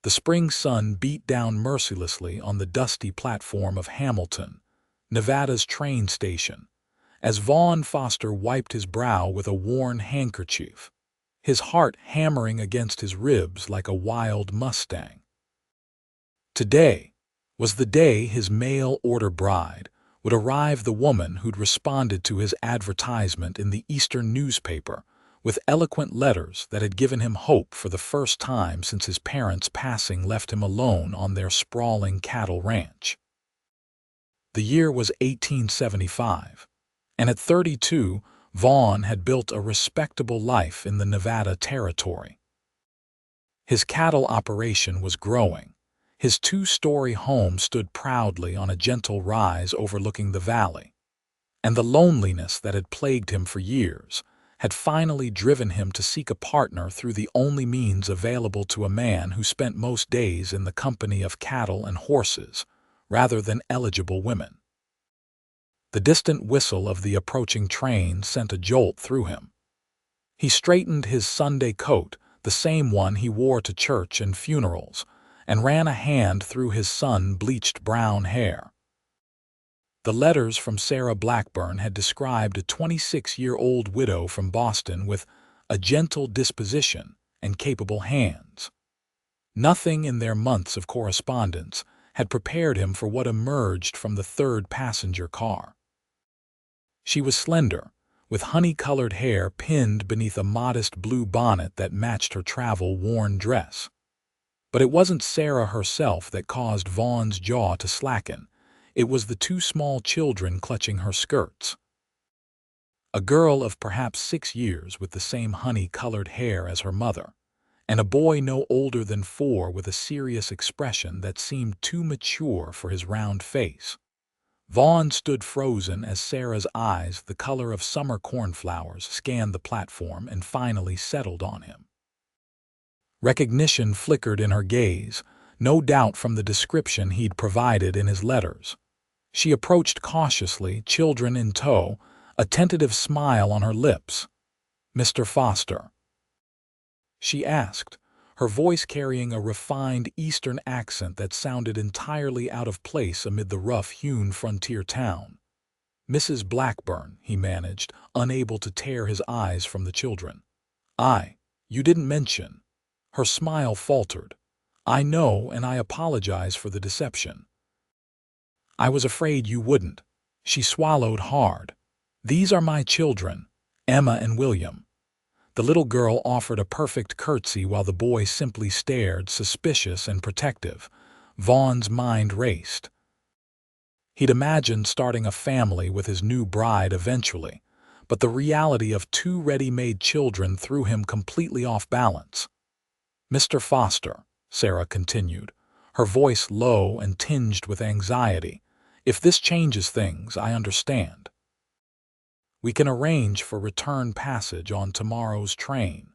The spring sun beat down mercilessly on the dusty platform of Hamilton, Nevada's train station, as Vaughn Foster wiped his brow with a worn handkerchief, his heart hammering against his ribs like a wild mustang. Today was the day his mail-order bride would arrive, the woman who'd responded to his advertisement in the Eastern newspaper with eloquent letters that had given him hope for the first time since his parents' passing left him alone on their sprawling cattle ranch. The year was 1875, and at 32, Vaughn had built a respectable life in the Nevada Territory. His cattle operation was growing. His two-story home stood proudly on a gentle rise overlooking the valley, and the loneliness that had plagued him for years had finally driven him to seek a partner through the only means available to a man who spent most days in the company of cattle and horses rather than eligible women. The distant whistle of the approaching train sent a jolt through him. He straightened his Sunday coat, the same one he wore to church and funerals, and ran a hand through his sun-bleached brown hair. The letters from Sarah Blackburn had described a 26-year-old widow from Boston with a gentle disposition and capable hands. Nothing in their months of correspondence had prepared him for what emerged from the third passenger car. She was slender, with honey-colored hair pinned beneath a modest blue bonnet that matched her travel-worn dress. But it wasn't Sarah herself that caused Vaughn's jaw to slacken. It was the two small children clutching her skirts. A girl of perhaps 6 years with the same honey-colored hair as her mother, and a boy no older than 4 with a serious expression that seemed too mature for his round face. Vaughn stood frozen as Sarah's eyes, the color of summer cornflowers, scanned the platform and finally settled on him. Recognition flickered in her gaze, no doubt from the description he'd provided in his letters. She approached cautiously, children in tow, a tentative smile on her lips. "Mr. Foster?" she asked, her voice carrying a refined Eastern accent that sounded entirely out of place amid the rough-hewn frontier town. "Mrs. Blackburn," he managed, unable to tear his eyes from the children. You didn't mention." Her smile faltered. "I know, and I apologize for the deception." "I was afraid you wouldn't." She swallowed hard. "These are my children, Emma and William." The little girl offered a perfect curtsy while the boy simply stared, suspicious and protective. Vaughn's mind raced. He'd imagined starting a family with his new bride eventually, but the reality of 2 ready-made children threw him completely off balance. "Mr. Foster," Sarah continued, her voice low and tinged with anxiety, "if this changes things, I understand. We can arrange for return passage on tomorrow's train."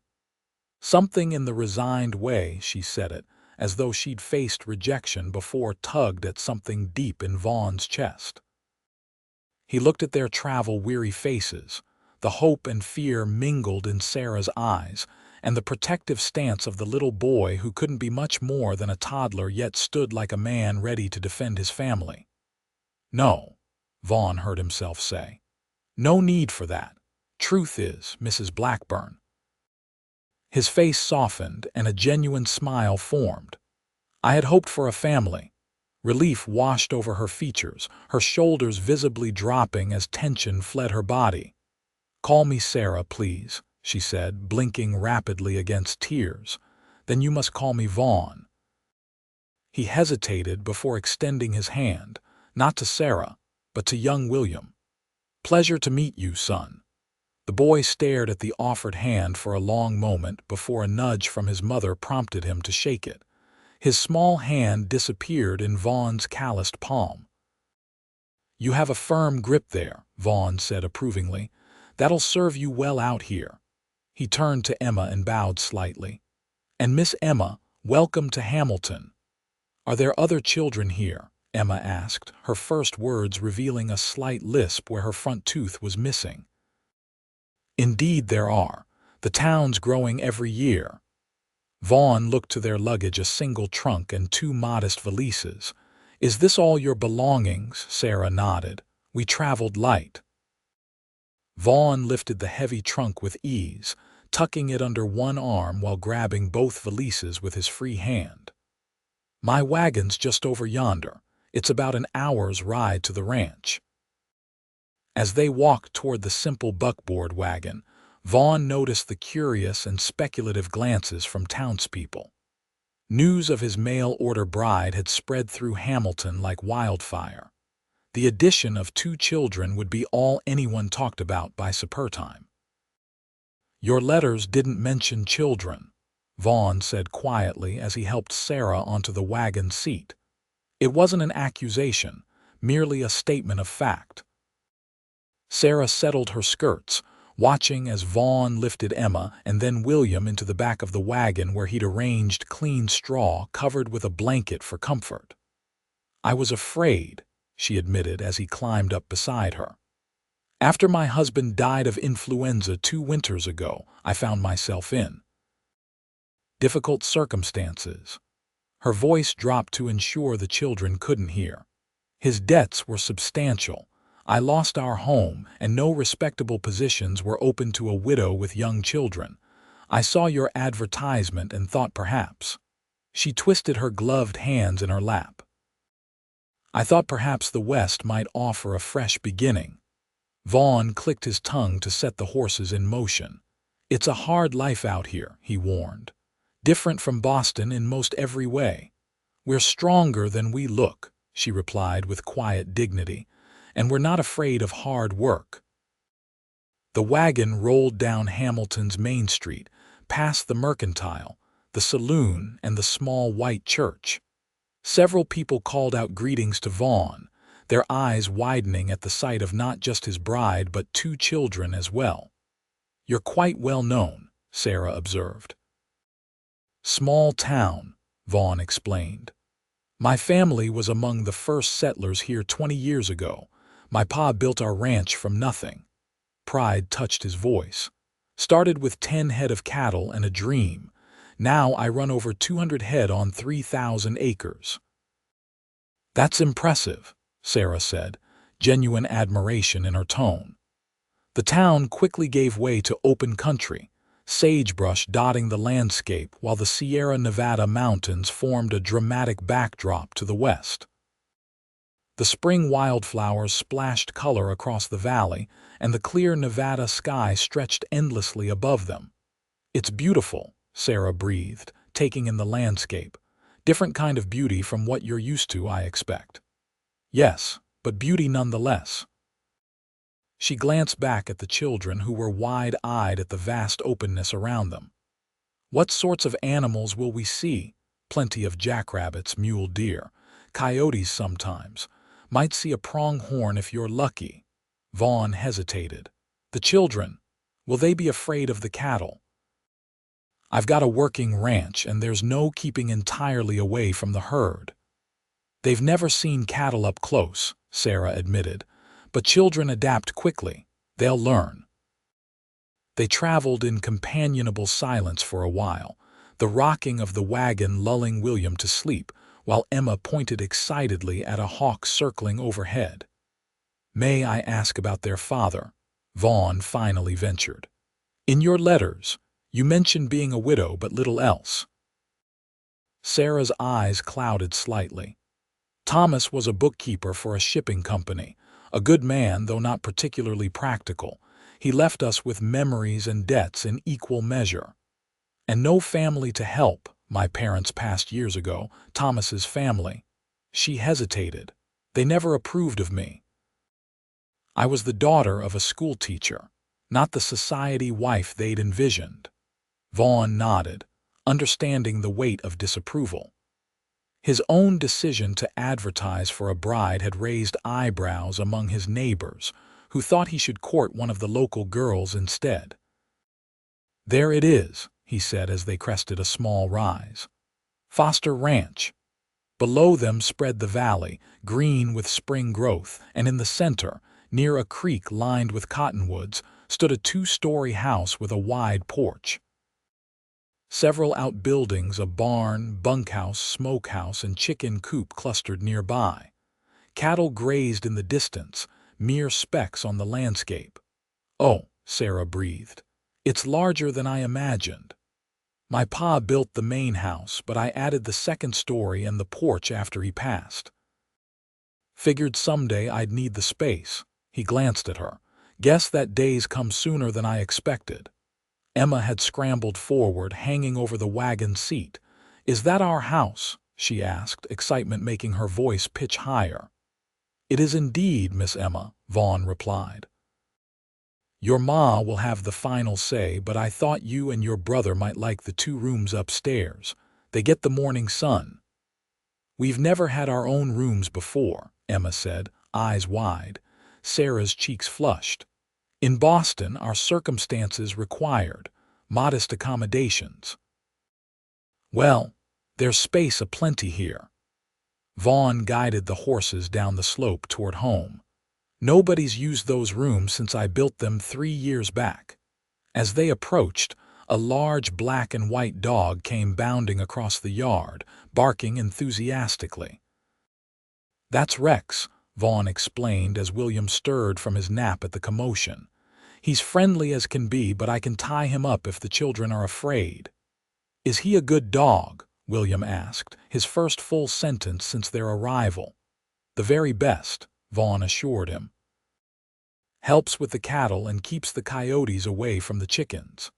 Something in the resigned way she said it, as though she'd faced rejection before, tugged at something deep in Vaughn's chest. He looked at their travel-weary faces, the hope and fear mingled in Sarah's eyes, and the protective stance of the little boy who couldn't be much more than a toddler yet stood like a man ready to defend his family. "No," Vaughn heard himself say. "No need for that. Truth is, Mrs. Blackburn." His face softened and a genuine smile formed. "I had hoped for a family." Relief washed over her features, her shoulders visibly dropping as tension fled her body. "Call me Sarah, please," she said, blinking rapidly against tears. "Then you must call me Vaughn." He hesitated before extending his hand, not to Sarah, but to young William. "Pleasure to meet you, son." The boy stared at the offered hand for a long moment before a nudge from his mother prompted him to shake it. His small hand disappeared in Vaughn's calloused palm. "You have a firm grip there," Vaughn said approvingly. "That'll serve you well out here." He turned to Emma and bowed slightly. "And Miss Emma, welcome to Hamilton." "Are there other children here?" Emma asked, her first words revealing a slight lisp where her front tooth was missing. "Indeed there are. The town's growing every year." Vaughn looked to their luggage, a single trunk and two modest valises. "Is this all your belongings?" Sarah nodded. "We traveled light." Vaughn lifted the heavy trunk with ease, tucking it under one arm while grabbing both valises with his free hand. "My wagon's just over yonder. It's about an hour's ride to the ranch." As they walked toward the simple buckboard wagon, Vaughn noticed the curious and speculative glances from townspeople. News of his mail-order bride had spread through Hamilton like wildfire. The addition of 2 children would be all anyone talked about by supper time. "Your letters didn't mention children," Vaughn said quietly as he helped Sarah onto the wagon seat. It wasn't an accusation, merely a statement of fact. Sarah settled her skirts, watching as Vaughn lifted Emma and then William into the back of the wagon where he'd arranged clean straw covered with a blanket for comfort. "I was afraid," she admitted as he climbed up beside her. "After my husband died of influenza 2 winters ago, I found myself in difficult circumstances." Her voice dropped to ensure the children couldn't hear. "His debts were substantial. I lost our home, and no respectable positions were open to a widow with young children. I saw your advertisement and thought perhaps—" She twisted her gloved hands in her lap. "I thought perhaps the West might offer a fresh beginning." Vaughn clicked his tongue to set the horses in motion. "It's a hard life out here," he warned. "Different from Boston in most every way." "We're stronger than we look," she replied with quiet dignity. "And we're not afraid of hard work." The wagon rolled down Hamilton's Main Street, past the Mercantile, the saloon, and the small white church. Several people called out greetings to Vaughn, their eyes widening at the sight of not just his bride but 2 children as well. "You're quite well known," Sarah observed. "Small town," Vaughn explained. "My family was among the first settlers here 20 years ago. My pa built our ranch from nothing." Pride touched his voice. "Started with 10 head of cattle and a dream. Now I run over 200 head on 3,000 acres." "That's impressive," Sarah said, genuine admiration in her tone. The town quickly gave way to open country, sagebrush dotting the landscape while the Sierra Nevada mountains formed a dramatic backdrop to the west. The spring wildflowers splashed color across the valley, and the clear Nevada sky stretched endlessly above them. "It's beautiful," Sarah breathed, taking in the landscape. "Different kind of beauty from what you're used to, I expect." "Yes, but beauty nonetheless." She glanced back at the children who were wide-eyed at the vast openness around them. "What sorts of animals will we see?" "Plenty of jackrabbits, mule deer, coyotes sometimes. Might see a pronghorn if you're lucky." Vaughn hesitated. "The children, will they be afraid of the cattle?" "I've got a working ranch and there's no keeping entirely away from the herd." "They've never seen cattle up close," Sarah admitted. "But children adapt quickly. They'll learn." They traveled in companionable silence for a while, the rocking of the wagon lulling William to sleep, while Emma pointed excitedly at a hawk circling overhead. "May I ask about their father?" Vaughn finally ventured. "In your letters, you mentioned being a widow but little else." Sarah's eyes clouded slightly. "Thomas was a bookkeeper for a shipping company, a good man though not particularly practical. He left us with memories and debts in equal measure. And no family to help. My parents passed years ago, Thomas's family." She hesitated. "They never approved of me. I was the daughter of a schoolteacher, not the society wife they'd envisioned." Vaughn nodded, understanding the weight of disapproval. His own decision to advertise for a bride had raised eyebrows among his neighbors, who thought he should court one of the local girls instead. "There it is," he said as they crested a small rise. "Foster Ranch." Below them spread the valley, green with spring growth, and in the center, near a creek lined with cottonwoods, stood a 2-story house with a wide porch. Several outbuildings, a barn, bunkhouse, smokehouse, and chicken coop clustered nearby. Cattle grazed in the distance, mere specks on the landscape. "Oh," Sarah breathed. "It's larger than I imagined. My pa built the main house, but I added the second story and the porch after he passed. Figured someday I'd need the space." He glanced at her. "Guess that day's come sooner than I expected." Emma had scrambled forward, hanging over the wagon seat. "Is that our house?" she asked, excitement making her voice pitch higher. "It is indeed, Miss Emma," Vaughn replied. "Your ma will have the final say, but I thought you and your brother might like the 2 rooms upstairs. They get the morning sun." "We've never had our own rooms before," Emma said, eyes wide. Sarah's cheeks flushed. "In Boston, our circumstances required modest accommodations." "Well, there's space aplenty here." Vaughn guided the horses down the slope toward home. "Nobody's used those rooms since I built them 3 years back." As they approached, a large black and white dog came bounding across the yard, barking enthusiastically. "That's Rex," Vaughn explained as William stirred from his nap at the commotion. "He's friendly as can be, but I can tie him up if the children are afraid." "Is he a good dog?" William asked, his first full sentence since their arrival. "The very best," Vaughn assured him. "Helps with the cattle and keeps the coyotes away from the chickens."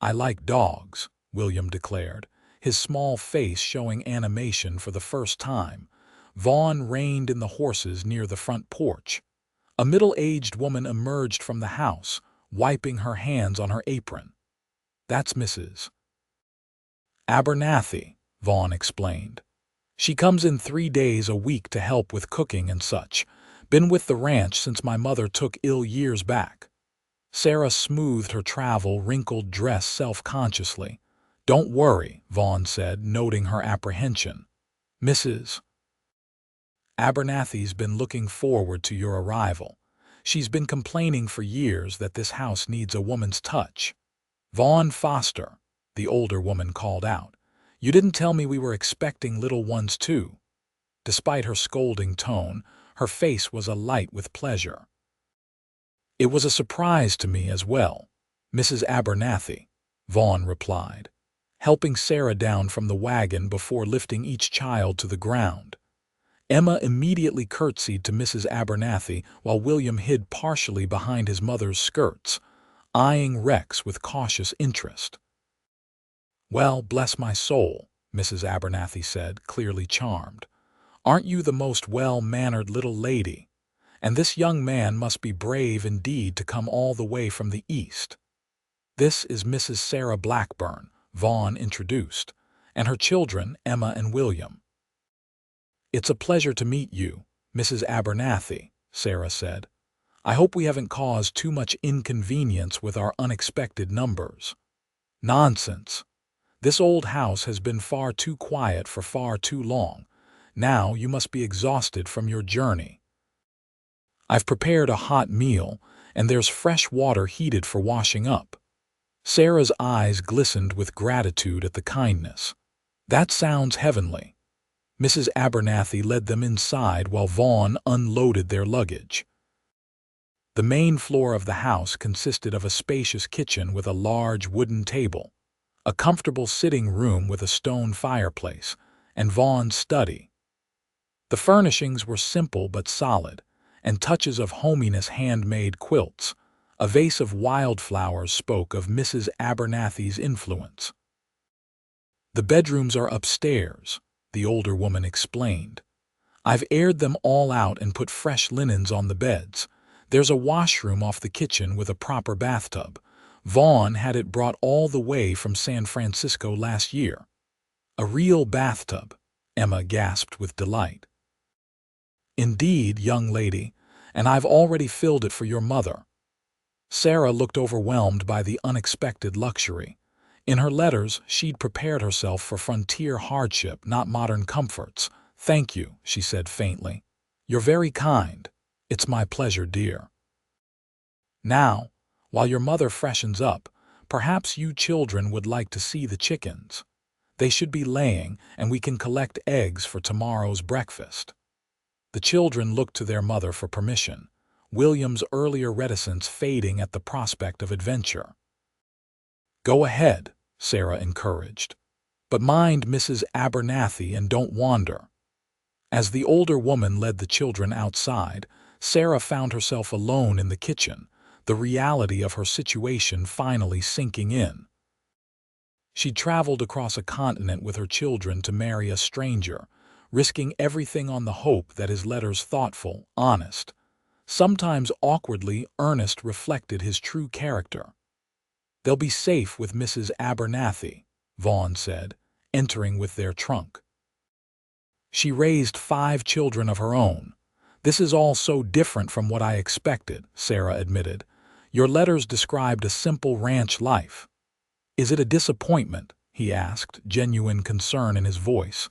"I like dogs," William declared, his small face showing animation for the first time. Vaughn reined in the horses near the front porch. A middle-aged woman emerged from the house, wiping her hands on her apron. "That's Mrs. Abernathy," Vaughn explained. "She comes in 3 days a week to help with cooking and such. Been with the ranch since my mother took ill years back." Sarah smoothed her travel-wrinkled dress self-consciously. "Don't worry," Vaughn said, noting her apprehension. "Mrs. Abernathy's been looking forward to your arrival. She's been complaining for years that this house needs a woman's touch." "Vaughn Foster," the older woman called out. "You didn't tell me we were expecting little ones too." Despite her scolding tone, her face was alight with pleasure. "It was a surprise to me as well, Mrs. Abernathy," Vaughn replied, helping Sarah down from the wagon before lifting each child to the ground. Emma immediately curtsied to Mrs. Abernathy while William hid partially behind his mother's skirts, eyeing Rex with cautious interest. "Well, bless my soul," Mrs. Abernathy said, clearly charmed. "Aren't you the most well-mannered little lady? And this young man must be brave indeed to come all the way from the East." "This is Mrs. Sarah Blackburn," Vaughn introduced, "and her children, Emma and William." "It's a pleasure to meet you, Mrs. Abernathy," Sarah said. "I hope we haven't caused too much inconvenience with our unexpected numbers." "Nonsense. This old house has been far too quiet for far too long. Now you must be exhausted from your journey. I've prepared a hot meal, and there's fresh water heated for washing up." Sarah's eyes glistened with gratitude at the kindness. "That sounds heavenly." Mrs. Abernathy led them inside while Vaughn unloaded their luggage. The main floor of the house consisted of a spacious kitchen with a large wooden table, a comfortable sitting room with a stone fireplace, and Vaughn's study. The furnishings were simple but solid, and touches of hominess handmade quilts. A vase of wildflowers spoke of Mrs. Abernathy's influence. "The bedrooms are upstairs," the older woman explained. "I've aired them all out and put fresh linens on the beds. There's a washroom off the kitchen with a proper bathtub. Vaughn had it brought all the way from San Francisco last year." "A real bathtub," Emma gasped with delight. "Indeed, young lady, and I've already filled it for your mother." Sarah looked overwhelmed by the unexpected luxury. In her letters, she'd prepared herself for frontier hardship, not modern comforts. "Thank you," she said faintly. "You're very kind." "It's my pleasure, dear." "Now, while your mother freshens up, Perhaps you children would like to see the chickens. They should be laying, and we can collect eggs for tomorrow's breakfast." The children looked to their mother for permission, William's earlier reticence fading at the prospect of adventure. "Go ahead," Sarah encouraged. "But mind Mrs. Abernathy and don't wander." As the older woman led the children outside, Sarah found herself alone in the kitchen, the reality of her situation finally sinking in. She'd traveled across a continent with her children to marry a stranger, risking everything on the hope that his letters thoughtful, honest, sometimes awkwardly earnest reflected his true character. "They'll be safe with Mrs. Abernathy," Vaughn said, entering with their trunk. "She raised 5 children of her own. This is all so different from what I expected," Sarah admitted. "Your letters described a simple ranch life." "Is it a disappointment?" he asked, genuine concern in his voice.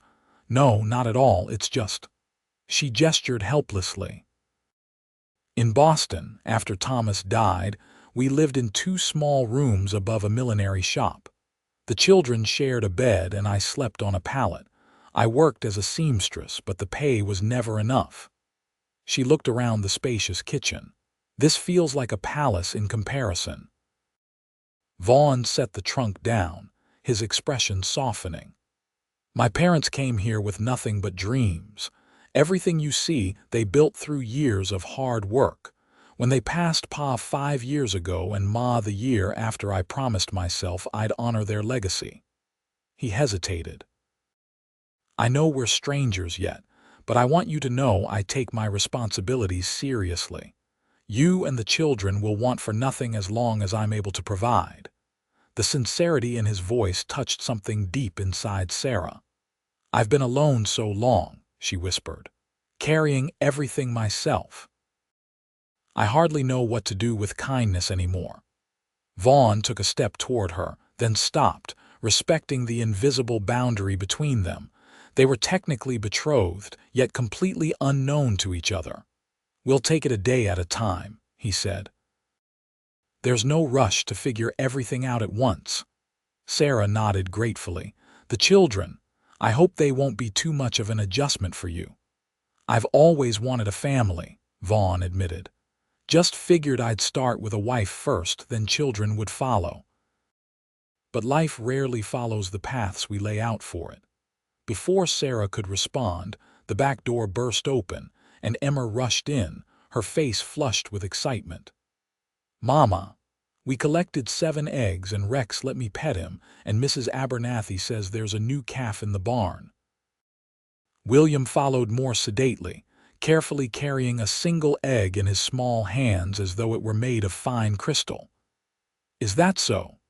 "No, not at all, it's just—" She gestured helplessly. "In Boston, after Thomas died, we lived in 2 small rooms above a millinery shop. The children shared a bed and I slept on a pallet. I worked as a seamstress, but the pay was never enough." She looked around the spacious kitchen. "This feels like a palace in comparison." Vaughn set the trunk down, his expression softening. "My parents came here with nothing but dreams. Everything you see, they built through years of hard work. When they passed Pa 5 years ago and Ma the year after, I promised myself I'd honor their legacy." He hesitated. "I know we're strangers yet, but I want you to know I take my responsibilities seriously. You and the children will want for nothing as long as I'm able to provide." The sincerity in his voice touched something deep inside Sarah. "I've been alone so long," she whispered, "carrying everything myself. I hardly know what to do with kindness anymore." Vaughn took a step toward her, then stopped, respecting the invisible boundary between them. They were technically betrothed, yet completely unknown to each other. "We'll take it a day at a time," he said. "There's no rush to figure everything out at once." Sarah nodded gratefully. "The children, I hope they won't be too much of an adjustment for you." "I've always wanted a family," Vaughn admitted. "Just figured I'd start with a wife first, then children would follow." But life rarely follows the paths we lay out for it. Before Sarah could respond, the back door burst open, and Emma rushed in, her face flushed with excitement. "Mama, we collected 7 eggs and Rex let me pet him, and Mrs. Abernathy says there's a new calf in the barn." William followed more sedately, carefully carrying a single egg in his small hands as though it were made of fine crystal. "Is that so?"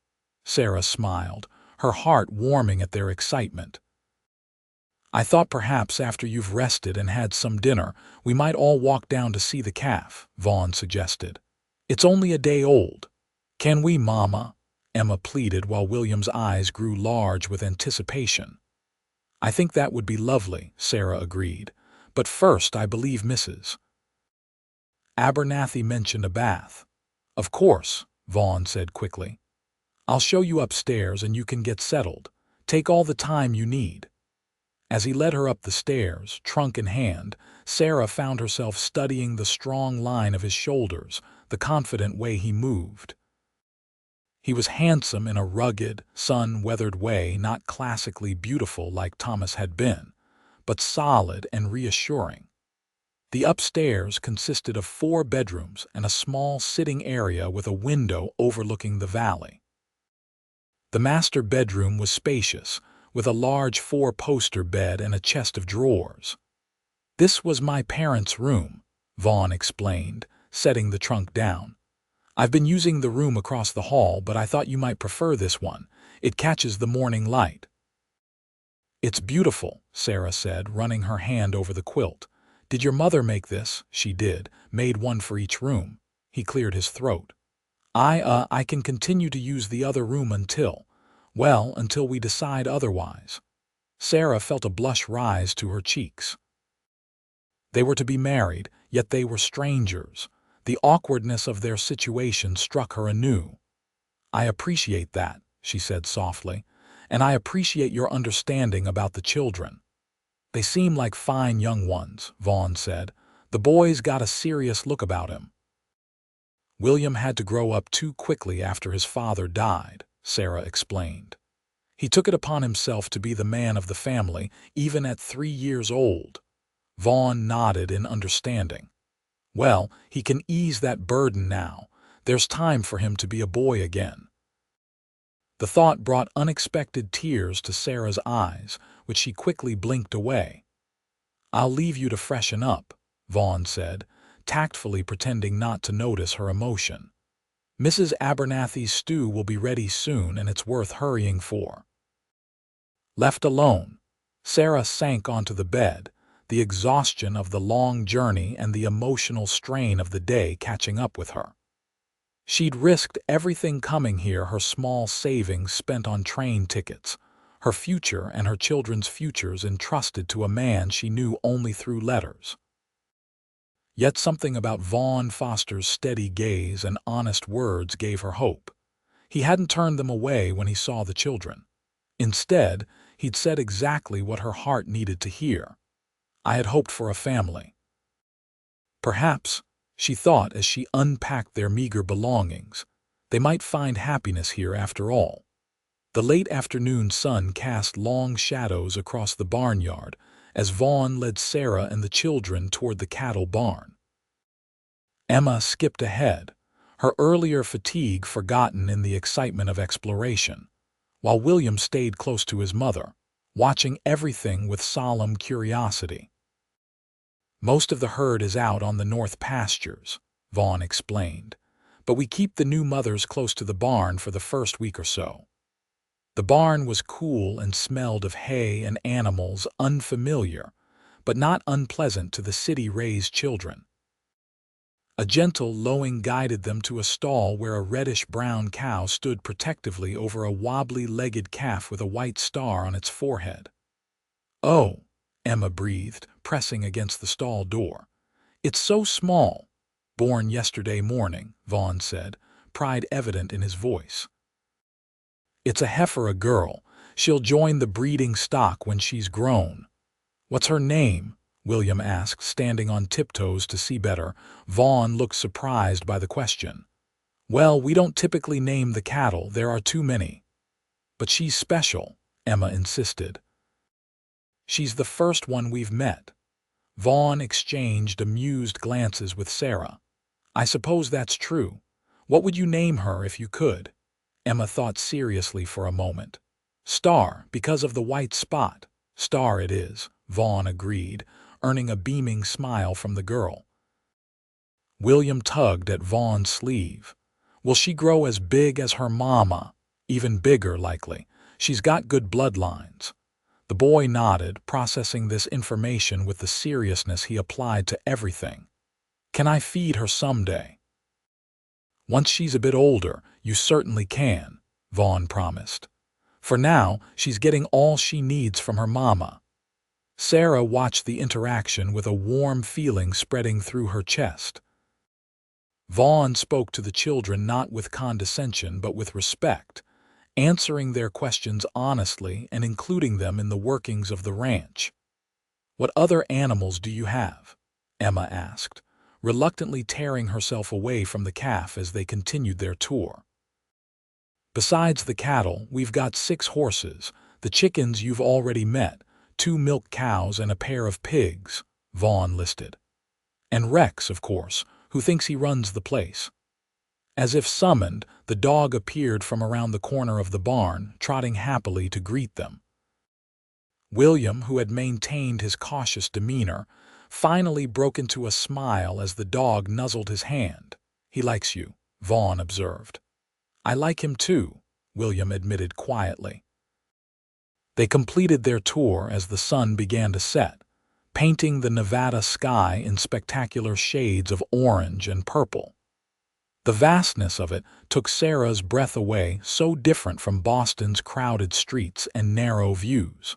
Sarah smiled, her heart warming at their excitement. "I thought perhaps after you've rested and had some dinner, we might all walk down to see the calf," Vaughn suggested. "It's only a day old." "Can we, Mama?" Emma pleaded while William's eyes grew large with anticipation. "I think that would be lovely," Sarah agreed. "But first, I believe Mrs. Abernathy mentioned a bath." "Of course," Vaughn said quickly. "I'll show you upstairs and you can get settled. Take all the time you need." As he led her up the stairs, trunk in hand, Sarah found herself studying the strong line of his shoulders, the confident way he moved. He was handsome in a rugged, sun-weathered way, not classically beautiful like Thomas had been, but solid and reassuring. The upstairs consisted of 4 bedrooms and a small sitting area with a window overlooking the valley. The master bedroom was spacious, with a large 4-poster bed and a chest of drawers. "This was my parents' room," Vaughn explained, setting the trunk down. "I've been using the room across the hall, but I thought you might prefer this one. It catches the morning light." "It's beautiful," Sarah said, running her hand over the quilt. "Did your mother make this?" "She did. Made one for each room." He cleared his throat. I can continue to use the other room until we decide otherwise." Sarah felt a blush rise to her cheeks. They were to be married, yet they were strangers. The awkwardness of their situation struck her anew. "I appreciate that," she said softly, "and I appreciate your understanding about the children." "They seem like fine young ones," Vaughn said. "The boy's got a serious look about him." "William had to grow up too quickly after his father died," Sarah explained. "He took it upon himself to be the man of the family, even at 3 years old." Vaughn nodded in understanding. "Well, he can ease that burden now. There's time for him to be a boy again." The thought brought unexpected tears to Sarah's eyes, which she quickly blinked away. "I'll leave you to freshen up," Vaughn said, tactfully pretending not to notice her emotion. "Mrs. Abernathy's stew will be ready soon, and it's worth hurrying for." Left alone, Sarah sank onto the bed, the exhaustion of the long journey and the emotional strain of the day catching up with her. She'd risked everything coming here, her small savings spent on train tickets, her future and her children's futures entrusted to a man she knew only through letters. Yet something about Vaughn Foster's steady gaze and honest words gave her hope. He hadn't turned them away when he saw the children. Instead, he'd said exactly what her heart needed to hear. "I had hoped for a family." Perhaps, she thought as she unpacked their meager belongings, they might find happiness here after all. The late afternoon sun cast long shadows across the barnyard as Vaughn led Sarah and the children toward the cattle barn. Emma skipped ahead, her earlier fatigue forgotten in the excitement of exploration, while William stayed close to his mother, watching everything with solemn curiosity. "Most of the herd is out on the north pastures," Vaughn explained, "but we keep the new mothers close to the barn for the first week or so." The barn was cool and smelled of hay and animals, unfamiliar, but not unpleasant to the city-raised children. A gentle lowing guided them to a stall where a reddish-brown cow stood protectively over a wobbly-legged calf with a white star on its forehead. "Oh," Emma breathed, pressing against the stall door. "It's so small." "Born yesterday morning," Vaughn said, pride evident in his voice. "It's a heifer, a girl. She'll join the breeding stock when she's grown." "What's her name?" William asked, standing on tiptoes to see better. Vaughn looked surprised by the question. "Well, we don't typically name the cattle. There are too many." "But she's special," Emma insisted. "She's the first one we've met." Vaughn exchanged amused glances with Sarah. "I suppose that's true. What would you name her if you could?" Emma thought seriously for a moment. "Star, because of the white spot." "Star it is," Vaughn agreed, earning a beaming smile from the girl. William tugged at Vaughn's sleeve. "Will she grow as big as her mama?" "Even bigger, likely. She's got good bloodlines." The boy nodded, processing this information with the seriousness he applied to everything. "Can I feed her someday?" "Once she's a bit older, you certainly can," Vaughn promised. "For now, she's getting all she needs from her mama." Sarah watched the interaction with a warm feeling spreading through her chest. Vaughn spoke to the children not with condescension but with respect, answering their questions honestly and including them in the workings of the ranch. "What other animals do you have?" Emma asked, reluctantly tearing herself away from the calf as they continued their tour. "Besides the cattle, we've got 6 horses, the chickens you've already met, 2 milk cows and a pair of pigs," Vaughn listed. "And Rex, of course, who thinks he runs the place." As if summoned, the dog appeared from around the corner of the barn, trotting happily to greet them. William, who had maintained his cautious demeanor, finally broke into a smile as the dog nuzzled his hand. "He likes you," Vaughn observed. "I like him too," William admitted quietly. They completed their tour as the sun began to set, painting the Nevada sky in spectacular shades of orange and purple. The vastness of it took Sarah's breath away, so different from Boston's crowded streets and narrow views.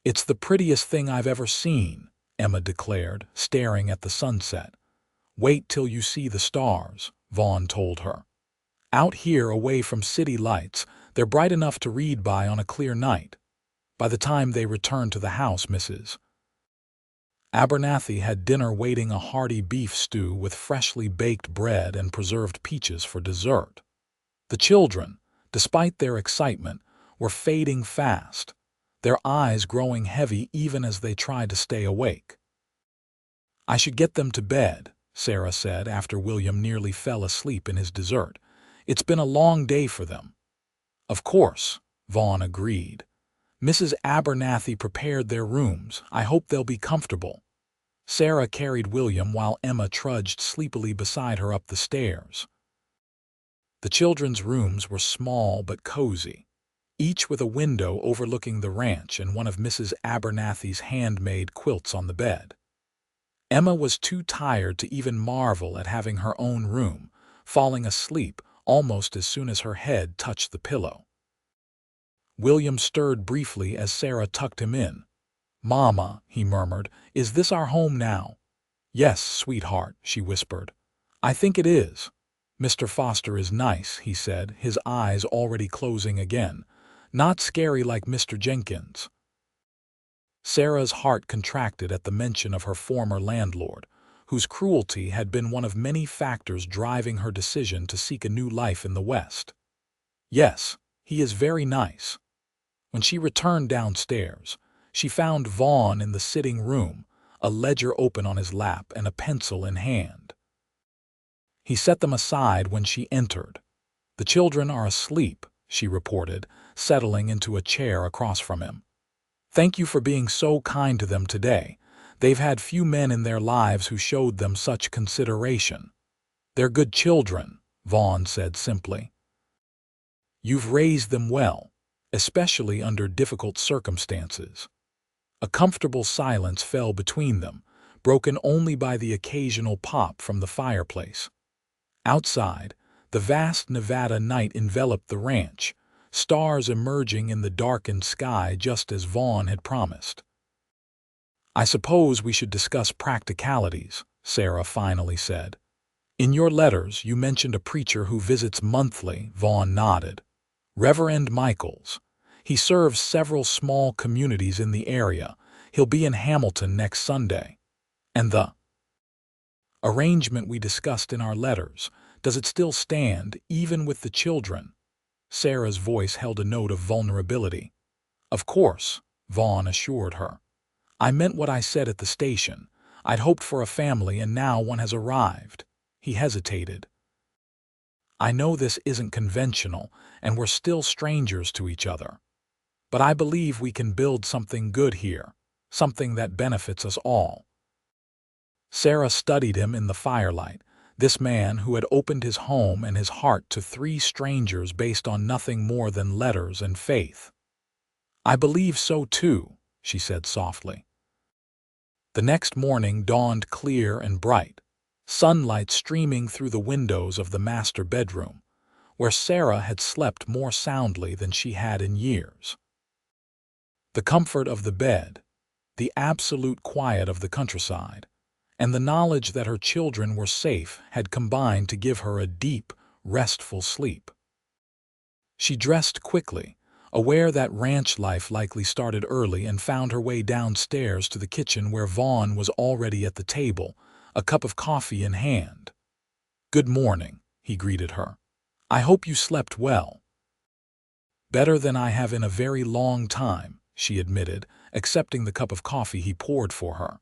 "It's the prettiest thing I've ever seen," Emma declared, staring at the sunset. "Wait till you see the stars," Vaughn told her. Out here, away from city lights, they're bright enough to read by on a clear night. By the time they return to the house, Mrs. Abernathy had dinner waiting, a hearty beef stew with freshly baked bread and preserved peaches for dessert. The children, despite their excitement, were fading fast, their eyes growing heavy even as they tried to stay awake. "I should get them to bed," Sarah said after William nearly fell asleep in his dessert. "It's been a long day for them." "Of course," Vaughn agreed. "Mrs. Abernathy prepared their rooms. I hope they'll be comfortable." Sarah carried William while Emma trudged sleepily beside her up the stairs. The children's rooms were small but cozy, each with a window overlooking the ranch and one of Mrs. Abernathy's handmade quilts on the bed. Emma was too tired to even marvel at having her own room, falling asleep almost as soon as her head touched the pillow. William stirred briefly as Sarah tucked him in. "Mama," he murmured, "is this our home now?" "Yes, sweetheart," she whispered. "I think it is. Mr. Foster is nice," he said, his eyes already closing again. "Not scary like Mr. Jenkins." Sarah's heart contracted at the mention of her former landlord, whose cruelty had been one of many factors driving her decision to seek a new life in the West. "Yes, he is very nice." When she returned downstairs, she found Vaughn in the sitting room, a ledger open on his lap and a pencil in hand. He set them aside when she entered. "The children are asleep," she reported, settling into a chair across from him. "Thank you for being so kind to them today. They've had few men in their lives who showed them such consideration." "They're good children," Vaughn said simply. "You've raised them well, especially under difficult circumstances." A comfortable silence fell between them, broken only by the occasional pop from the fireplace. Outside, the vast Nevada night enveloped the ranch, stars emerging in the darkened sky just as Vaughn had promised. "I suppose we should discuss practicalities," Sarah finally said. "In your letters, you mentioned a preacher who visits monthly." Vaughn nodded. "Reverend Michaels. He serves several small communities in the area. He'll be in Hamilton next Sunday." "And the arrangement we discussed in our letters, does it still stand, even with the children?" Sarah's voice held a note of vulnerability. "Of course," Vaughn assured her. "I meant what I said at the station. I'd hoped for a family and now one has arrived." He hesitated. "I know this isn't conventional and we're still strangers to each other. But I believe we can build something good here, something that benefits us all." Sarah studied him in the firelight, this man who had opened his home and his heart to 3 strangers based on nothing more than letters and faith. "I believe so too," she said softly. The next morning dawned clear and bright, sunlight streaming through the windows of the master bedroom, where Sarah had slept more soundly than she had in years. The comfort of the bed, the absolute quiet of the countryside, and the knowledge that her children were safe had combined to give her a deep, restful sleep. She dressed quickly, aware that ranch life likely started early, and found her way downstairs to the kitchen where Vaughn was already at the table, a cup of coffee in hand. "Good morning," he greeted her. "I hope you slept well." "Better than I have in a very long time," she admitted, accepting the cup of coffee he poured for her.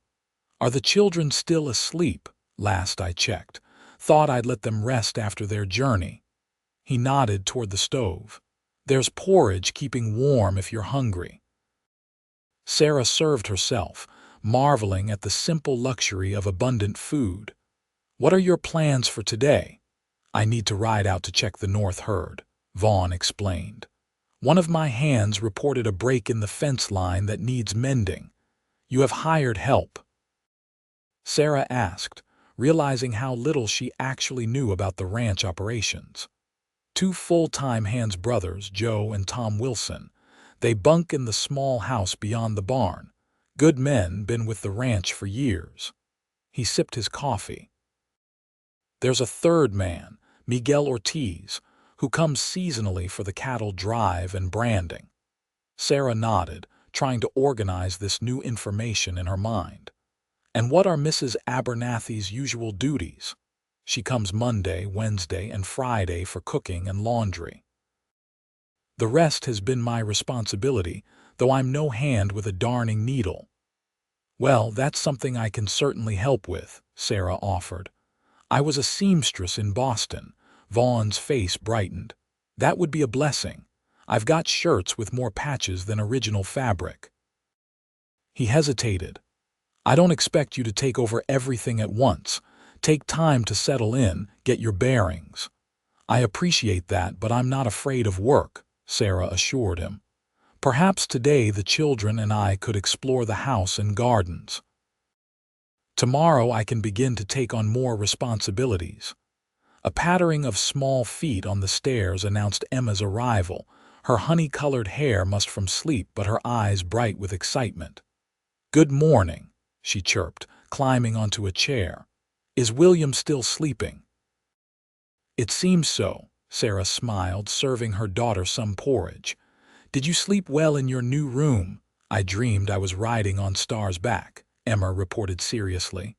"Are the children still asleep? Last I checked. Thought I'd let them rest after their journey." He nodded toward the stove. "There's porridge keeping warm if you're hungry." Sarah served herself, marveling at the simple luxury of abundant food. "What are your plans for today?" "I need to ride out to check the north herd," Vaughn explained. "One of my hands reported a break in the fence line that needs mending. You have hired help?" Sarah asked, realizing how little she actually knew about the ranch operations. 2 full-time hands brothers, Joe and Tom Wilson. They bunk in the small house beyond the barn. Good men, been with the ranch for years. He sipped his coffee. "There's a third man, Miguel Ortiz, who comes seasonally for the cattle drive and branding. Sarah nodded, trying to organize this new information in her mind. And what are Mrs. Abernathy's usual duties? She comes Monday, Wednesday, and Friday for cooking and laundry. The rest has been my responsibility, though I'm no hand with a darning needle. Well, that's something I can certainly help with, Sarah offered. I was a seamstress in Boston. Vaughn's face brightened. That would be a blessing. I've got shirts with more patches than original fabric. He hesitated. I don't expect you to take over everything at once. Take time to settle in, get your bearings. I appreciate that, but I'm not afraid of work, Sarah assured him. Perhaps today the children and I could explore the house and gardens. Tomorrow I can begin to take on more responsibilities. A pattering of small feet on the stairs announced Emma's arrival. Her honey-colored hair mussed from sleep, but her eyes bright with excitement. "Good morning," she chirped, climbing onto a chair. "Is William still sleeping?" "It seems so," Sarah smiled, serving her daughter some porridge. "Did you sleep well in your new room?" "I dreamed I was riding on Star's back," Emma reported seriously.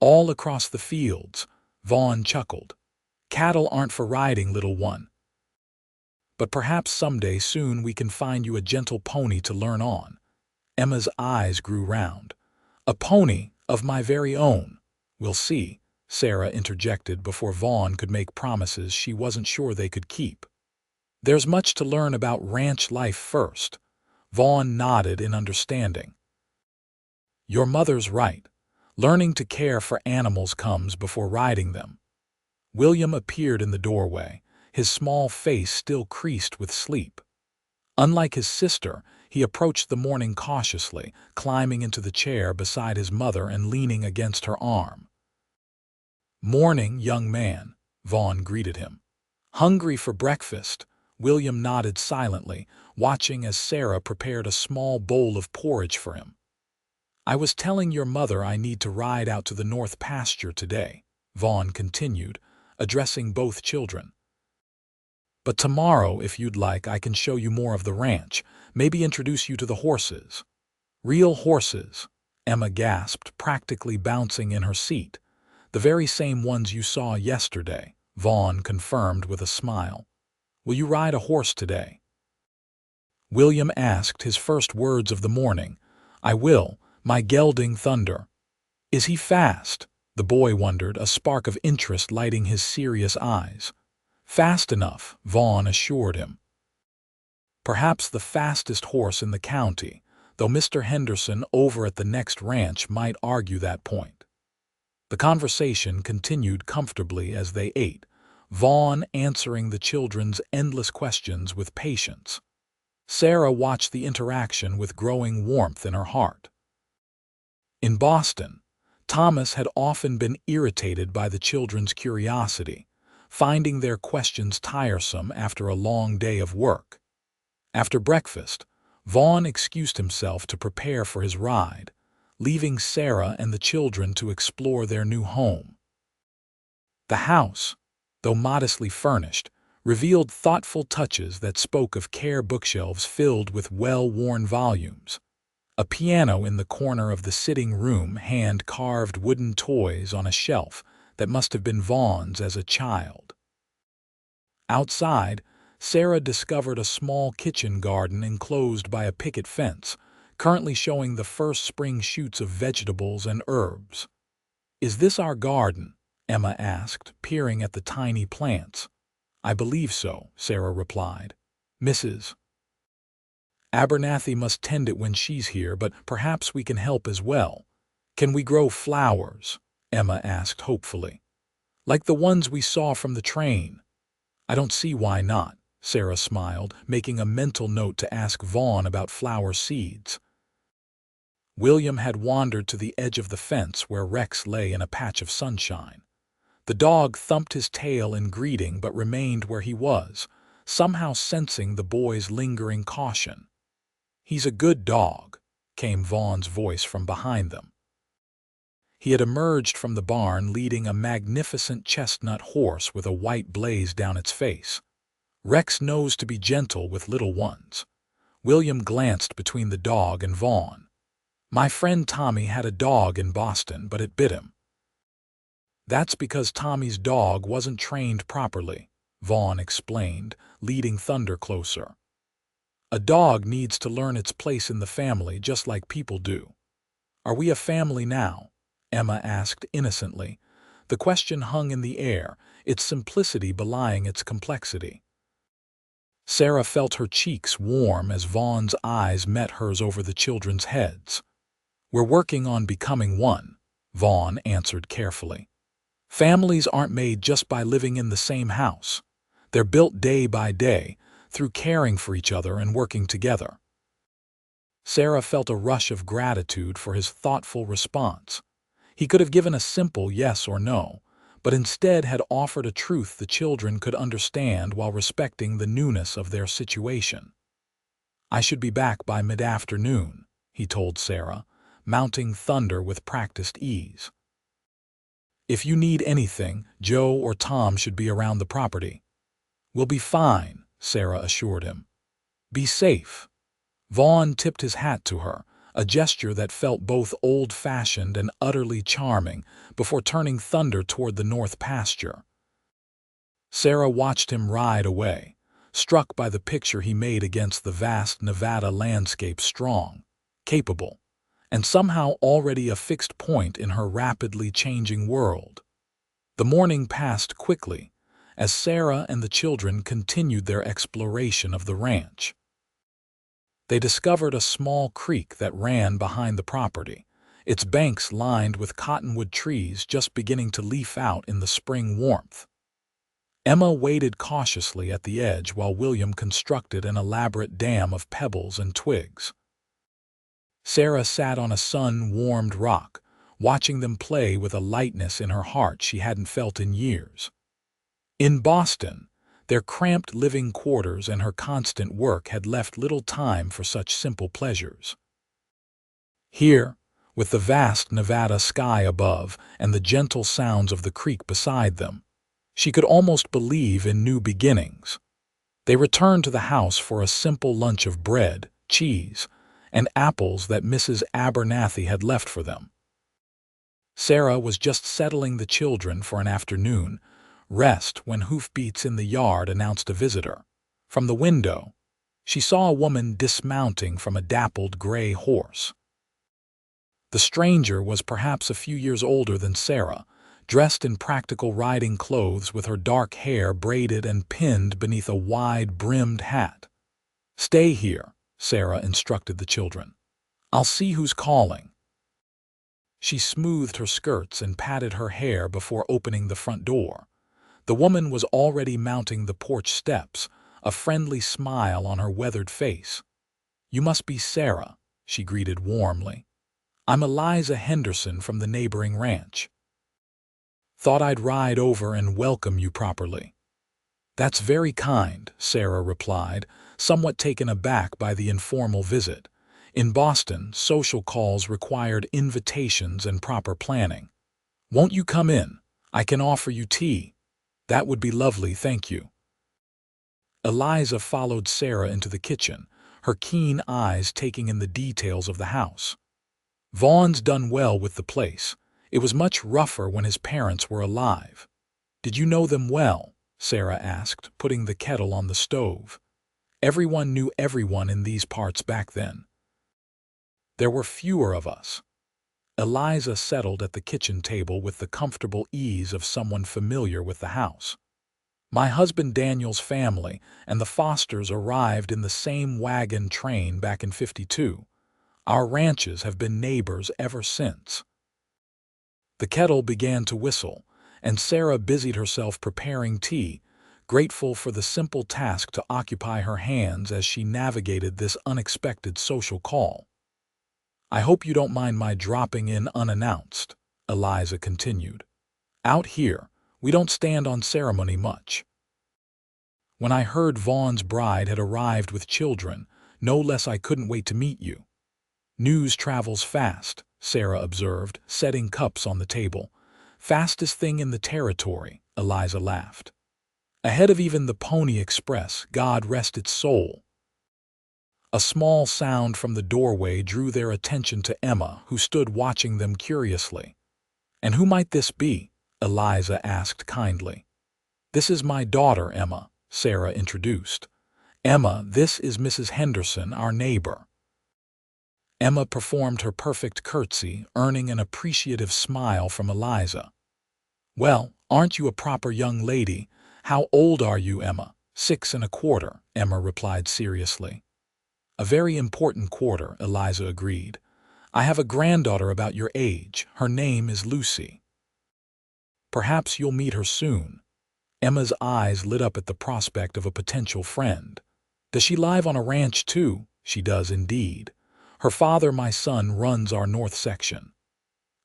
"All across the fields," Vaughn chuckled. "Cattle aren't for riding, little one. But perhaps someday soon we can find you a gentle pony to learn on." Emma's eyes grew round. "A pony of my very own. We'll see," Sarah interjected before Vaughn could make promises she wasn't sure they could keep. "There's much to learn about ranch life first." Vaughn nodded in understanding. "Your mother's right. Learning to care for animals comes before riding them." William appeared in the doorway, his small face still creased with sleep. Unlike his sister, he approached the morning cautiously, climbing into the chair beside his mother and leaning against her arm. "Morning, young man," Vaughn greeted him. "Hungry for breakfast?" William nodded silently, watching as Sarah prepared a small bowl of porridge for him. "I was telling your mother I need to ride out to the north pasture today," Vaughn continued, addressing both children. "But tomorrow, if you'd like, I can show you more of the ranch, maybe introduce you to the horses." "Real horses," Emma gasped, practically bouncing in her seat. "The very same ones you saw yesterday," Vaughn confirmed with a smile. "Will you ride a horse today?" William asked, his first words of the morning. "I will, my gelding Thunder." "Is he fast?" the boy wondered, a spark of interest lighting his serious eyes. "Fast enough," Vaughn assured him. "Perhaps the fastest horse in the county, though Mr. Henderson over at the next ranch might argue that point." The conversation continued comfortably as they ate, Vaughn answering the children's endless questions with patience. Sarah watched the interaction with growing warmth in her heart. In Boston, Thomas had often been irritated by the children's curiosity, finding their questions tiresome after a long day of work. After breakfast, Vaughn excused himself to prepare for his ride, leaving Sarah and the children to explore their new home. The house, though modestly furnished, revealed thoughtful touches that spoke of care: bookshelves filled with well-worn volumes, a piano in the corner of the sitting room, hand-carved wooden toys on a shelf that must have been Vaughn's as a child. Outside, Sarah discovered a small kitchen garden enclosed by a picket fence, currently showing the first spring shoots of vegetables and herbs. "Is this our garden?" Emma asked, peering at the tiny plants. "I believe so," Sarah replied. "Mrs. Abernathy must tend it when she's here, but perhaps we can help as well." "Can we grow flowers?" Emma asked hopefully. "Like the ones we saw from the train?" "I don't see why not," Sarah smiled, making a mental note to ask Vaughn about flower seeds. William had wandered to the edge of the fence where Rex lay in a patch of sunshine. The dog thumped his tail in greeting but remained where he was, somehow sensing the boy's lingering caution. "He's a good dog," came Vaughn's voice from behind them. He had emerged from the barn leading a magnificent chestnut horse with a white blaze down its face. Rex knows to be gentle with little ones. William glanced between the dog and Vaughn. My friend Tommy had a dog in Boston, but it bit him. That's because Tommy's dog wasn't trained properly, Vaughn explained, leading Thunder closer. A dog needs to learn its place in the family just like people do. Are we a family now? Emma asked innocently. The question hung in the air, its simplicity belying its complexity. Sarah felt her cheeks warm as Vaughn's eyes met hers over the children's heads. We're working on becoming one, Vaughn answered carefully. Families aren't made just by living in the same house. They're built day by day, through caring for each other and working together. Sarah felt a rush of gratitude for his thoughtful response. He could have given a simple yes or no, but instead had offered a truth the children could understand while respecting the newness of their situation. I should be back by mid-afternoon, he told Sarah, mounting Thunder with practiced ease. If you need anything, Joe or Tom should be around the property. We'll be fine, Sarah assured him. Be safe. Vaughn tipped his hat to her, a gesture that felt both old-fashioned and utterly charming, before turning Thunder toward the north pasture. Sarah watched him ride away, struck by the picture he made against the vast Nevada landscape, strong, capable, and somehow already a fixed point in her rapidly changing world. The morning passed quickly, as Sarah and the children continued their exploration of the ranch. They discovered a small creek that ran behind the property, its banks lined with cottonwood trees just beginning to leaf out in the spring warmth. Emma waded cautiously at the edge while William constructed an elaborate dam of pebbles and twigs. Sarah sat on a sun-warmed rock, watching them play with a lightness in her heart she hadn't felt in years. In Boston, their cramped living quarters and her constant work had left little time for such simple pleasures. Here, with the vast Nevada sky above and the gentle sounds of the creek beside them, she could almost believe in new beginnings. They returned to the house for a simple lunch of bread, cheese, and apples that Mrs. Abernathy had left for them. Sarah was just settling the children for an afternoon rest when hoofbeats in the yard announced a visitor. From the window, she saw a woman dismounting from a dappled gray horse. The stranger was perhaps a few years older than Sarah, dressed in practical riding clothes with her dark hair braided and pinned beneath a wide-brimmed hat. "Stay here," Sarah instructed the children. "I'll see who's calling." She smoothed her skirts and patted her hair before opening the front door. The woman was already mounting the porch steps, a friendly smile on her weathered face. "You must be Sarah," she greeted warmly. "I'm Eliza Henderson from the neighboring ranch. Thought I'd ride over and welcome you properly." "That's very kind," Sarah replied, somewhat taken aback by the informal visit. In Boston, social calls required invitations and proper planning. "Won't you come in? I can offer you tea." "That would be lovely, thank you." Eliza followed Sarah into the kitchen, her keen eyes taking in the details of the house. "Vaughn's done well with the place. It was much rougher when his parents were alive." "Did you know them well?" Sarah asked, putting the kettle on the stove. "Everyone knew everyone in these parts back then." "There were fewer of us." Eliza settled at the kitchen table with the comfortable ease of someone familiar with the house. "My husband Daniel's family and the Fosters arrived in the same wagon train back in '52. Our ranches have been neighbors ever since." The kettle began to whistle, and Sarah busied herself preparing tea, grateful for the simple task to occupy her hands as she navigated this unexpected social call. "I hope you don't mind my dropping in unannounced," Eliza continued. "Out here, we don't stand on ceremony much. When I heard Vaughn's bride had arrived with children, no less I couldn't wait to meet you." "News travels fast," Sarah observed, setting cups on the table. "Fastest thing in the territory," Eliza laughed. Ahead of even the Pony Express, God rest its soul. A small sound from the doorway drew their attention to Emma, who stood watching them curiously. "And who might this be?" Eliza asked kindly. "This is my daughter, Emma," Sarah introduced. "Emma, this is Mrs. Henderson, our neighbor." Emma performed her perfect curtsy, earning an appreciative smile from Eliza. "Well, aren't you a proper young lady? How old are you, Emma?" "6 1/4, Emma replied seriously. "A very important quarter," Eliza agreed. "I have a granddaughter about your age. Her name is Lucy. Perhaps you'll meet her soon." Emma's eyes lit up at the prospect of a potential friend. "Does she live on a ranch too?" "She does indeed. Her father, my son, runs our north section."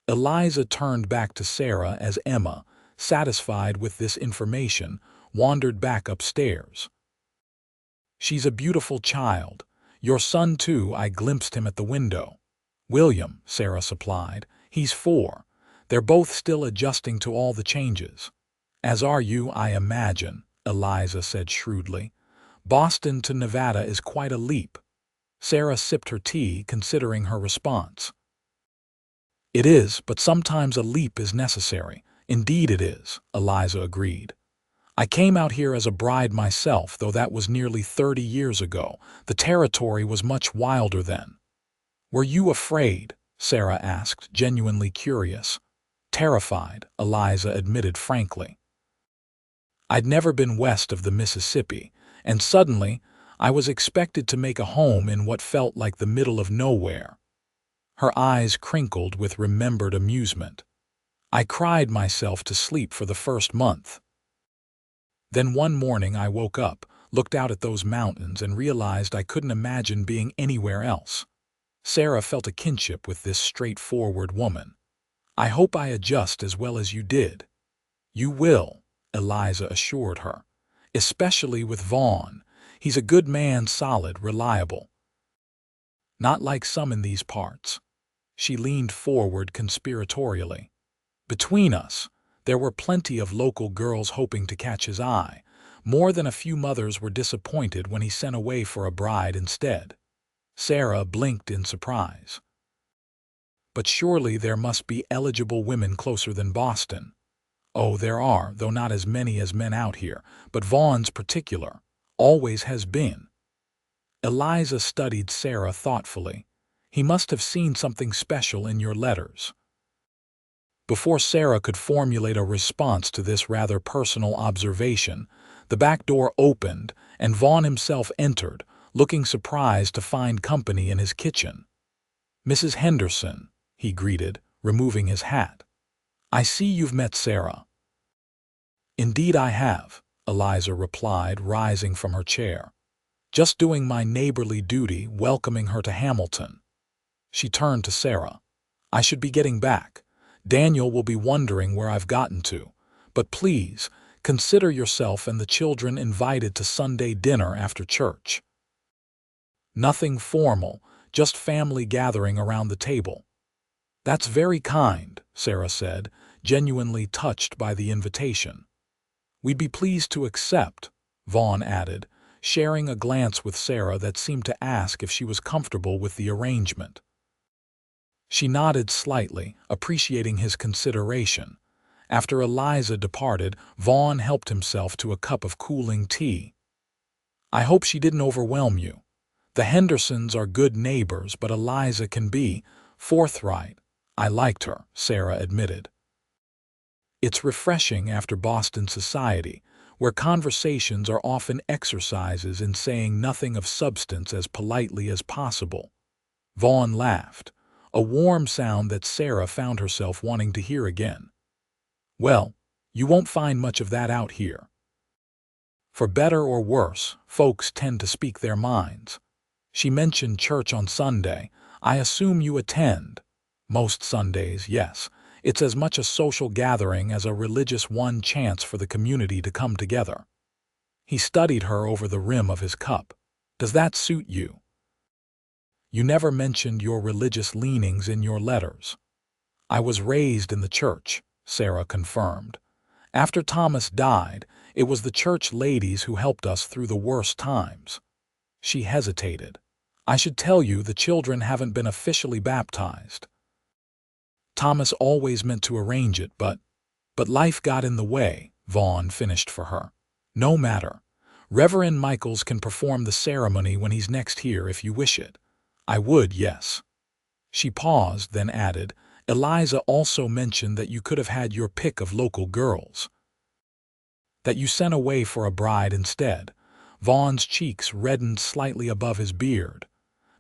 Eliza turned back to Sarah as Emma, satisfied with this information, wandered back upstairs. "She's a beautiful child. Your son, too, I glimpsed him at the window." "William," Sarah supplied. "He's 4. They're both still adjusting to all the changes." "As are you, I imagine," Eliza said shrewdly. "Boston to Nevada is quite a leap." Sarah sipped her tea, considering her response. "It is, but sometimes a leap is necessary." "Indeed it is," Eliza agreed. "I came out here as a bride myself, though that was nearly 30 years ago. The territory was much wilder then." "Were you afraid?" Sarah asked, genuinely curious. "Terrified," Eliza admitted frankly. "I'd never been west of the Mississippi, and suddenly I was expected to make a home in what felt like the middle of nowhere." Her eyes crinkled with remembered amusement. "I cried myself to sleep for the first month. Then one morning I woke up, looked out at those mountains, and realized I couldn't imagine being anywhere else." Sarah felt a kinship with this straightforward woman. "I hope I adjust as well as you did." "You will," Eliza assured her. "Especially with Vaughn. He's a good man, solid, reliable. Not like some in these parts." She leaned forward conspiratorially. "Between us, there were plenty of local girls hoping to catch his eye. More than a few mothers were disappointed when he sent away for a bride instead." Sarah blinked in surprise. "But surely there must be eligible women closer than Boston." "Oh, there are, though not as many as men out here, but Vaughn's particular. Always has been." Eliza studied Sarah thoughtfully. "He must have seen something special in your letters." Before Sarah could formulate a response to this rather personal observation, the back door opened and Vaughn himself entered, looking surprised to find company in his kitchen. "Mrs. Henderson," he greeted, removing his hat. "I see you've met Sarah." "Indeed I have," Eliza replied, rising from her chair. "Just doing my neighborly duty, welcoming her to Hamilton." She turned to Sarah. "I should be getting back. Daniel will be wondering where I've gotten to. But please, consider yourself and the children invited to Sunday dinner after church. Nothing formal, just family gathering around the table." "That's very kind," Sarah said, genuinely touched by the invitation. "We'd be pleased to accept," Vaughn added, sharing a glance with Sarah that seemed to ask if she was comfortable with the arrangement. She nodded slightly, appreciating his consideration. After Eliza departed, Vaughn helped himself to a cup of cooling tea. "I hope she didn't overwhelm you. The Hendersons are good neighbors, but Eliza can be forthright." "I liked her," Sarah admitted. "It's refreshing after Boston society, where conversations are often exercises in saying nothing of substance as politely as possible." Vaughn laughed, a warm sound that Sarah found herself wanting to hear again. "Well, you won't find much of that out here. For better or worse, folks tend to speak their minds." She mentioned church on Sunday. "I assume you attend." "Most Sundays, yes. It's as much a social gathering as a religious one, chance for the community to come together." He studied her over the rim of his cup. "Does that suit you?" "You never mentioned your religious leanings in your letters." "I was raised in the church," Sarah confirmed. "After Thomas died, It was the church ladies who helped us through the worst times." She hesitated. "I should tell you the children haven't been officially baptized. Thomas always meant to arrange it, but life got in the way," Vaughn finished for her. "No matter. Reverend Michaels can perform the ceremony when he's next here if you wish it." "I would, yes." She paused, then added, "Eliza also mentioned that you could have had your pick of local girls. That you sent away for a bride instead." Vaughn's cheeks reddened slightly above his beard.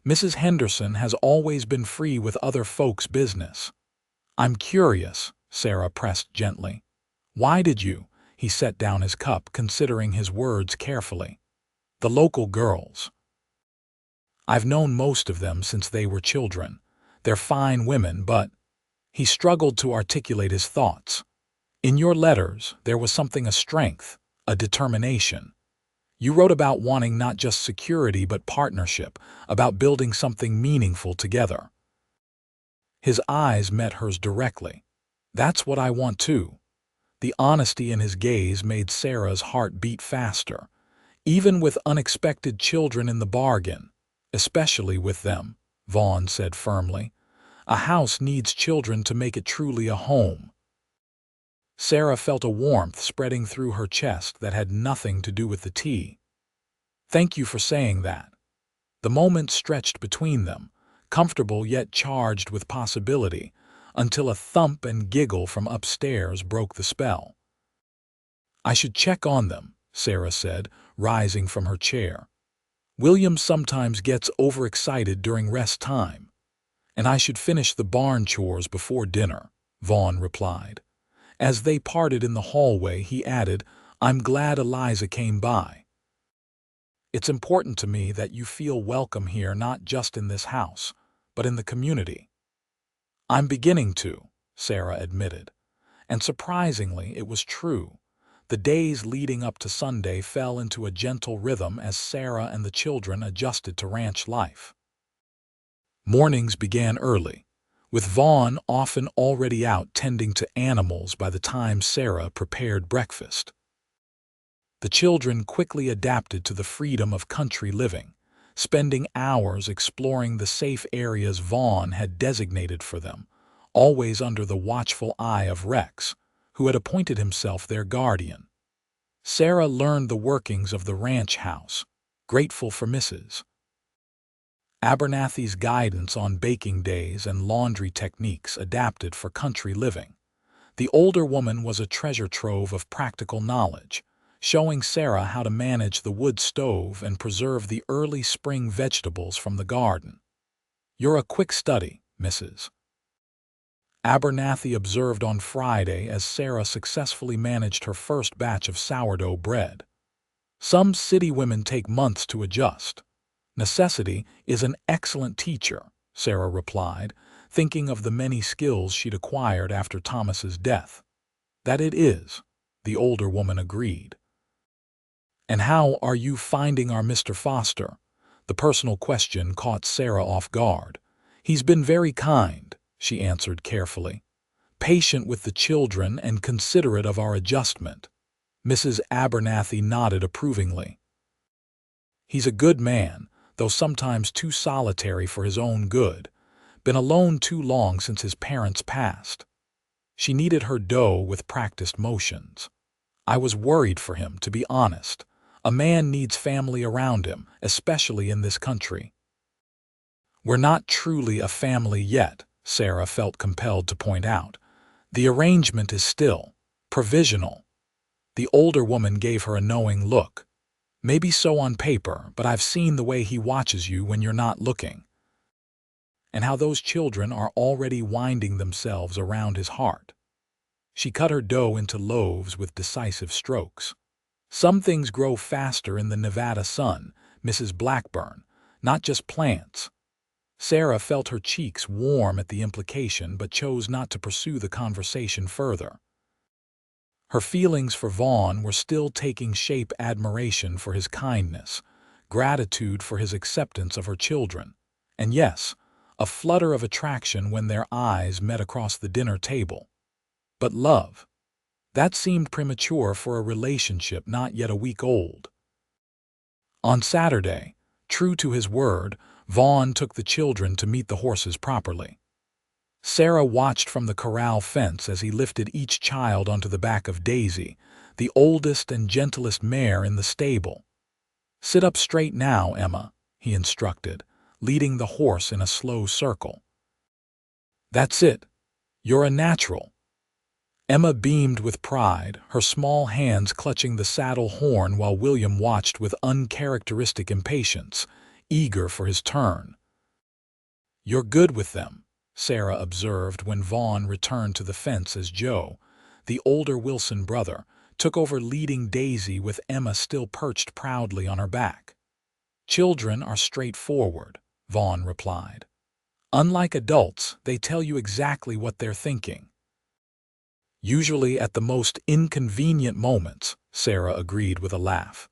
"Mrs. Henderson has always been free with other folks' business." "I'm curious," Sarah pressed gently. "Why did you?" He set down his cup, considering his words carefully. "The local girls. I've known most of them since they were children. They're fine women, but—" He struggled to articulate his thoughts. "In your letters, there was something, a strength, a determination. You wrote about wanting not just security but partnership, about building something meaningful together." His eyes met hers directly. "That's what I want too." The honesty in his gaze made Sarah's heart beat faster. "Even with unexpected children in the bargain." "Especially with them," Vaughn said firmly. "A house needs children to make it truly a home." Sarah felt a warmth spreading through her chest that had nothing to do with the tea. "Thank you for saying that." The moment stretched between them, comfortable yet charged with possibility, until a thump and giggle from upstairs broke the spell. "I should check on them," Sarah said, rising from her chair. "William sometimes gets overexcited during rest time." "And I should finish the barn chores before dinner," Vaughn replied. As they parted in the hallway, he added, "I'm glad Eliza came by. It's important to me that you feel welcome here, not just in this house, but in the community." "I'm beginning to," Sarah admitted. And surprisingly, it was true. The days leading up to Sunday fell into a gentle rhythm as Sarah and the children adjusted to ranch life. Mornings began early, with Vaughn often already out tending to animals by the time Sarah prepared breakfast. The children quickly adapted to the freedom of country living, spending hours exploring the safe areas Vaughn had designated for them, always under the watchful eye of Rex, who had appointed himself their guardian. Sarah learned the workings of the ranch house, grateful for Mrs. Abernathy's guidance on baking days and laundry techniques adapted for country living. The older woman was a treasure trove of practical knowledge, showing Sarah how to manage the wood stove and preserve the early spring vegetables from the garden. "You're a quick study, Mrs. Abernathy observed on Friday as Sarah successfully managed her first batch of sourdough bread. "Some city women take months to adjust." "Necessity is an excellent teacher," Sarah replied, thinking of the many skills she'd acquired after Thomas's death. "That it is," the older woman agreed. "And how are you finding our Mr. Foster?" The personal question caught Sarah off guard. "He's been very kind," she answered carefully. "Patient with the children and considerate of our adjustment." Mrs. Abernathy nodded approvingly. "He's a good man, though sometimes too solitary for his own good. Been alone too long since his parents passed." She kneaded her dough with practiced motions. "I was worried for him, to be honest. A man needs family around him, especially in this country." "We're not truly a family yet," Sarah felt compelled to point out. "The arrangement is still provisional." The older woman gave her a knowing look. "Maybe so on paper, but I've seen the way he watches you when you're not looking, and how those children are already winding themselves around his heart." She cut her dough into loaves with decisive strokes. "Some things grow faster in the Nevada sun, Mrs. Blackburn, not just plants." Sarah felt her cheeks warm at the implication but chose not to pursue the conversation further. Her feelings for Vaughn were still taking shape: admiration for his kindness, gratitude for his acceptance of her children, and yes, a flutter of attraction when their eyes met across the dinner table. But love. That seemed premature for a relationship not yet a week old. On Saturday, true to his word, Vaughn took the children to meet the horses properly. Sarah watched from the corral fence as he lifted each child onto the back of Daisy, the oldest and gentlest mare in the stable. "Sit up straight now, Emma," he instructed, leading the horse in a slow circle. "That's it. You're a natural." Emma beamed with pride, her small hands clutching the saddle horn while William watched with uncharacteristic impatience, eager for his turn. "You're good with them," Sarah observed when Vaughn returned to the fence as Joe, the older Wilson brother, took over leading Daisy with Emma still perched proudly on her back. "Children are straightforward," Vaughn replied. "Unlike adults, they tell you exactly what they're thinking." "Usually at the most inconvenient moments," Sarah agreed with a laugh.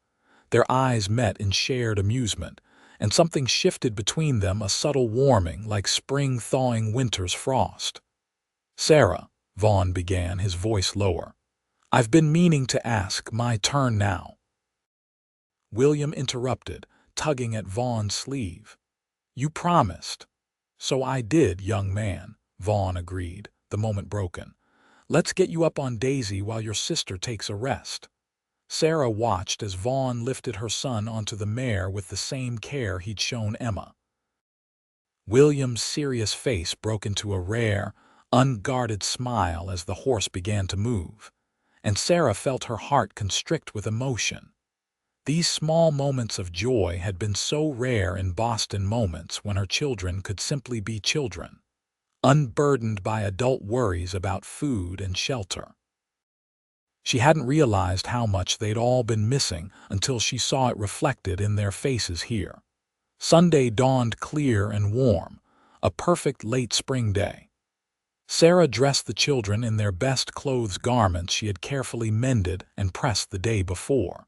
Their eyes met in shared amusement, and something shifted between them, a subtle warming like spring thawing winter's frost. "Sarah," Vaughn began, his voice lower, "I've been meaning to ask, my turn now." William interrupted, tugging at Vaughn's sleeve. "You promised." "So I did, young man," Vaughn agreed, the moment broken. "Let's get you up on Daisy while your sister takes a rest." Sarah watched as Vaughn lifted her son onto the mare with the same care he'd shown Emma. William's serious face broke into a rare, unguarded smile as the horse began to move, and Sarah felt her heart constrict with emotion. These small moments of joy had been so rare in Boston moments when her children could simply be children, unburdened by adult worries about food and shelter. She hadn't realized how much they'd all been missing until she saw it reflected in their faces here. Sunday dawned clear and warm, a perfect late spring day. Sarah dressed the children in their best clothes garments she had carefully mended and pressed the day before.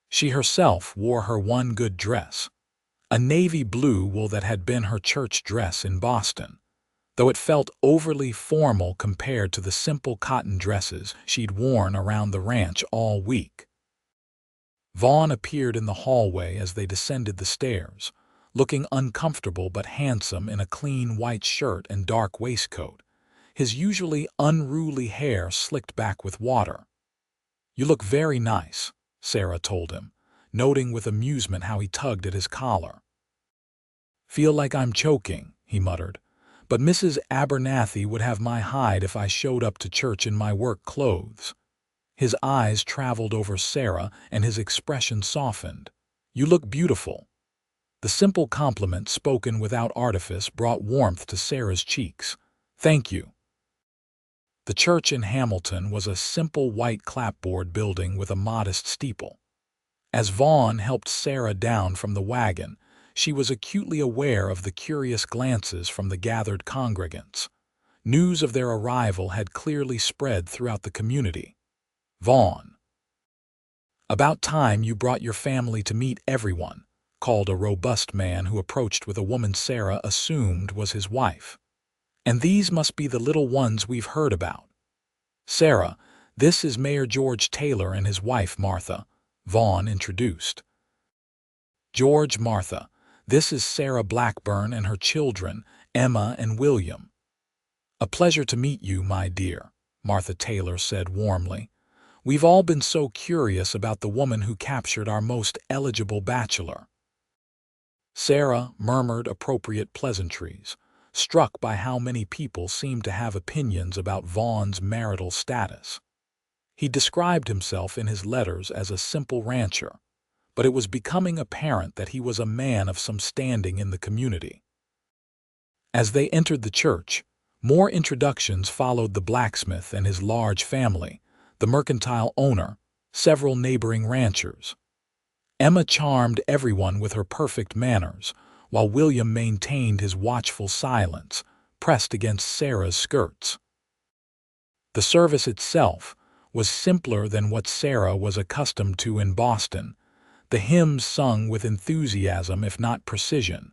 She herself wore her one good dress, a navy blue wool that had been her church dress in Boston, though it felt overly formal compared to the simple cotton dresses she'd worn around the ranch all week. Vaughn appeared in the hallway as they descended the stairs, looking uncomfortable but handsome in a clean white shirt and dark waistcoat, his usually unruly hair slicked back with water. "You look very nice," Sarah told him, noting with amusement how he tugged at his collar. "Feel like I'm choking," he muttered, "but Mrs. Abernathy would have my hide if I showed up to church in my work clothes." His eyes traveled over Sarah and his expression softened. "You look beautiful." The simple compliment spoken without artifice brought warmth to Sarah's cheeks. "Thank you." The church in Hamilton was a simple white clapboard building with a modest steeple. As Vaughn helped Sarah down from the wagon, she was acutely aware of the curious glances from the gathered congregants. News of their arrival had clearly spread throughout the community. "Vaughn, about time you brought your family to meet everyone," called a robust man who approached with a woman Sarah assumed was his wife. "And these must be the little ones we've heard about. Sarah, this is Mayor George Taylor and his wife Martha," Vaughn introduced. "George, Martha, this is Sarah Blackburn and her children, Emma and William." "A pleasure to meet you, my dear," Martha Taylor said warmly. "We've all been so curious about the woman who captured our most eligible bachelor." Sarah murmured appropriate pleasantries, struck by how many people seemed to have opinions about Vaughn's marital status. He described himself in his letters as a simple rancher, but it was becoming apparent that he was a man of some standing in the community. As they entered the church, more introductions followed: the blacksmith and his large family, the mercantile owner, several neighboring ranchers. Emma charmed everyone with her perfect manners, while William maintained his watchful silence, pressed against Sarah's skirts. The service itself was simpler than what Sarah was accustomed to in Boston, the hymns sung with enthusiasm if not precision,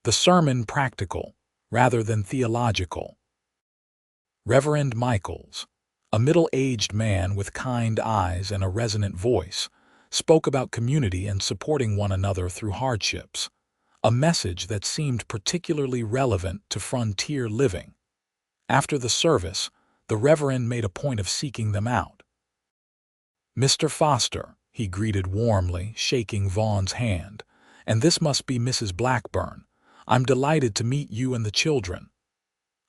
the sermon practical rather than theological. Reverend Michaels, A middle-aged man with kind eyes and a resonant voice spoke about community and supporting one another through hardships, a message that seemed particularly relevant to frontier living. After the service, the Reverend made a point of seeking them out. "Mr. Foster," he greeted warmly, shaking Vaughn's hand, "and this must be Mrs. Blackburn. I'm delighted to meet you and the children."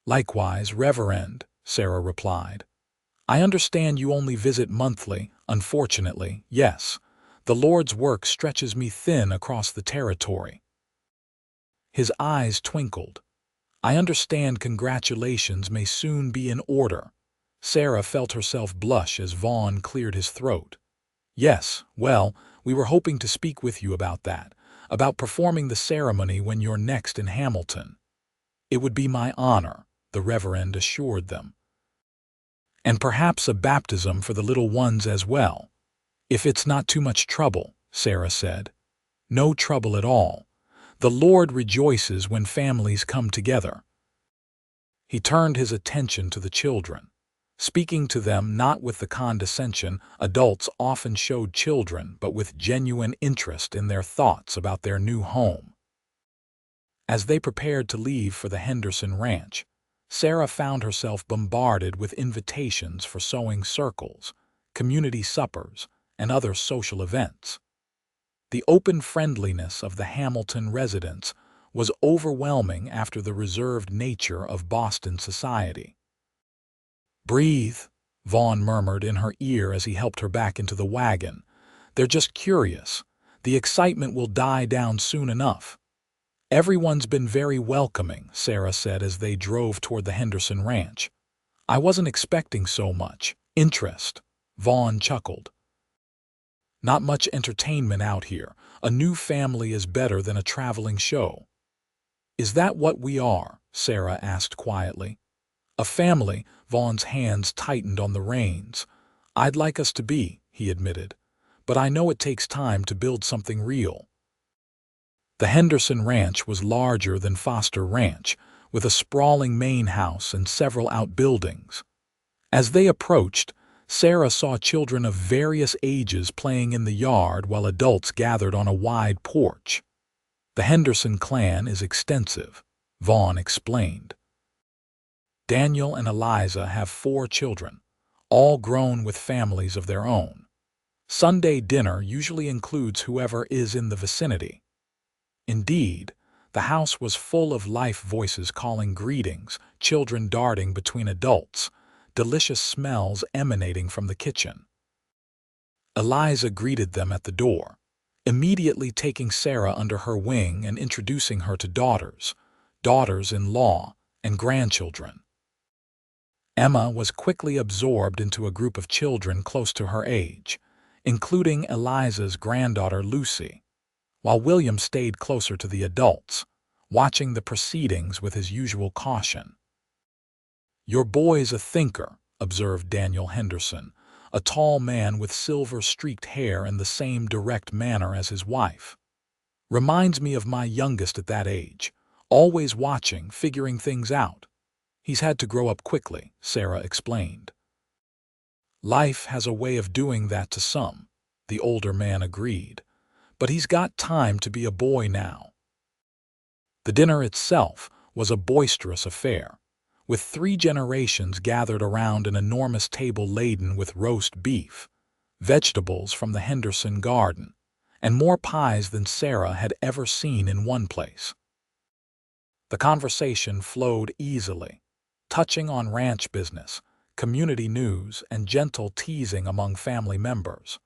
"Likewise, Reverend," Sarah replied. "I understand you only visit monthly, unfortunately, yes. The Lord's work stretches me thin across the territory." His eyes twinkled. "I understand congratulations may soon be in order." Sarah felt herself blush as Vaughn cleared his throat. "Yes, well, we were hoping to speak with you about that, about performing the ceremony when you're next in Hamilton." "It would be my honor," the Reverend assured them. "And perhaps a baptism for the little ones as well." "If it's not too much trouble," Sarah said. "No trouble at all. The Lord rejoices when families come together." He turned his attention to the children, speaking to them not with the condescension adults often showed children, but with genuine interest in their thoughts about their new home. As they prepared to leave for the Henderson Ranch, Sarah found herself bombarded with invitations for sewing circles, community suppers, and other social events. The open friendliness of the Hamilton residents was overwhelming after the reserved nature of Boston society. "Breathe," Vaughn murmured in her ear as he helped her back into the wagon. "They're just curious. The excitement will die down soon enough." "Everyone's been very welcoming," Sarah said as they drove toward the Henderson Ranch. "I wasn't expecting so much interest," Vaughn chuckled. "Not much entertainment out here. A new family is better than a traveling show." "Is that what we are?" Sarah asked quietly. "A family," Vaughn's hands tightened on the reins. "I'd like us to be," he admitted. "But I know it takes time to build something real." The Henderson Ranch was larger than Foster Ranch, with a sprawling main house and several outbuildings. As they approached, Sarah saw children of various ages playing in the yard while adults gathered on a wide porch. "The Henderson clan is extensive," Vaughn explained. "Daniel and Eliza have 4 children, all grown with families of their own. Sunday dinner usually includes whoever is in the vicinity." Indeed, the house was full of life, voices calling greetings, children darting between adults, delicious smells emanating from the kitchen. Eliza greeted them at the door, immediately taking Sarah under her wing and introducing her to daughters-in-law, and grandchildren. Emma was quickly absorbed into a group of children close to her age, including Eliza's granddaughter Lucy, while William stayed closer to the adults, watching the proceedings with his usual caution. "Your boy's a thinker," observed Daniel Henderson, a tall man with silver-streaked hair and the same direct manner as his wife. "Reminds me of my youngest at that age, always watching, figuring things out. He's had to grow up quickly," Sarah explained. "Life has a way of doing that to some," the older man agreed. "But he's got time to be a boy now." The dinner itself was a boisterous affair, with 3 generations gathered around an enormous table laden with roast beef, vegetables from the Henderson garden, and more pies than Sarah had ever seen in one place. The conversation flowed easily, touching on ranch business, community news, and gentle teasing among family members.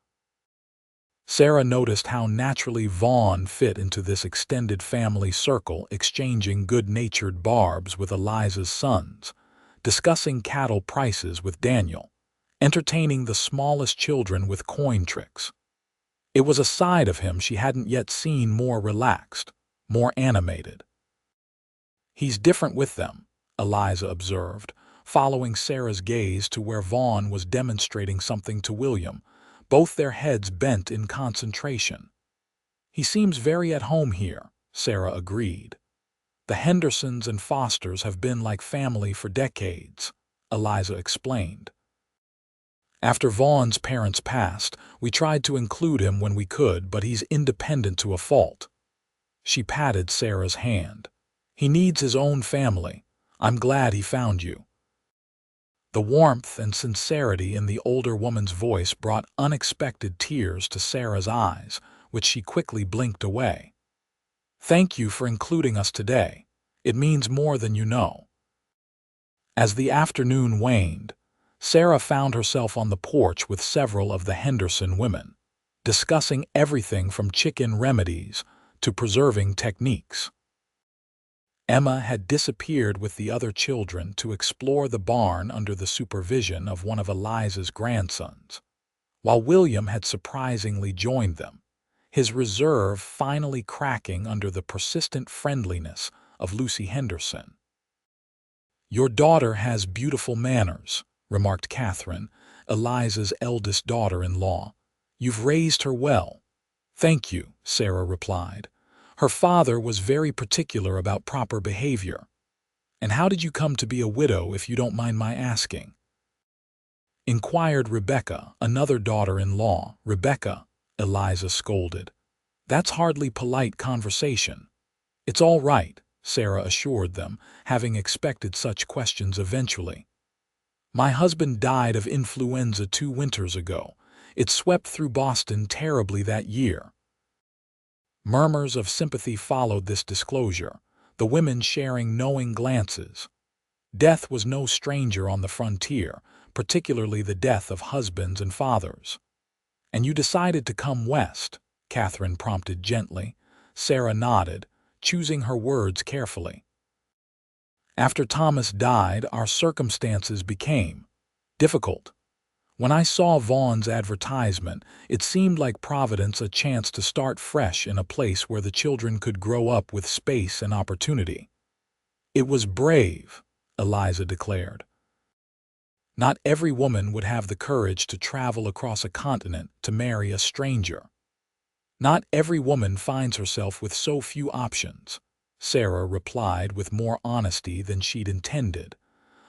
Sarah noticed how naturally Vaughn fit into this extended family circle, exchanging good-natured barbs with Eliza's sons, discussing cattle prices with Daniel, entertaining the smallest children with coin tricks. It was a side of him she hadn't yet seen, more relaxed, more animated. "He's different with them," Eliza observed, following Sarah's gaze to where Vaughn was demonstrating something to William, both their heads bent in concentration. "He seems very at home here," Sarah agreed. "The Hendersons and Fosters have been like family for decades," Eliza explained. After Vaughn's parents passed, we tried to include him when we could, but he's independent to a fault. She patted Sarah's hand. He needs his own family. I'm glad he found you. The warmth and sincerity in the older woman's voice brought unexpected tears to Sarah's eyes, which she quickly blinked away. Thank you for including us today. It means more than you know. As the afternoon waned, Sarah found herself on the porch with several of the Henderson women, discussing everything from chicken remedies to preserving techniques. Emma had disappeared with the other children to explore the barn under the supervision of one of Eliza's grandsons, while William had surprisingly joined them, his reserve finally cracking under the persistent friendliness of Lucy Henderson. "Your daughter has beautiful manners," remarked Catherine, Eliza's eldest daughter-in-law. "You've raised her well." "Thank you," Sarah replied. "Her father was very particular about proper behavior." "And how did you come to be a widow, if you don't mind my asking?" inquired Rebecca, another daughter-in-law. "Rebecca," Eliza scolded. "That's hardly polite conversation." "It's all right," Sarah assured them, having expected such questions eventually. "My husband died of influenza 2 winters ago. It swept through Boston terribly that year." Murmurs of sympathy followed this disclosure, the women sharing knowing glances. Death was no stranger on the frontier, particularly the death of husbands and fathers. "And you decided to come west?" Catherine prompted gently. Sarah nodded, choosing her words carefully. "After Thomas died, our circumstances became difficult. When I saw Vaughn's advertisement, it seemed like Providence a chance to start fresh in a place where the children could grow up with space and opportunity." "It was brave," Eliza declared. "Not every woman would have the courage to travel across a continent to marry a stranger. Not every woman finds herself with so few options," Sarah replied with more honesty than she'd intended.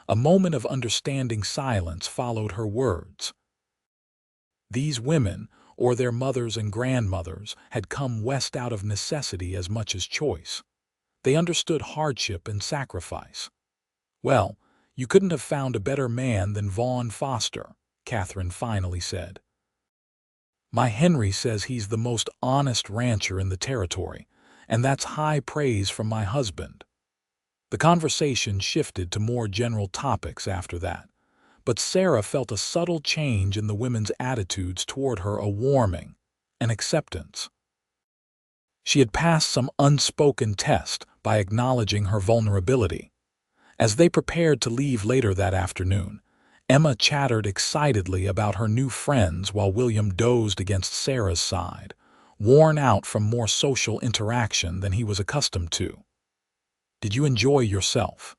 A moment of understanding silence followed her words. These women, or their mothers and grandmothers, had come west out of necessity as much as choice. They understood hardship and sacrifice. "Well, you couldn't have found a better man than Vaughn Foster," Catherine finally said. "My Henry says he's the most honest rancher in the territory, and that's high praise from my husband." The conversation shifted to more general topics after that, but Sarah felt a subtle change in the women's attitudes toward her, a warming, an acceptance. She had passed some unspoken test by acknowledging her vulnerability. As they prepared to leave later that afternoon, Emma chattered excitedly about her new friends while William dozed against Sarah's side, worn out from more social interaction than he was accustomed to. "Did you enjoy yourself?"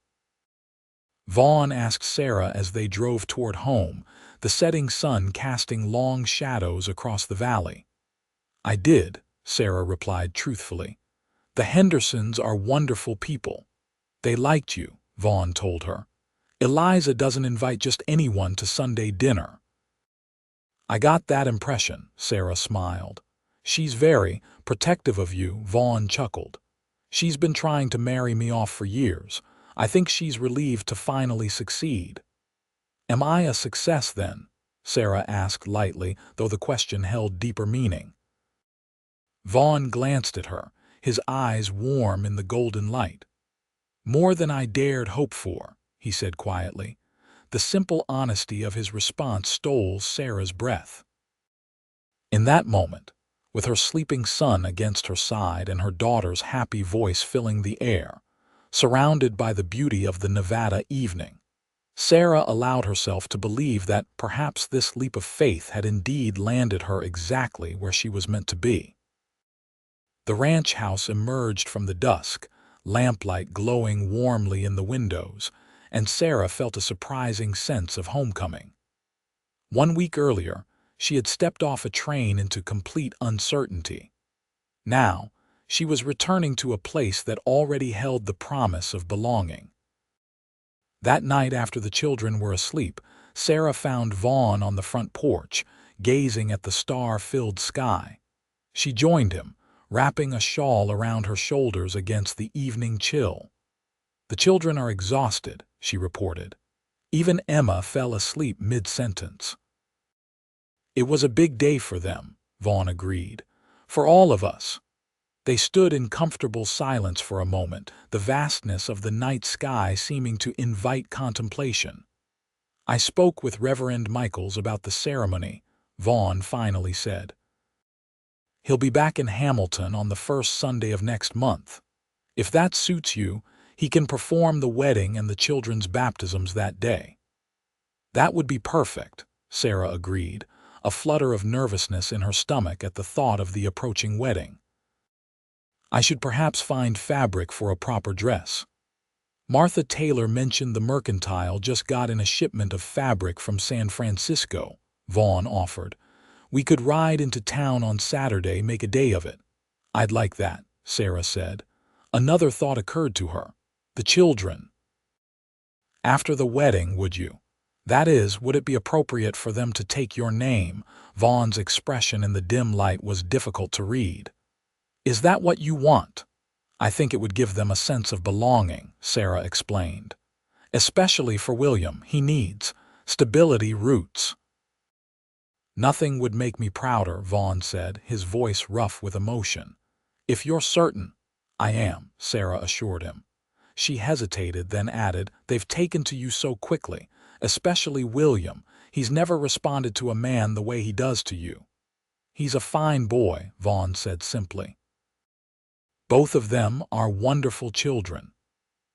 Vaughn asked Sarah as they drove toward home, the setting sun casting long shadows across the valley. "I did," Sarah replied truthfully. "The Hendersons are wonderful people." "They liked you," Vaughn told her. "Eliza doesn't invite just anyone to Sunday dinner." "I got that impression," Sarah smiled. "She's very protective of you," Vaughn chuckled. "She's been trying to marry me off for years. I think she's relieved to finally succeed." "Am I a success then?" Sarah asked lightly, though the question held deeper meaning. Vaughn glanced at her, his eyes warm in the golden light. "More than I dared hope for," he said quietly. The simple honesty of his response stole Sarah's breath. In that moment, with her sleeping son against her side and her daughter's happy voice filling the air, surrounded by the beauty of the Nevada evening, Sarah allowed herself to believe that perhaps this leap of faith had indeed landed her exactly where she was meant to be. The ranch house emerged from the dusk, lamplight glowing warmly in the windows, and Sarah felt a surprising sense of homecoming. 1 week earlier, she had stepped off a train into complete uncertainty. Now, she was returning to a place that already held the promise of belonging. That night after the children were asleep, Sarah found Vaughn on the front porch, gazing at the star-filled sky. She joined him, wrapping a shawl around her shoulders against the evening chill. "The children are exhausted," she reported. Even Emma fell asleep mid-sentence. "It was a big day for them," Vaughn agreed. "For all of us." They stood in comfortable silence for a moment, the vastness of the night sky seeming to invite contemplation. "I spoke with Reverend Michaels about the ceremony," Vaughn finally said. "He'll be back in Hamilton on the first Sunday of next month. If that suits you, he can perform the wedding and the children's baptisms that day." "That would be perfect," Sarah agreed, a flutter of nervousness in her stomach at the thought of the approaching wedding. "I should perhaps find fabric for a proper dress." Martha Taylor mentioned the mercantile just got in a shipment of fabric from San Francisco, Vaughn offered. "We could ride into town on Saturday, make a day of it." "I'd like that," Sarah said. Another thought occurred to her. The children. "After the wedding, would you? That is, would it be appropriate for them to take your name?" Vaughn's expression in the dim light was difficult to read. "Is that what you want?" "I think it would give them a sense of belonging," Sarah explained. "Especially for William, he needs stability roots." "Nothing would make me prouder," Vaughn said, his voice rough with emotion. "If you're certain." "I am," Sarah assured him. She hesitated, then added, "They've taken to you so quickly, especially William. He's never responded to a man the way he does to you." "He's a fine boy," Vaughn said simply. "Both of them are wonderful children."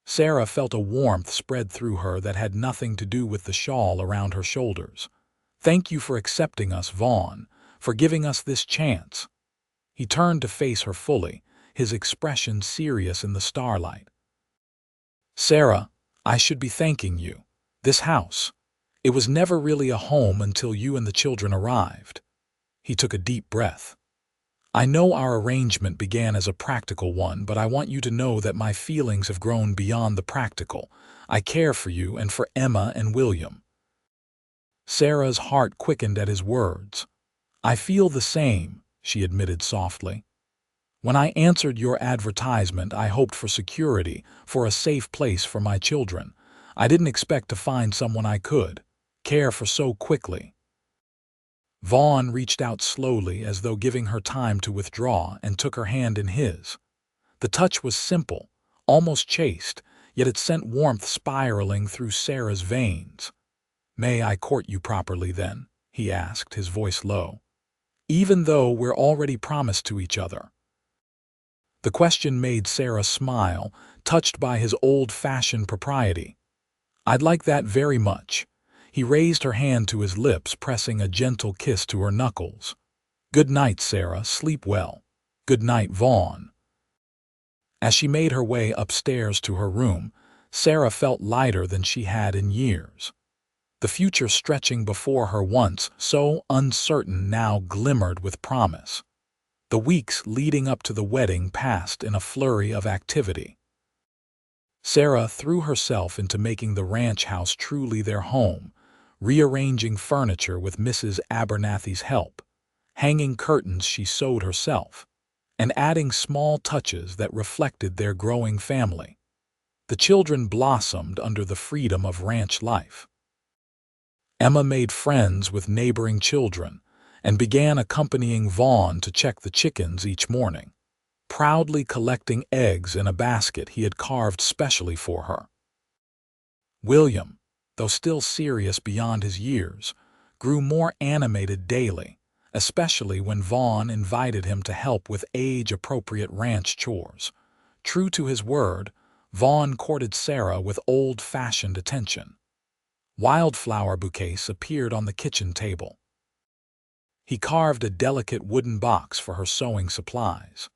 Sarah felt a warmth spread through her that had nothing to do with the shawl around her shoulders. "Thank you for accepting us, Vaughn, for giving us this chance." He turned to face her fully, his expression serious in the starlight. "Sarah, I should be thanking you. This house. It was never really a home until you and the children arrived." He took a deep breath. "I know our arrangement began as a practical one, but I want you to know that my feelings have grown beyond the practical. I care for you and for Emma and William." Sarah's heart quickened at his words. "I feel the same," she admitted softly. "When I answered your advertisement, I hoped for security, for a safe place for my children. I didn't expect to find someone I could care for so quickly." Vaughn reached out slowly as though giving her time to withdraw and took her hand in his. The touch was simple, almost chaste, yet it sent warmth spiraling through Sarah's veins. "May I court you properly then?" he asked, his voice low. "Even though we're already promised to each other?" The question made Sarah smile, touched by his old-fashioned propriety. "I'd like that very much." He raised her hand to his lips, pressing a gentle kiss to her knuckles. "Good night, Sarah. Sleep well." "Good night, Vaughn." As she made her way upstairs to her room, Sarah felt lighter than she had in years. The future stretching before her, once so uncertain, now glimmered with promise. The weeks leading up to the wedding passed in a flurry of activity. Sarah threw herself into making the ranch house truly their home, rearranging furniture with Mrs. Abernathy's help, hanging curtains she sewed herself, and adding small touches that reflected their growing family. The children blossomed under the freedom of ranch life. Emma made friends with neighboring children and began accompanying Vaughn to check the chickens each morning, proudly collecting eggs in a basket he had carved specially for her. William, though still serious beyond his years, grew more animated daily, especially when Vaughn invited him to help with age-appropriate ranch chores. True to his word, Vaughn courted Sarah with old-fashioned attention. Wildflower bouquets appeared on the kitchen table. He carved a delicate wooden box for her sewing supplies.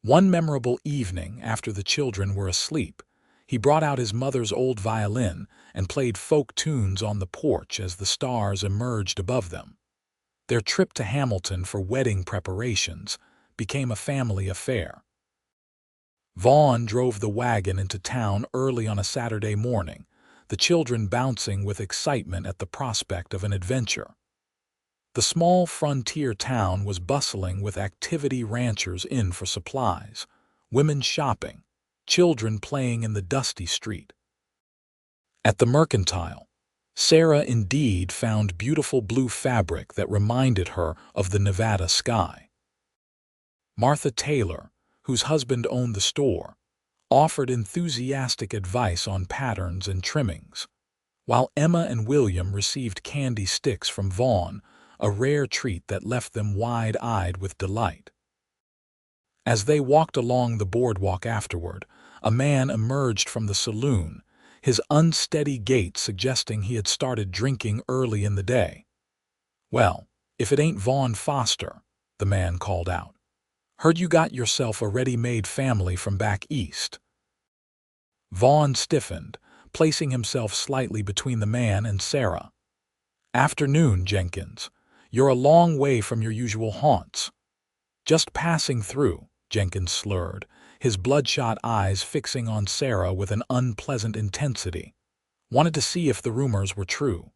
One memorable evening, after the children were asleep, he brought out his mother's old violin and played folk tunes on the porch as the stars emerged above them. Their trip to Hamilton for wedding preparations became a family affair. Vaughn drove the wagon into town early on a Saturday morning, the children bouncing with excitement at the prospect of an adventure. The small frontier town was bustling with activity, ranchers in for supplies, women shopping, children playing in the dusty street. At the mercantile, Sarah indeed found beautiful blue fabric that reminded her of the Nevada sky. Martha Taylor, whose husband owned the store, offered enthusiastic advice on patterns and trimmings, while Emma and William received candy sticks from Vaughn, a rare treat that left them wide-eyed with delight. As they walked along the boardwalk afterward, a man emerged from the saloon, his unsteady gait suggesting he had started drinking early in the day. "Well, if it ain't Vaughn Foster," the man called out. "Heard you got yourself a ready-made family from back east." Vaughn stiffened, placing himself slightly between the man and Sarah. "Afternoon, Jenkins. You're a long way from your usual haunts." "Just passing through," Jenkins slurred, his bloodshot eyes fixing on Sarah with an unpleasant intensity. "Wanted to see if the rumors were true."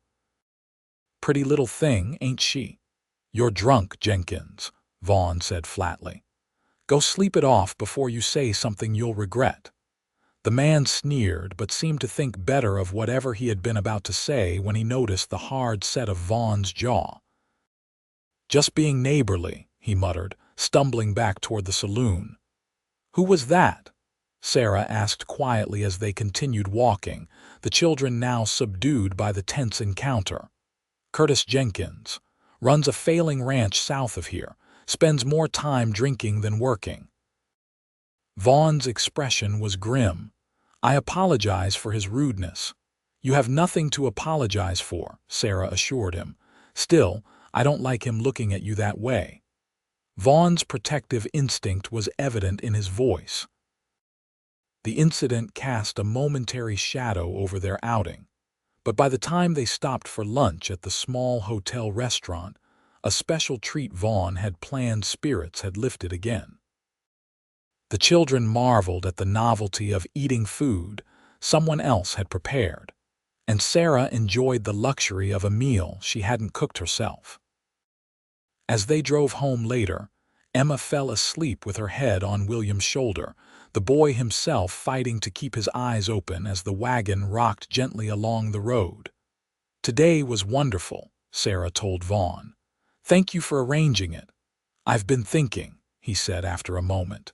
"Pretty little thing, ain't she?" "You're drunk, Jenkins," Vaughn said flatly. "Go sleep it off before you say something you'll regret." The man sneered but seemed to think better of whatever he had been about to say when he noticed the hard set of Vaughn's jaw. "Just being neighborly," he muttered, stumbling back toward the saloon. "Who was that?" Sarah asked quietly as they continued walking, the children now subdued by the tense encounter. "Curtis Jenkins. Runs a failing ranch south of here. Spends more time drinking than working." Vaughn's expression was grim. "I apologize for his rudeness." "You have nothing to apologize for," Sarah assured him. "Still, I don't like him looking at you that way." Vaughn's protective instinct was evident in his voice. The incident cast a momentary shadow over their outing, but by the time they stopped for lunch at the small hotel restaurant, a special treat Vaughn had planned, spirits had lifted again. The children marveled at the novelty of eating food someone else had prepared, and Sarah enjoyed the luxury of a meal she hadn't cooked herself. As they drove home later, Emma fell asleep with her head on William's shoulder, the boy himself fighting to keep his eyes open as the wagon rocked gently along the road. "Today was wonderful," Sarah told Vaughn. "Thank you for arranging it." "I've been thinking," he said after a moment.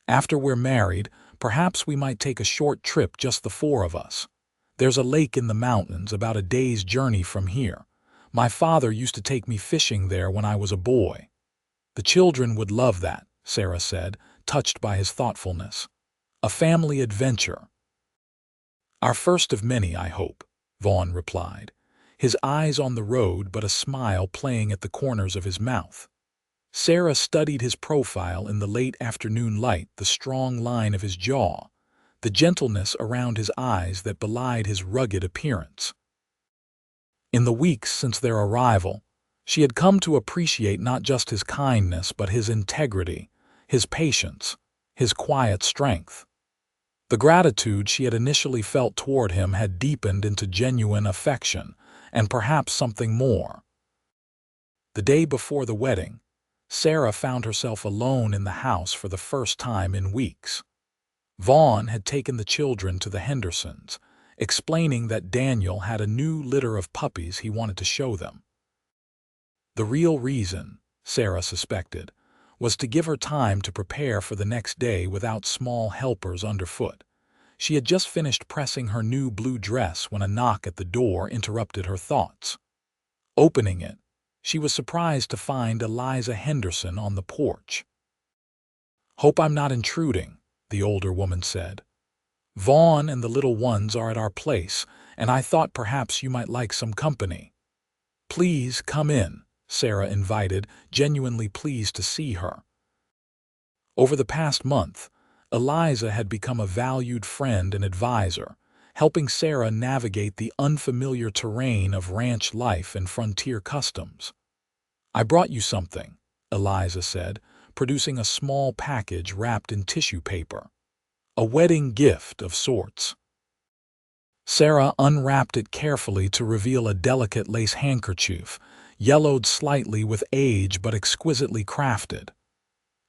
"After we're married, perhaps we might take a short trip, just the four of us. There's a lake in the mountains about a day's journey from here. My father used to take me fishing there when I was a boy." "The children would love that," Sarah said, touched by his thoughtfulness. "A family adventure." "Our first of many, I hope," Vaughn replied, his eyes on the road but a smile playing at the corners of his mouth. Sarah studied his profile in the late afternoon light, the strong line of his jaw, the gentleness around his eyes that belied his rugged appearance. In the weeks since their arrival, she had come to appreciate not just his kindness but his integrity, his patience, his quiet strength. The gratitude she had initially felt toward him had deepened into genuine affection, and perhaps something more. The day before the wedding, Sarah found herself alone in the house for the first time in weeks. Vaughn had taken the children to the Hendersons, explaining that Daniel had a new litter of puppies he wanted to show them. The real reason, Sarah suspected, was to give her time to prepare for the next day without small helpers underfoot. She had just finished pressing her new blue dress when a knock at the door interrupted her thoughts. Opening it, she was surprised to find Eliza Henderson on the porch. "Hope I'm not intruding," the older woman said. "Vaughn and the little ones are at our place, and I thought perhaps you might like some company." "Please come in," Sarah invited, genuinely pleased to see her. Over the past month, Eliza had become a valued friend and advisor, helping Sarah navigate the unfamiliar terrain of ranch life and frontier customs. "I brought you something," Eliza said, producing a small package wrapped in tissue paper. "A wedding gift of sorts." Sarah unwrapped it carefully to reveal a delicate lace handkerchief, yellowed slightly with age but exquisitely crafted.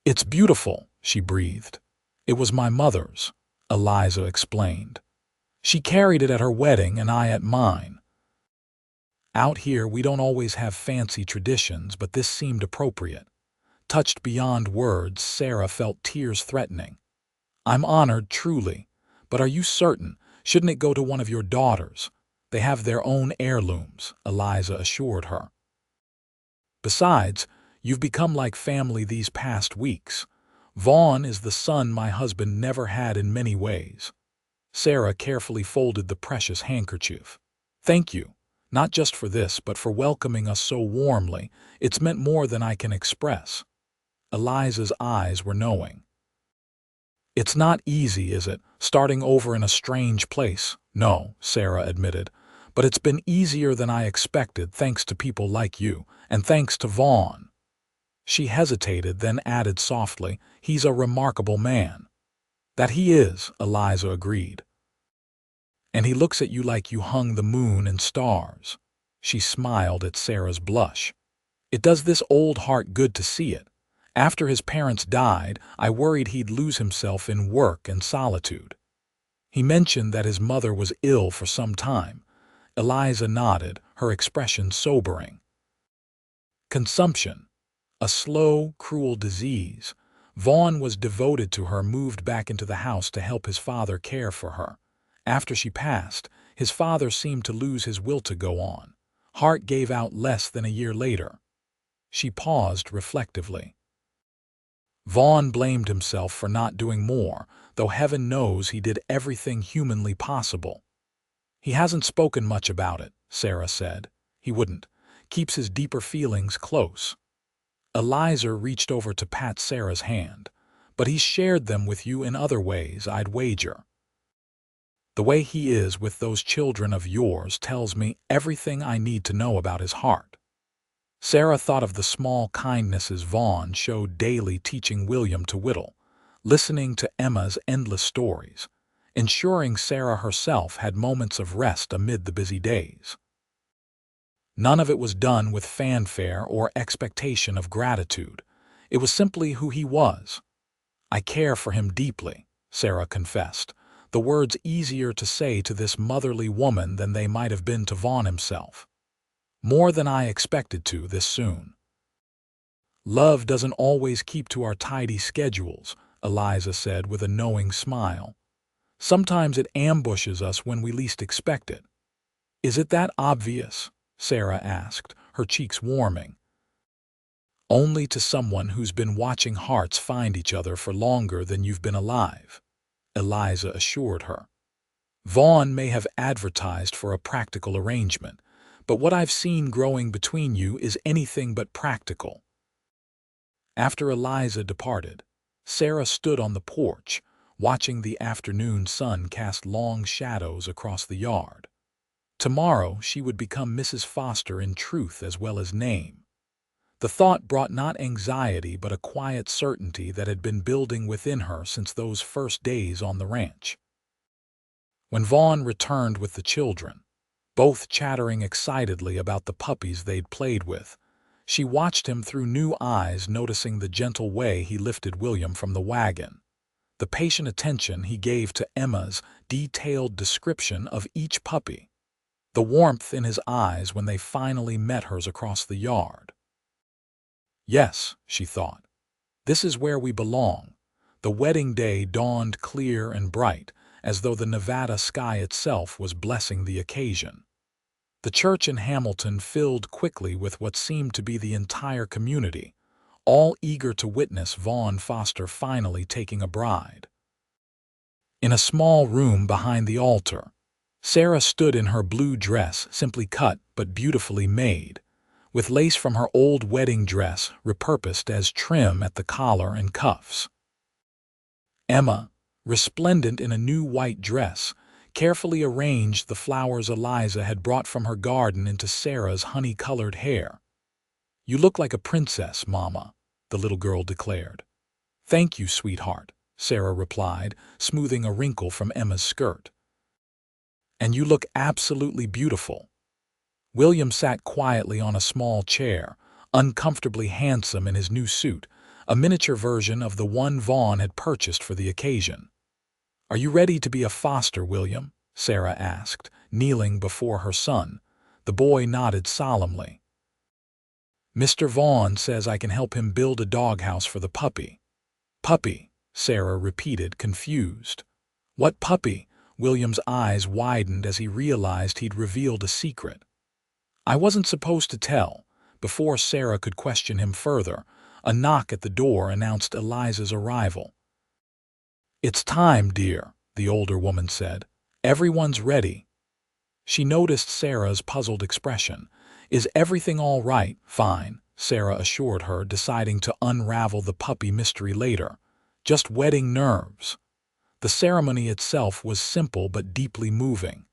"It's beautiful," she breathed. "It was my mother's," Eliza explained. "She carried it at her wedding and I at mine. Out here we don't always have fancy traditions, but this seemed appropriate." Touched beyond words, Sarah felt tears threatening. "I'm honored, truly. But are you certain? Shouldn't it go to one of your daughters? They have their own heirlooms," Eliza assured her. "Besides, you've become like family these past weeks. Vaughn is the son my husband never had in many ways." Sarah carefully folded the precious handkerchief. "Thank you, not just for this, but for welcoming us so warmly. It's meant more than I can express." Eliza's eyes were knowing. "It's not easy, is it, starting over in a strange place?" "No," Sarah admitted. "But it's been easier than I expected, thanks to people like you, and thanks to Vaughn." She hesitated, then added softly, "He's a remarkable man." "That he is," Eliza agreed. "And he looks at you like you hung the moon and stars." She smiled at Sarah's blush. "It does this old heart good to see it. After his parents died, I worried he'd lose himself in work and solitude." He mentioned that his mother was ill for some time. Eliza nodded, her expression sobering. "Consumption. A slow, cruel disease. Vaughn was devoted to her, moved back into the house to help his father care for her. After she passed, his father seemed to lose his will to go on. Heart gave out less than a year later." She paused reflectively. "Vaughn blamed himself for not doing more, though heaven knows he did everything humanly possible." "He hasn't spoken much about it," Sarah said. "He wouldn't. Keeps his deeper feelings close." Eliza reached over to pat Sarah's hand. "But he's shared them with you in other ways, I'd wager. The way he is with those children of yours tells me everything I need to know about his heart." Sarah thought of the small kindnesses Vaughn showed daily, teaching William to whittle, listening to Emma's endless stories, ensuring Sarah herself had moments of rest amid the busy days. None of it was done with fanfare or expectation of gratitude. It was simply who he was. "I care for him deeply," Sarah confessed, the words easier to say to this motherly woman than they might have been to Vaughn himself. "More than I expected to this soon." "Love doesn't always keep to our tidy schedules," Eliza said with a knowing smile. "Sometimes it ambushes us when we least expect it." "Is it that obvious?" Sarah asked, her cheeks warming. "Only to someone who's been watching hearts find each other for longer than you've been alive," Eliza assured her. "Vaughn may have advertised for a practical arrangement, but what I've seen growing between you is anything but practical." After Eliza departed, Sarah stood on the porch, watching the afternoon sun cast long shadows across the yard. Tomorrow she would become Mrs. Foster in truth as well as name. The thought brought not anxiety but a quiet certainty that had been building within her since those first days on the ranch. When Vaughn returned with the children, both chattering excitedly about the puppies they'd played with, she watched him through new eyes, noticing the gentle way he lifted William from the wagon, the patient attention he gave to Emma's detailed description of each puppy, the warmth in his eyes when they finally met hers across the yard. "Yes," she thought, "this is where we belong." The wedding day dawned clear and bright, as though the Nevada sky itself was blessing the occasion. The church in Hamilton filled quickly with what seemed to be the entire community, all eager to witness Vaughn Foster finally taking a bride. In a small room behind the altar, Sarah stood in her blue dress, simply cut but beautifully made, with lace from her old wedding dress repurposed as trim at the collar and cuffs. Emma, resplendent in a new white dress, carefully arranged the flowers Eliza had brought from her garden into Sarah's honey-colored hair. "You look like a princess, Mama," the little girl declared. "Thank you, sweetheart," Sarah replied, smoothing a wrinkle from Emma's skirt. And you look absolutely beautiful." William sat quietly on a small chair, uncomfortably handsome in his new suit, a miniature version of the one Vaughn had purchased for the occasion. "Are you ready to be a foster, William?" Sarah asked, kneeling before her son. The boy nodded solemnly. "Mr. Vaughn says I can help him build a doghouse for the puppy." "Puppy," Sarah repeated, confused. "What puppy?" William's eyes widened as he realized he'd revealed a secret. "I wasn't supposed to tell." Before Sarah could question him further, a knock at the door announced Eliza's arrival. "It's time, dear," the older woman said. "Everyone's ready." She noticed Sarah's puzzled expression. "Is everything all right?" "Fine," Sarah assured her, deciding to unravel the puppy mystery later. "Just wetting nerves." The ceremony itself was simple but deeply moving.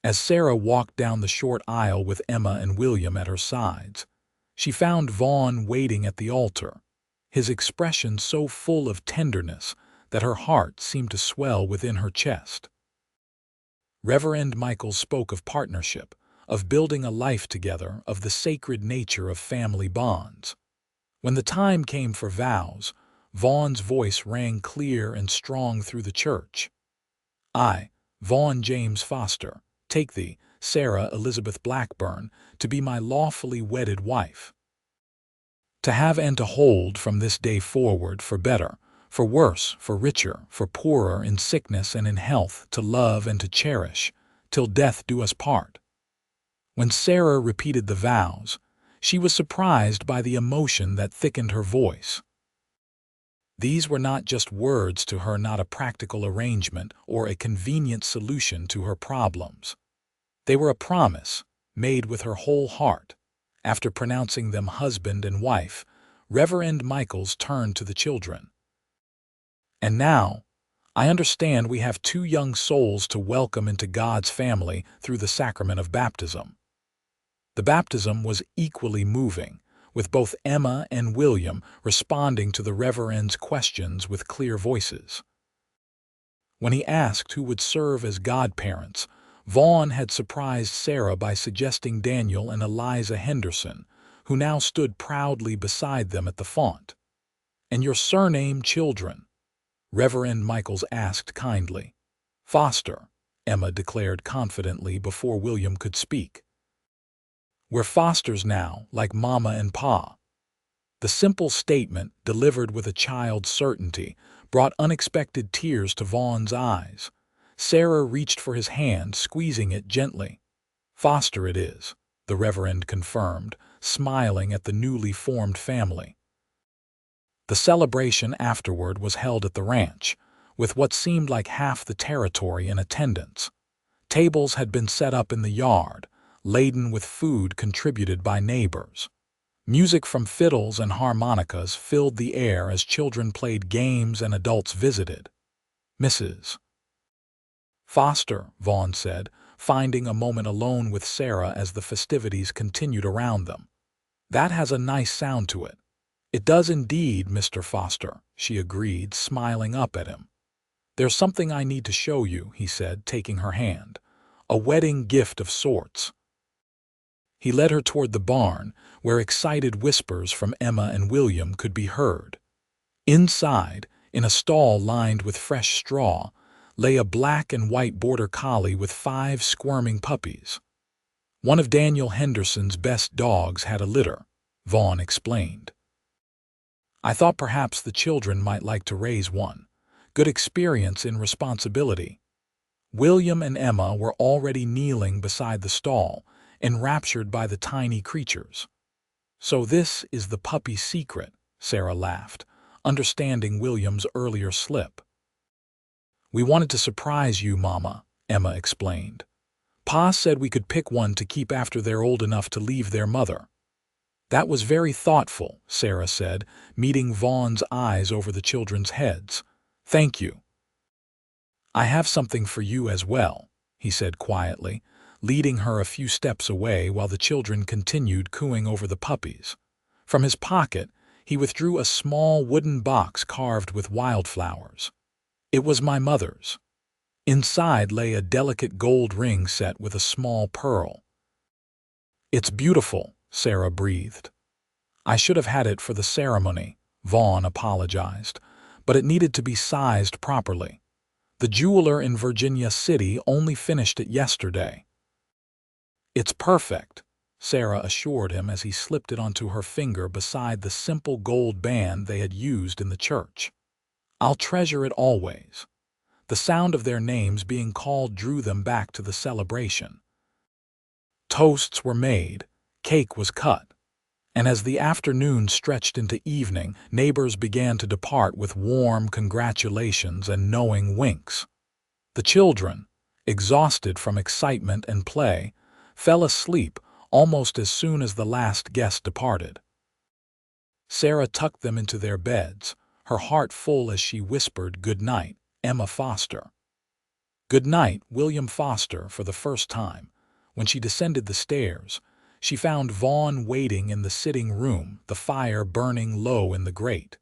As Sarah walked down the short aisle with Emma and William at her sides, she found Vaughn waiting at the altar, his expression so full of tenderness that her heart seemed to swell within her chest. Reverend Michaels spoke of partnership, of building a life together, of the sacred nature of family bonds. When the time came for vows, Vaughn's voice rang clear and strong through the church. "I, Vaughn James Foster, take thee, Sarah Elizabeth Blackburn, to be my lawfully wedded wife. To have and to hold from this day forward, for better, for worse, for richer, for poorer, in sickness and in health, to love and to cherish, till death do us part." When Sarah repeated the vows, she was surprised by the emotion that thickened her voice. These were not just words to her, not a practical arrangement or a convenient solution to her problems. They were a promise, made with her whole heart. After pronouncing them husband and wife, Reverend Michaels turned to the children. "And now, I understand we have 2 young souls to welcome into God's family through the sacrament of baptism." The baptism was equally moving, with both Emma and William responding to the Reverend's questions with clear voices. When he asked who would serve as godparents, Vaughn had surprised Sarah by suggesting Daniel and Eliza Henderson, who now stood proudly beside them at the font. "And your surname, children?" Reverend Michaels asked kindly. "Foster," Emma declared confidently before William could speak. "We're Fosters now, like Mama and Pa." The simple statement, delivered with a child's certainty, brought unexpected tears to Vaughn's eyes. Sarah reached for his hand, squeezing it gently. "Foster it is," the Reverend confirmed, smiling at the newly formed family. The celebration afterward was held at the ranch, with what seemed like half the territory in attendance. Tables had been set up in the yard, laden with food contributed by neighbors. Music from fiddles and harmonicas filled the air as children played games and adults visited. "Mrs. Foster," Vaughn said, finding a moment alone with Sarah as the festivities continued around them. "That has a nice sound to it." "It does indeed, Mr. Foster," she agreed, smiling up at him. "There's something I need to show you," he said, taking her hand. "A wedding gift of sorts." He led her toward the barn, where excited whispers from Emma and William could be heard. Inside, in a stall lined with fresh straw, lay a black and white border collie with 5 squirming puppies. "One of Daniel Henderson's best dogs had a litter," Vaughn explained. "I thought perhaps the children might like to raise one. Good experience in responsibility." William and Emma were already kneeling beside the stall, enraptured by the tiny creatures. "So this is the puppy's secret," Sarah laughed, understanding William's earlier slip. "We wanted to surprise you, Mama," Emma explained. "Pa said we could pick one to keep after they're old enough to leave their mother." "That was very thoughtful," Sarah said, meeting Vaughn's eyes over the children's heads. "Thank you." "I have something for you as well," he said quietly, leading her a few steps away while the children continued cooing over the puppies. From his pocket, he withdrew a small wooden box carved with wildflowers. "It was my mother's." Inside lay a delicate gold ring set with a small pearl. "It's beautiful," Sarah breathed. "I should have had it for the ceremony," Vaughn apologized, "but it needed to be sized properly. The jeweler in Virginia City only finished it yesterday." "It's perfect," Sarah assured him as he slipped it onto her finger beside the simple gold band they had used in the church. "I'll treasure it always." The sound of their names being called drew them back to the celebration. Toasts were made, cake was cut, and as the afternoon stretched into evening, neighbors began to depart with warm congratulations and knowing winks. The children, exhausted from excitement and play, fell asleep almost as soon as the last guest departed. Sarah tucked them into their beds, her heart full as she whispered good night, Emma Foster. Good night, William Foster, for the first time. When she descended the stairs, she found Vaughn waiting in the sitting room, the fire burning low in the grate.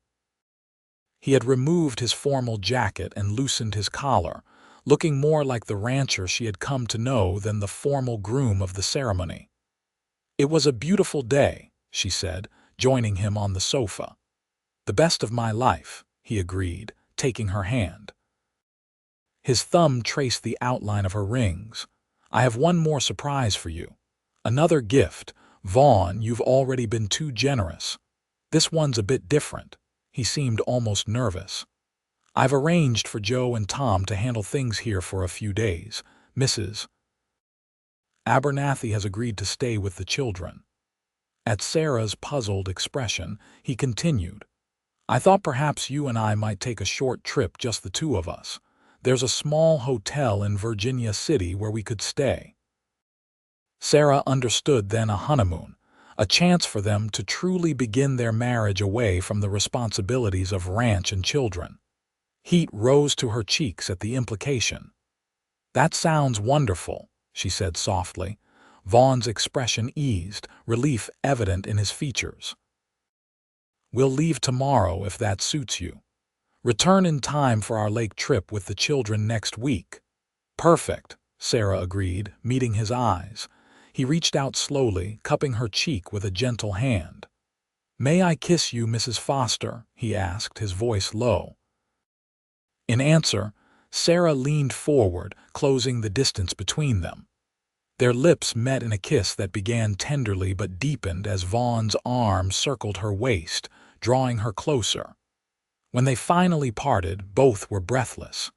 He had removed his formal jacket and loosened his collar, looking more like the rancher she had come to know than the formal groom of the ceremony. "It was a beautiful day," she said, joining him on the sofa. "The best of my life," he agreed, taking her hand. His thumb traced the outline of her rings. "I have one more surprise for you. Another gift. Vaughn, you've already been too generous. This one's a bit different." He seemed almost nervous. "I've arranged for Joe and Tom to handle things here for a few days. Mrs. Abernathy has agreed to stay with the children." At Sarah's puzzled expression, he continued, "I thought perhaps you and I might take a short trip, just the two of us. There's a small hotel in Virginia City where we could stay." Sarah understood then: a honeymoon, a chance for them to truly begin their marriage away from the responsibilities of ranch and children. Heat rose to her cheeks at the implication. "That sounds wonderful," she said softly. Vaughn's expression eased, relief evident in his features. "We'll leave tomorrow if that suits you. Return in time for our lake trip with the children next week." "Perfect," Sarah agreed, meeting his eyes. He reached out slowly, cupping her cheek with a gentle hand. "May I kiss you, Mrs. Foster?" he asked, his voice low. In answer, Sarah leaned forward, closing the distance between them. Their lips met in a kiss that began tenderly but deepened as Vaughn's arm circled her waist, drawing her closer. When they finally parted, both were breathless.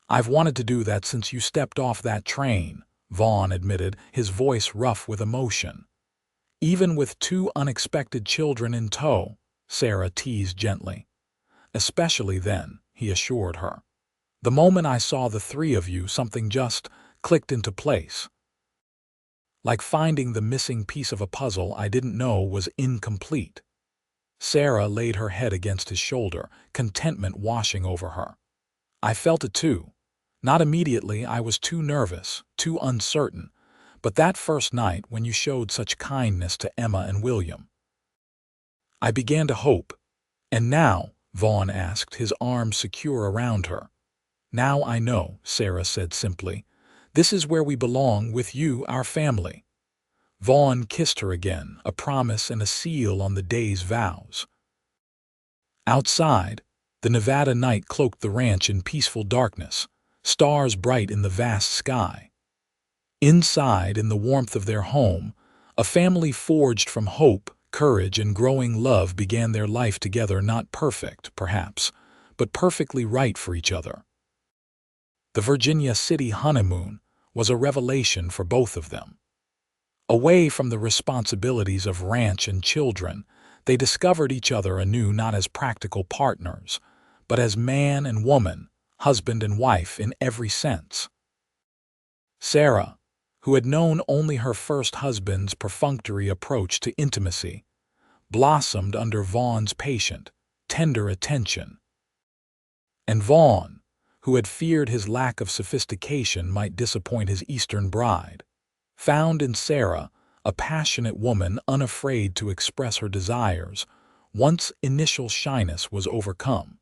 "I've wanted to do that since you stepped off that train," Vaughn admitted, his voice rough with emotion. "Even with two unexpected children in tow," Sarah teased gently. "Especially then," he assured her. "The moment I saw the three of you, something just clicked into place. Like finding the missing piece of a puzzle I didn't know was incomplete." Sarah laid her head against his shoulder, contentment washing over her. "I felt it too. Not immediately, I was too nervous, too uncertain, but that first night when you showed such kindness to Emma and William, I began to hope." "And now?" Vaughn asked, his arms secure around her. "Now I know," Sarah said simply. "This is where we belong, with you, our family." Vaughn kissed her again, a promise and a seal on the day's vows. Outside, the Nevada night cloaked the ranch in peaceful darkness, stars bright in the vast sky. Inside, in the warmth of their home, a family forged from hope, courage, and growing love began their life together, not perfect, perhaps, but perfectly right for each other. The Virginia City honeymoon was a revelation for both of them. Away from the responsibilities of ranch and children, they discovered each other anew, not as practical partners, but as man and woman, husband and wife in every sense. Sarah, who had known only her first husband's perfunctory approach to intimacy, blossomed under Vaughn's patient, tender attention. And Vaughn, who had feared his lack of sophistication might disappoint his Eastern bride, found in Sarah a passionate woman unafraid to express her desires once initial shyness was overcome.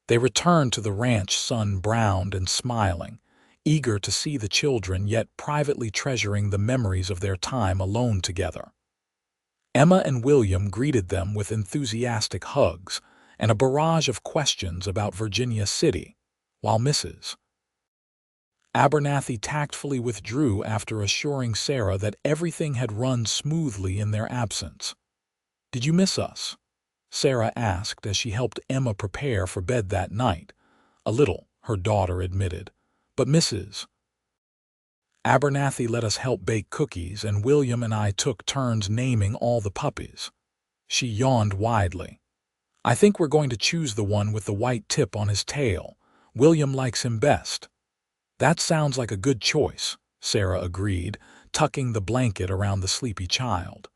They returned to the ranch sun-browned and smiling, eager to see the children yet privately treasuring the memories of their time alone together. Emma and William greeted them with enthusiastic hugs and a barrage of questions about Virginia City, while Mrs. Abernathy tactfully withdrew after assuring Sarah that everything had run smoothly in their absence. "Did you miss us?" Sarah asked as she helped Emma prepare for bed that night. "A little," her daughter admitted, "but Mrs. Abernathy let us help bake cookies, and William and I took turns naming all the puppies." She yawned widely. "I think we're going to choose the one with the white tip on his tail. William likes him best." "That sounds like a good choice," Sarah agreed, tucking the blanket around the sleepy child.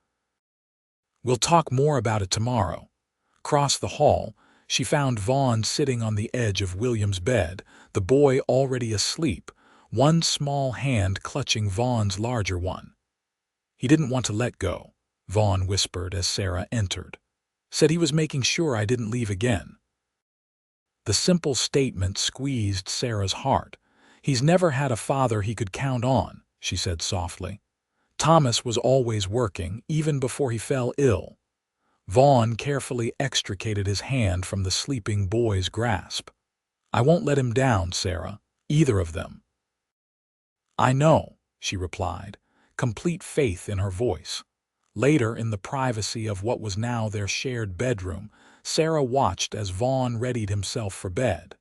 "We'll talk more about it tomorrow." Across the hall, she found Vaughn sitting on the edge of William's bed, the boy already asleep, one small hand clutching Vaughn's larger one. "He didn't want to let go," Vaughn whispered as Sarah entered. "Said he was making sure I didn't leave again." The simple statement squeezed Sarah's heart. "He's never had a father he could count on," she said softly. "Thomas was always working, even before he fell ill." Vaughn carefully extricated his hand from the sleeping boy's grasp. "I won't let him down, Sarah. Either of them." "I know," she replied, complete faith in her voice. Later, in the privacy of what was now their shared bedroom, Sarah watched as Vaughn readied himself for bed.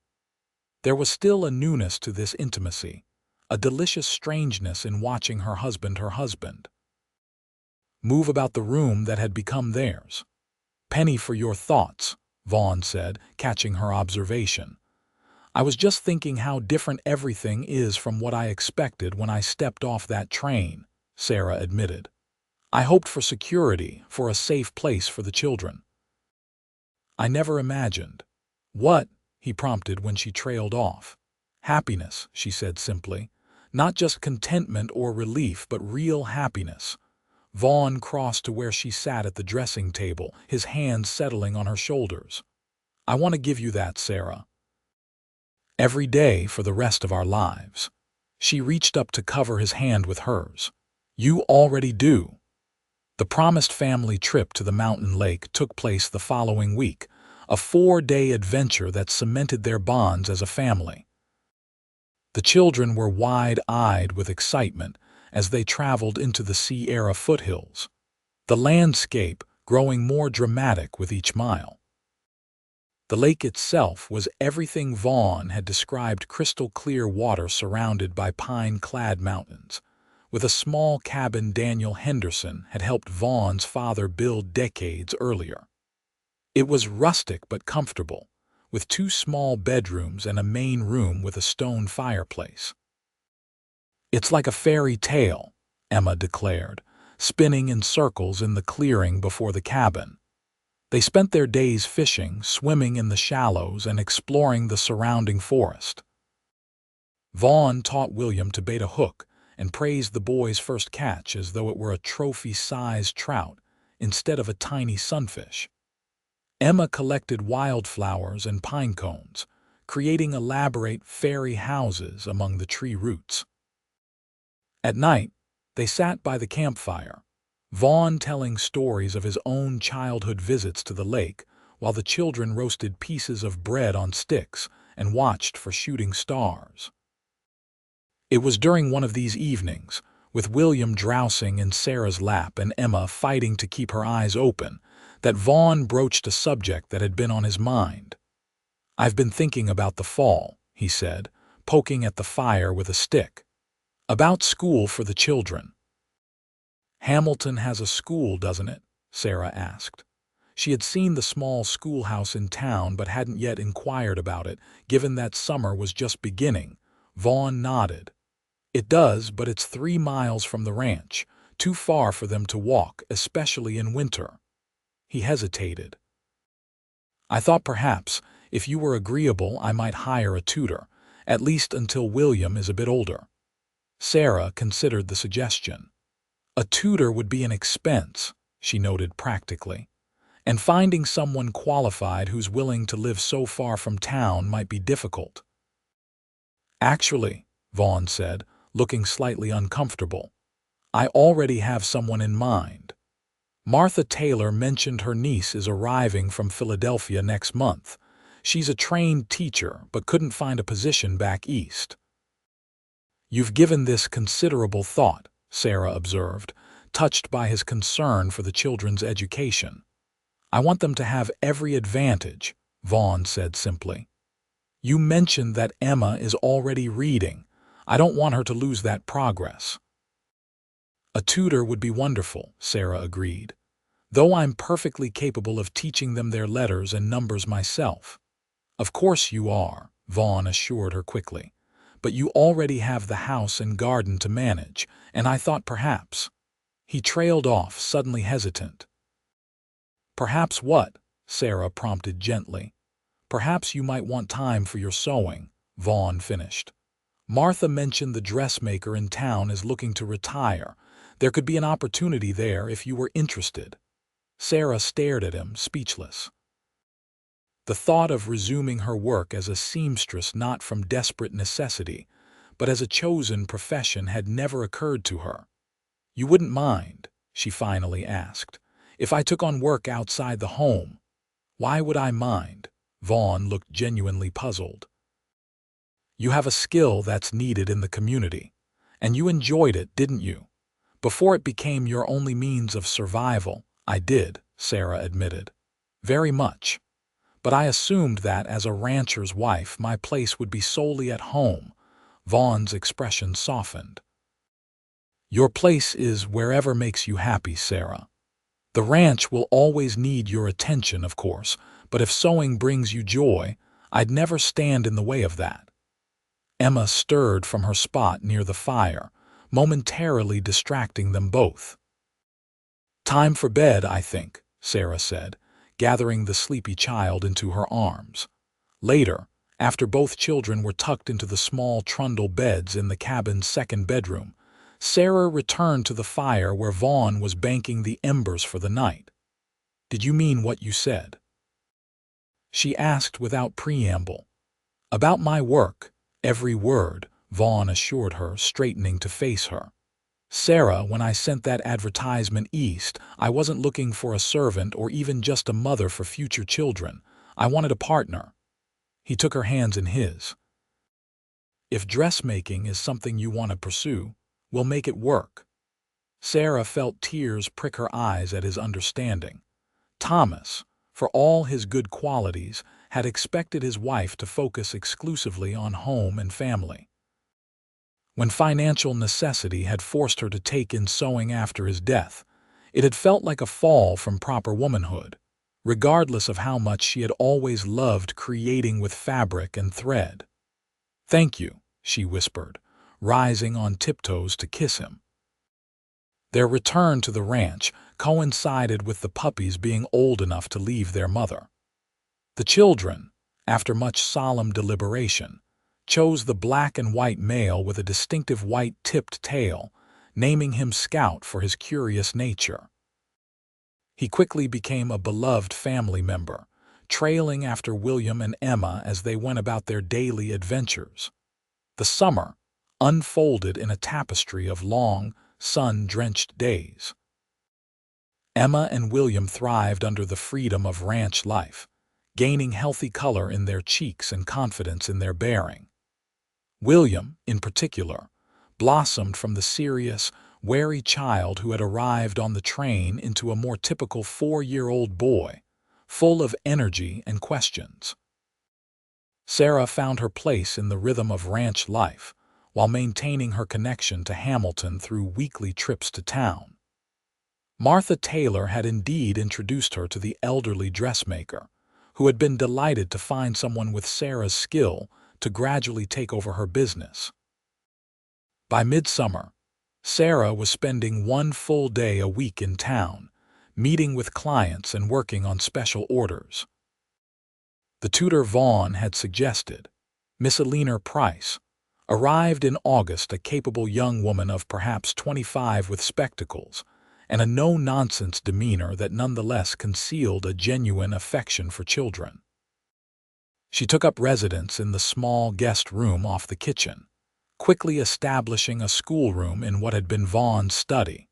There was still a newness to this intimacy, a delicious strangeness in watching her husband. Move about the room that had become theirs. "Penny for your thoughts," Vaughn said, catching her observation. "I was just thinking how different everything is from what I expected when I stepped off that train," Sarah admitted. "I hoped for security, for a safe place for the children. I never imagined." "What?" he prompted when she trailed off. "Happiness," she said simply. "Not just contentment or relief, but real happiness." Vaughn crossed to where she sat at the dressing table, his hands settling on her shoulders. "I want to give you that, Sarah. Every day for the rest of our lives." She reached up to cover his hand with hers. "You already do." The promised family trip to the mountain lake took place the following week, a 4-day adventure that cemented their bonds as a family. The children were wide-eyed with excitement as they traveled into the Sierra foothills, the landscape growing more dramatic with each mile. The lake itself was everything Vaughn had described: crystal-clear water surrounded by pine-clad mountains, with a small cabin Daniel Henderson had helped Vaughn's father build decades earlier. It was rustic but comfortable, with 2 small bedrooms and a main room with a stone fireplace. "It's like a fairy tale," Emma declared, spinning in circles in the clearing before the cabin. They spent their days fishing, swimming in the shallows, and exploring the surrounding forest. Vaughn taught William to bait a hook and praised the boy's first catch as though it were a trophy-sized trout instead of a tiny sunfish. Emma collected wildflowers and pine cones, creating elaborate fairy houses among the tree roots. At night, they sat by the campfire, Vaughn telling stories of his own childhood visits to the lake, while the children roasted pieces of bread on sticks and watched for shooting stars. It was during one of these evenings, with William drowsing in Sarah's lap and Emma fighting to keep her eyes open, that Vaughn broached a subject that had been on his mind. "I've been thinking about the fall," he said, poking at the fire with a stick. "About school for the children." "Hamilton has a school, doesn't it?" Sarah asked. She had seen the small schoolhouse in town but hadn't yet inquired about it, given that summer was just beginning. Vaughn nodded. "It does, but it's 3 miles from the ranch, too far for them to walk, especially in winter." He hesitated. "I thought perhaps, if you were agreeable, I might hire a tutor, at least until William is a bit older." Sarah considered the suggestion. "A tutor would be an expense," she noted practically, and finding someone qualified who's willing to live so far from town might be difficult. Actually, Vaughn said, looking slightly uncomfortable, I already have someone in mind. Martha Taylor mentioned her niece is arriving from Philadelphia next month. She's a trained teacher but couldn't find a position back east. You've given this considerable thought, Sarah observed, touched by his concern for the children's education. I want them to have every advantage, Vaughn said simply. You mentioned that Emma is already reading. I don't want her to lose that progress. A tutor would be wonderful, Sarah agreed, though I'm perfectly capable of teaching them their letters and numbers myself. Of course you are, Vaughn assured her quickly, but you already have the house and garden to manage, and I thought perhaps. He trailed off, suddenly hesitant. Perhaps what? Sarah prompted gently. Perhaps you might want time for your sewing, Vaughn finished. Martha mentioned the dressmaker in town is looking to retire. There could be an opportunity there if you were interested. Sarah stared at him, speechless. The thought of resuming her work as a seamstress not from desperate necessity, but as a chosen profession had never occurred to her. You wouldn't mind, she finally asked, if I took on work outside the home? Why would I mind? Vaughn looked genuinely puzzled. You have a skill that's needed in the community, and you enjoyed it, didn't you? Before it became your only means of survival. I did, Sarah admitted. Very much. But I assumed that as a rancher's wife my place would be solely at home. Vaughn's expression softened. Your place is wherever makes you happy, Sarah. The ranch will always need your attention, of course, but if sewing brings you joy, I'd never stand in the way of that. Emma stirred from her spot near the fire, momentarily distracting them both. Time for bed, I think, Sarah said, gathering the sleepy child into her arms. Later, after both children were tucked into the small trundle beds in the cabin's second bedroom, Sarah returned to the fire where Vaughn was banking the embers for the night. Did you mean what you said? She asked without preamble. About my work, every word, Vaughn assured her, straightening to face her. Sarah, when I sent that advertisement east, I wasn't looking for a servant or even just a mother for future children. I wanted a partner. He took her hands in his. If dressmaking is something you want to pursue, we'll make it work. Sarah felt tears prick her eyes at his understanding. Thomas, for all his good qualities, had expected his wife to focus exclusively on home and family. When financial necessity had forced her to take in sewing after his death, it had felt like a fall from proper womanhood, regardless of how much she had always loved creating with fabric and thread. Thank you, she whispered, rising on tiptoes to kiss him. Their return to the ranch coincided with the puppies being old enough to leave their mother. The children, after much solemn deliberation, chose the black and white male with a distinctive white-tipped tail, naming him Scout for his curious nature. He quickly became a beloved family member, trailing after William and Emma as they went about their daily adventures. The summer unfolded in a tapestry of long, sun-drenched days. Emma and William thrived under the freedom of ranch life, gaining healthy color in their cheeks and confidence in their bearing. William, in particular, blossomed from the serious, wary child who had arrived on the train into a more typical 4-year-old boy, full of energy and questions. Sarah found her place in the rhythm of ranch life, while maintaining her connection to Hamilton through weekly trips to town. Martha Taylor had indeed introduced her to the elderly dressmaker, who had been delighted to find someone with Sarah's skill to gradually take over her business. By midsummer, Sarah was spending 1 full day a week in town, meeting with clients and working on special orders. The tutor Vaughn had suggested, Miss Alina Price, arrived in August, a capable young woman of perhaps 25 with spectacles, and a no-nonsense demeanor that nonetheless concealed a genuine affection for children. She took up residence in the small guest room off the kitchen, quickly establishing a schoolroom in what had been Vaughn's study.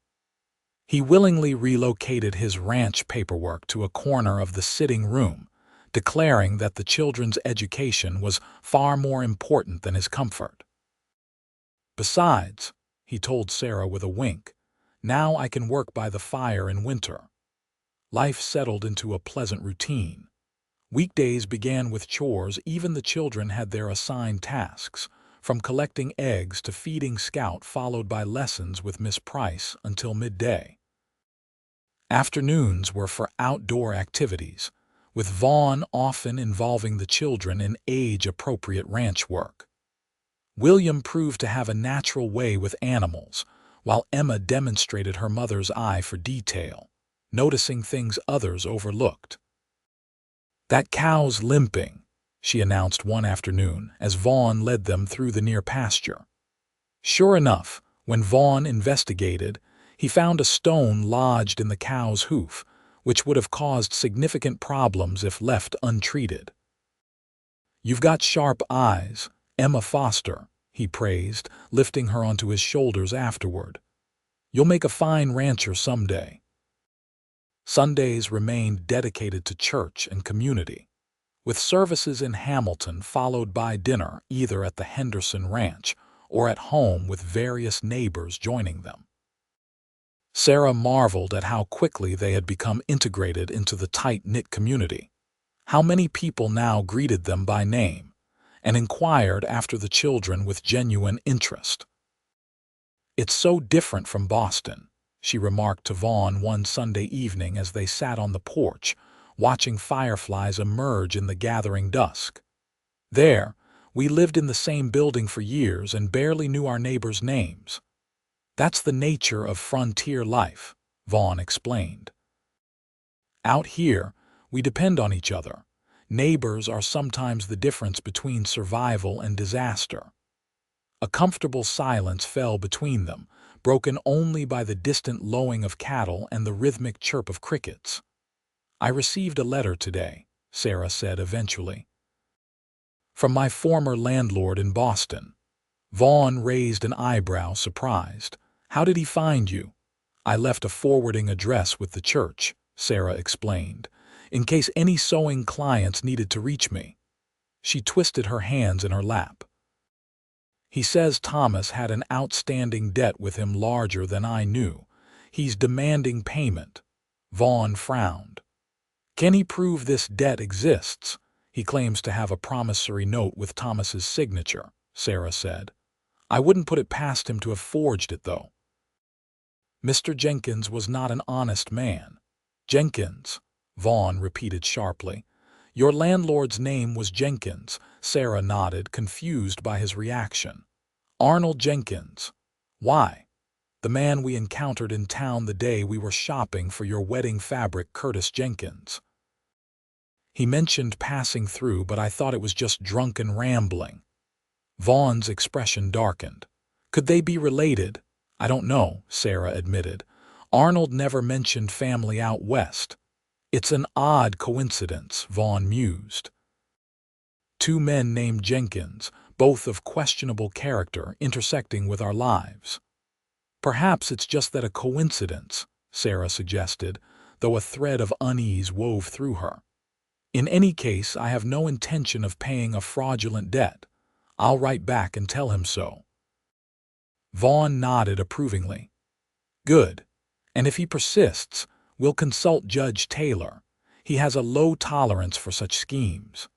He willingly relocated his ranch paperwork to a corner of the sitting room, declaring that the children's education was far more important than his comfort. Besides, he told Sarah with a wink, now I can work by the fire in winter. Life settled into a pleasant routine. Weekdays began with chores. Even the children had their assigned tasks, from collecting eggs to feeding Scout, followed by lessons with Miss Price until midday. Afternoons were for outdoor activities, with Vaughn often involving the children in age-appropriate ranch work. William proved to have a natural way with animals, while Emma demonstrated her mother's eye for detail, noticing things others overlooked. "That cow's limping," she announced one afternoon as Vaughn led them through the near pasture. Sure enough, when Vaughn investigated, he found a stone lodged in the cow's hoof, which would have caused significant problems if left untreated. "You've got sharp eyes, Emma Foster," he praised, lifting her onto his shoulders afterward. "You'll make a fine rancher someday." Sundays remained dedicated to church and community, with services in Hamilton followed by dinner either at the Henderson Ranch or at home, with various neighbors joining them. Sarah marveled at how quickly they had become integrated into the tight-knit community. How many people now greeted them by name and inquired after the children with genuine interest. "It's so different from Boston," she remarked to Vaughn one Sunday evening as they sat on the porch, watching fireflies emerge in the gathering dusk. "There, we lived in the same building for years and barely knew our neighbors' names. That's the nature of frontier life," Vaughn explained. "Out here, we depend on each other. Neighbors are sometimes the difference between survival and disaster." A comfortable silence fell between them, broken only by the distant lowing of cattle and the rhythmic chirp of crickets. "I received a letter today," Sarah said eventually. "From my former landlord in Boston." Vaughn raised an eyebrow, surprised. "How did he find you?" "I left a forwarding address with the church," Sarah explained, "in case any sewing clients needed to reach me." She twisted her hands in her lap. "He says Thomas had an outstanding debt with him larger than I knew. He's demanding payment." Vaughn frowned. "Can he prove this debt exists?" "He claims to have a promissory note with Thomas's signature," Sarah said. "I wouldn't put it past him to have forged it, though." "Mr. Jenkins was not an honest man." "Jenkins," Vaughn repeated sharply. "Your landlord's name was Jenkins." Sarah nodded, confused by his reaction. "Arnold Jenkins." "Why?" "The man we encountered in town the day we were shopping for your wedding fabric, Curtis Jenkins. He mentioned passing through, but I thought it was just drunken rambling." Vaughn's expression darkened. "Could they be related?" "I don't know," Sarah admitted. "Arnold never mentioned family out west." "It's an odd coincidence," Vaughn mused. "Two men named Jenkins, both of questionable character, intersecting with our lives." "Perhaps it's just that a coincidence," Sarah suggested, though a thread of unease wove through her. "In any case, I have no intention of paying a fraudulent debt. I'll write back and tell him so." Vaughn nodded approvingly. "Good. And if he persists, we'll consult Judge Taylor. He has a low tolerance for such schemes."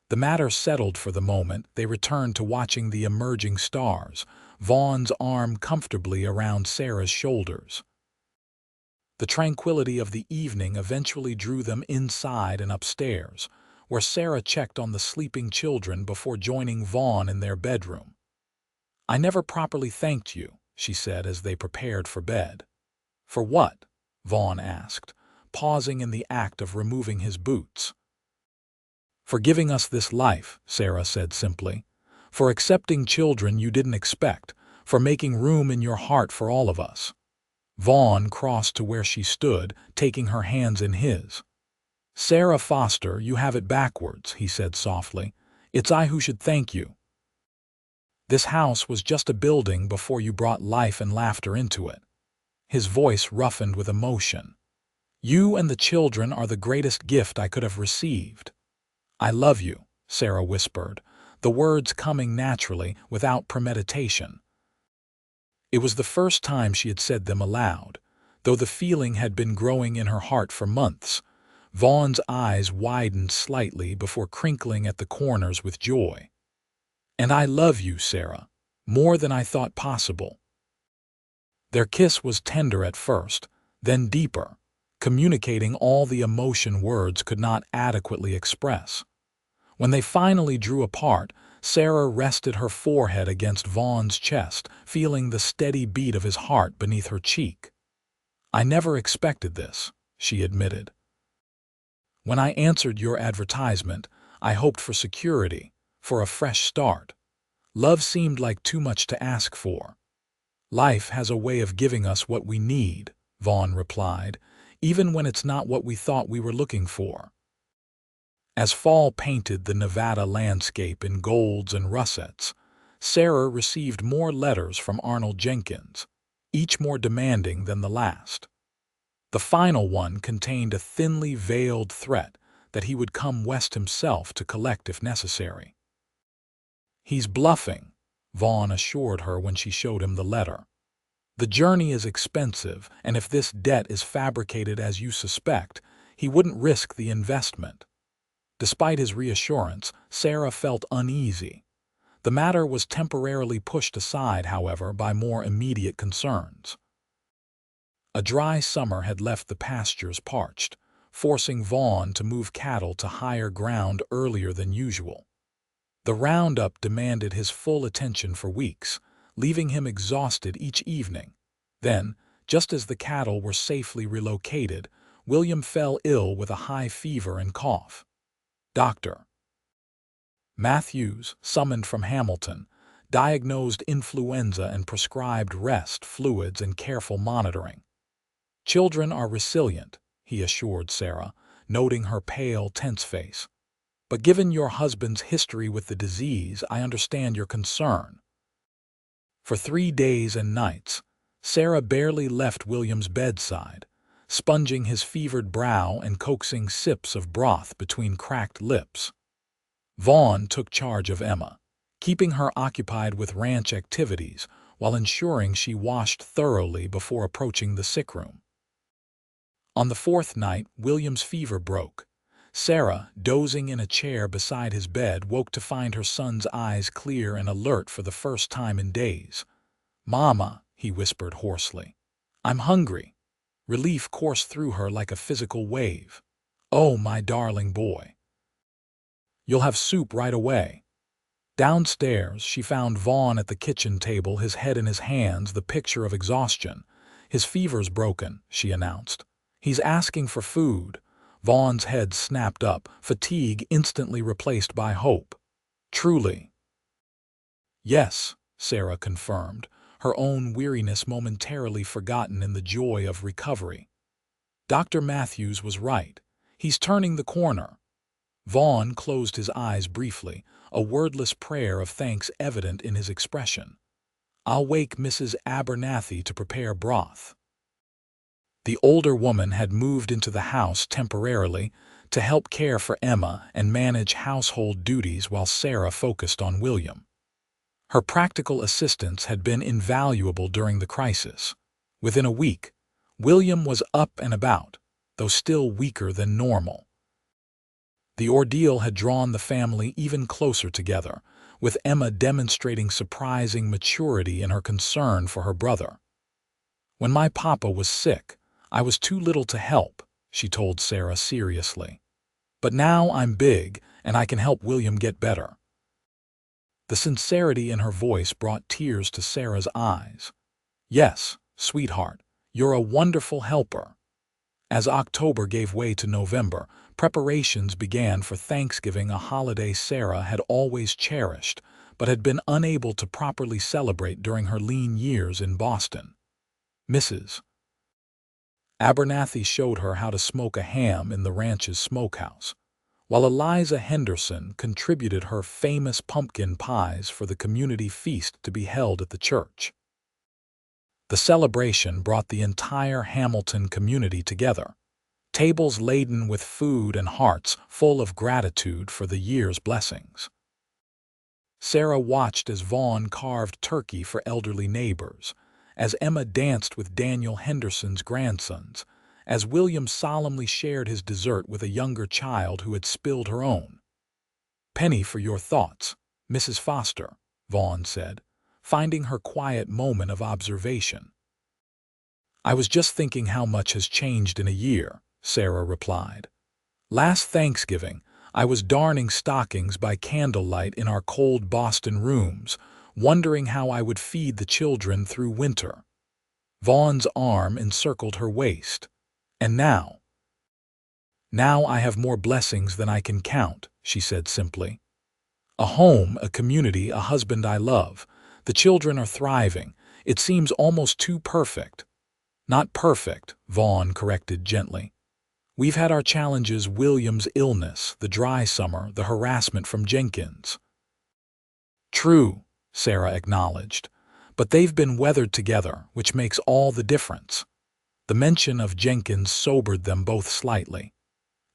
The matter settled for the moment, they returned to watching the emerging stars, Vaughn's arm comfortably around Sarah's shoulders. The tranquility of the evening eventually drew them inside and upstairs, where Sarah checked on the sleeping children before joining Vaughn in their bedroom. "I never properly thanked you," she said as they prepared for bed. "For what?" Vaughn asked, pausing in the act of removing his boots. "For giving us this life," Sarah said simply. "For accepting children you didn't expect. For making room in your heart for all of us." Vaughn crossed to where she stood, taking her hands in his. "Sarah Foster, you have it backwards," he said softly. "It's I who should thank you. This house was just a building before you brought life and laughter into it." His voice roughened with emotion. "You and the children are the greatest gift I could have received." "I love you," Sarah whispered, the words coming naturally, without premeditation. It was the first time she had said them aloud, though the feeling had been growing in her heart for months. Vaughn's eyes widened slightly before crinkling at the corners with joy. "And I love you, Sarah, more than I thought possible." Their kiss was tender at first, then deeper, communicating all the emotion words could not adequately express. When they finally drew apart, Sarah rested her forehead against Vaughn's chest, feeling the steady beat of his heart beneath her cheek. "I never expected this," she admitted. "When I answered your advertisement, I hoped for security, for a fresh start. Love seemed like too much to ask for." "Life has a way of giving us what we need," Vaughn replied, "even when it's not what we thought we were looking for." As fall painted the Nevada landscape in golds and russets, Sarah received more letters from Arnold Jenkins, each more demanding than the last. The final one contained a thinly veiled threat that he would come west himself to collect if necessary. "He's bluffing," Vaughn assured her when she showed him the letter. "The journey is expensive, and if this debt is fabricated as you suspect, he wouldn't risk the investment." Despite his reassurance, Sarah felt uneasy. The matter was temporarily pushed aside, however, by more immediate concerns. A dry summer had left the pastures parched, forcing Vaughn to move cattle to higher ground earlier than usual. The roundup demanded his full attention for weeks, leaving him exhausted each evening. Then, just as the cattle were safely relocated, William fell ill with a high fever and cough. Dr. Matthews, summoned from Hamilton, diagnosed influenza and prescribed rest, fluids, and careful monitoring. "Children are resilient," he assured Sarah, noting her pale, tense face. "But given your husband's history with the disease, I understand your concern." For 3 days and nights, Sarah barely left William's bedside, sponging his fevered brow and coaxing sips of broth between cracked lips. Vaughn took charge of Emma, keeping her occupied with ranch activities while ensuring she washed thoroughly before approaching the sick room. On the 4th night, William's fever broke. Sarah, dozing in a chair beside his bed, woke to find her son's eyes clear and alert for the first time in days. "Mama," he whispered hoarsely, "I'm hungry." Relief coursed through her like a physical wave. "Oh, my darling boy. You'll have soup right away." Downstairs, she found Vaughn at the kitchen table, his head in his hands, the picture of exhaustion. "His fever's broken," she announced. "He's asking for food." Vaughn's head snapped up, fatigue instantly replaced by hope. "Truly?" "Yes," Sarah confirmed, her own weariness momentarily forgotten in the joy of recovery. "Dr. Matthews was right. He's turning the corner." Vaughn closed his eyes briefly, a wordless prayer of thanks evident in his expression. "I'll wake Mrs. Abernathy to prepare broth." The older woman had moved into the house temporarily to help care for Emma and manage household duties while Sarah focused on William. Her practical assistance had been invaluable during the crisis. Within a week, William was up and about, though still weaker than normal. The ordeal had drawn the family even closer together, with Emma demonstrating surprising maturity in her concern for her brother. "When my papa was sick, I was too little to help," she told Sarah seriously. "But now I'm big, and I can help William get better." The sincerity in her voice brought tears to Sarah's eyes. "Yes, sweetheart, you're a wonderful helper." As October gave way to November, preparations began for Thanksgiving, a holiday Sarah had always cherished, but had been unable to properly celebrate during her lean years in Boston. Mrs. Abernathy showed her how to smoke a ham in the ranch's smokehouse, while Eliza Henderson contributed her famous pumpkin pies for the community feast to be held at the church. The celebration brought the entire Hamilton community together, tables laden with food and hearts full of gratitude for the year's blessings. Sarah watched as Vaughn carved turkey for elderly neighbors, as Emma danced with Daniel Henderson's grandsons, as William solemnly shared his dessert with a younger child who had spilled her own. "Penny for your thoughts, Mrs. Foster," Vaughn said, finding her quiet moment of observation. "I was just thinking how much has changed in a year," Sarah replied. "Last Thanksgiving, I was darning stockings by candlelight in our cold Boston rooms, wondering how I would feed the children through winter." Vaughn's arm encircled her waist. "And now I have more blessings than I can count," she said simply. "A home, a community, a husband I love. The children are thriving. It seems almost too perfect." "Not perfect," Vaughn corrected gently. "We've had our challenges: William's illness, the dry summer, the harassment from Jenkins." "True," Sarah acknowledged, "but they've been weathered together, which makes all the difference." The mention of Jenkins sobered them both slightly.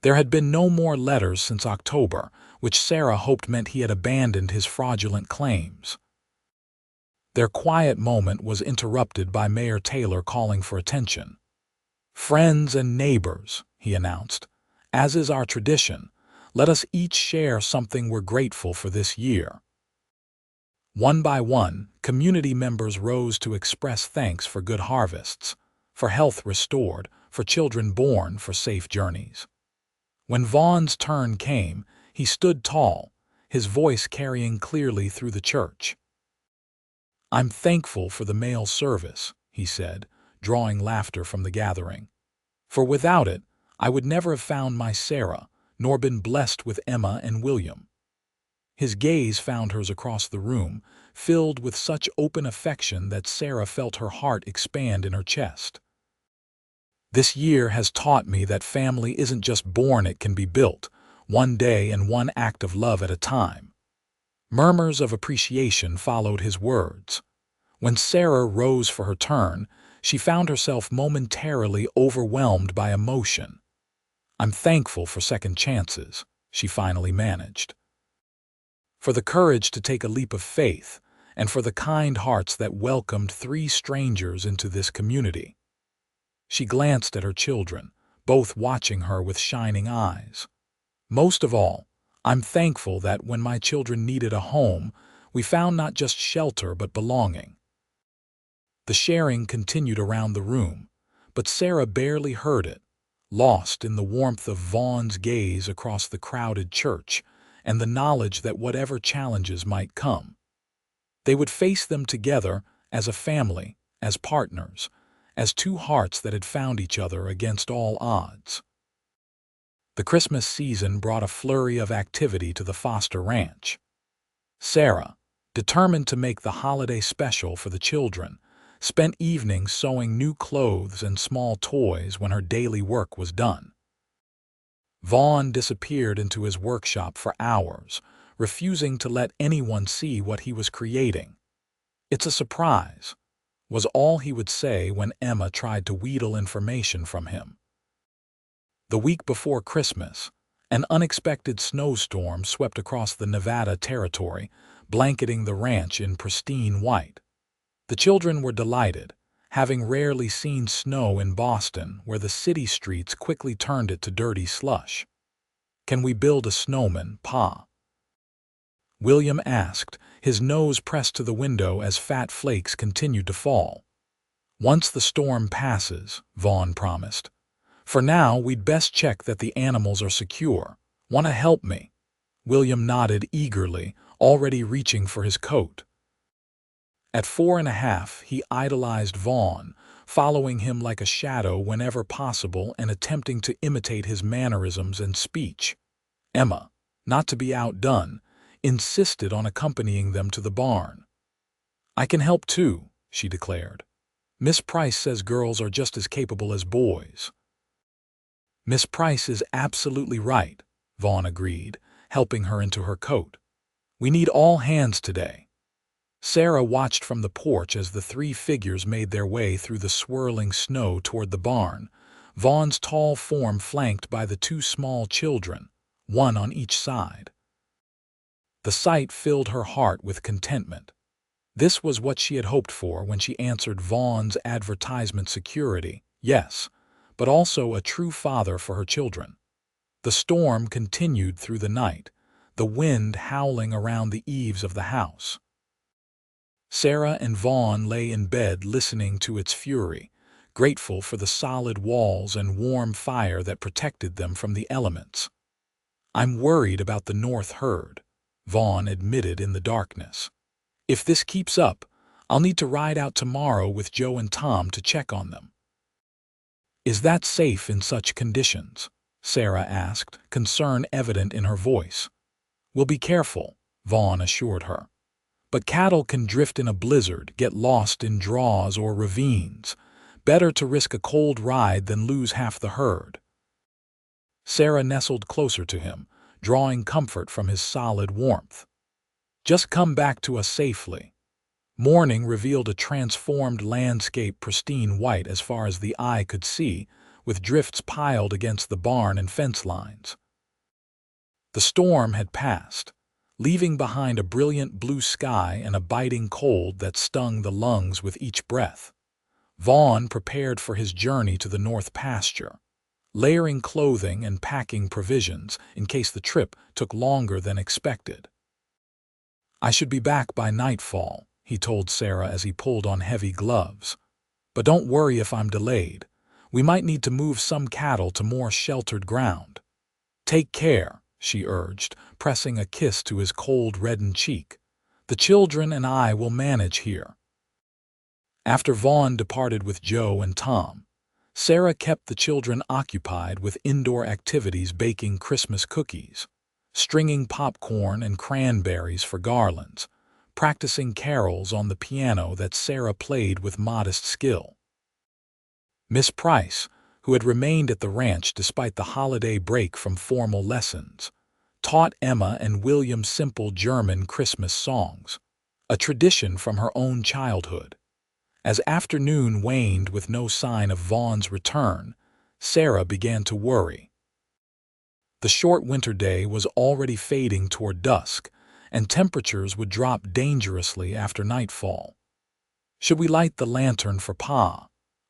There had been no more letters since October, which Sarah hoped meant he had abandoned his fraudulent claims. Their quiet moment was interrupted by Mayor Taylor calling for attention. "Friends and neighbors," he announced, "as is our tradition, let us each share something we're grateful for this year." One by one, community members rose to express thanks for good harvests, for health restored, for children born, for safe journeys. When Vaughn's turn came, he stood tall, his voice carrying clearly through the church. "I'm thankful for the mail service," he said, drawing laughter from the gathering. "For without it, I would never have found my Sarah, nor been blessed with Emma and William." His gaze found hers across the room, filled with such open affection that Sarah felt her heart expand in her chest. "This year has taught me that family isn't just born, it can be built, one day and one act of love at a time." Murmurs of appreciation followed his words. When Sarah rose for her turn, she found herself momentarily overwhelmed by emotion. "I'm thankful for second chances," she finally managed. "For the courage to take a leap of faith, and for the kind hearts that welcomed 3 strangers into this community." She glanced at her children, both watching her with shining eyes. "Most of all, I'm thankful that when my children needed a home, we found not just shelter but belonging." The sharing continued around the room, but Sarah barely heard it, lost in the warmth of Vaughn's gaze across the crowded church and the knowledge that whatever challenges might come, they would face them together as a family, as partners, as 2 hearts that had found each other against all odds. The Christmas season brought a flurry of activity to the Foster Ranch. Sarah, determined to make the holiday special for the children, spent evenings sewing new clothes and small toys when her daily work was done. Vaughn disappeared into his workshop for hours, refusing to let anyone see what he was creating. "It's a surprise," was all he would say when Emma tried to wheedle information from him. The week before Christmas, an unexpected snowstorm swept across the Nevada territory, blanketing the ranch in pristine white. The children were delighted, having rarely seen snow in Boston, where the city streets quickly turned it to dirty slush. "Can we build a snowman, Pa?" William asked, his nose pressed to the window as fat flakes continued to fall. "Once the storm passes," Vaughn promised. "For now, we'd best check that the animals are secure. Want to help me?" William nodded eagerly, already reaching for his coat. At 4.5, he idolized Vaughn, following him like a shadow whenever possible and attempting to imitate his mannerisms and speech. Emma, not to be outdone, insisted on accompanying them to the barn. "I can help too," she declared. Miss Price says girls are just as capable as boys. Miss Price is absolutely right, Vaughn agreed, helping her into her coat. We need all hands today. Sarah watched from the porch as the three figures made their way through the swirling snow toward the barn, Vaughn's tall form flanked by the two small children, one on each side. The sight filled her heart with contentment. This was what she had hoped for when she answered Vaughn's advertisement: security, yes, but also a true father for her children. The storm continued through the night, the wind howling around the eaves of the house. Sarah and Vaughn lay in bed listening to its fury, grateful for the solid walls and warm fire that protected them from the elements. "I'm worried about the north herd," Vaughn admitted in the darkness. "If this keeps up, I'll need to ride out tomorrow with Joe and Tom to check on them." "Is that safe in such conditions?" Sarah asked, concern evident in her voice. "We'll be careful," Vaughn assured her. "But cattle can drift in a blizzard, get lost in draws or ravines. Better to risk a cold ride than lose half the herd." Sarah nestled closer to him, drawing comfort from his solid warmth. "Just come back to us safely." Morning revealed a transformed landscape, pristine white as far as the eye could see, with drifts piled against the barn and fence lines. The storm had passed, leaving behind a brilliant blue sky and a biting cold that stung the lungs with each breath. Vaughn prepared for his journey to the north pasture, layering clothing and packing provisions in case the trip took longer than expected. "I should be back by nightfall," he told Sarah as he pulled on heavy gloves. "But don't worry if I'm delayed. We might need to move some cattle to more sheltered ground." "Take care," she urged, pressing a kiss to his cold, reddened cheek. "The children and I will manage here." After Vaughn departed with Joe and Tom, Sarah kept the children occupied with indoor activities, baking Christmas cookies, stringing popcorn and cranberries for garlands, practicing carols on the piano that Sarah played with modest skill. Miss Price, who had remained at the ranch despite the holiday break from formal lessons, taught Emma and William simple German Christmas songs, a tradition from her own childhood. As afternoon waned with no sign of Vaughn's return, Sarah began to worry. The short winter day was already fading toward dusk, and temperatures would drop dangerously after nightfall. "Should we light the lantern for Pa?"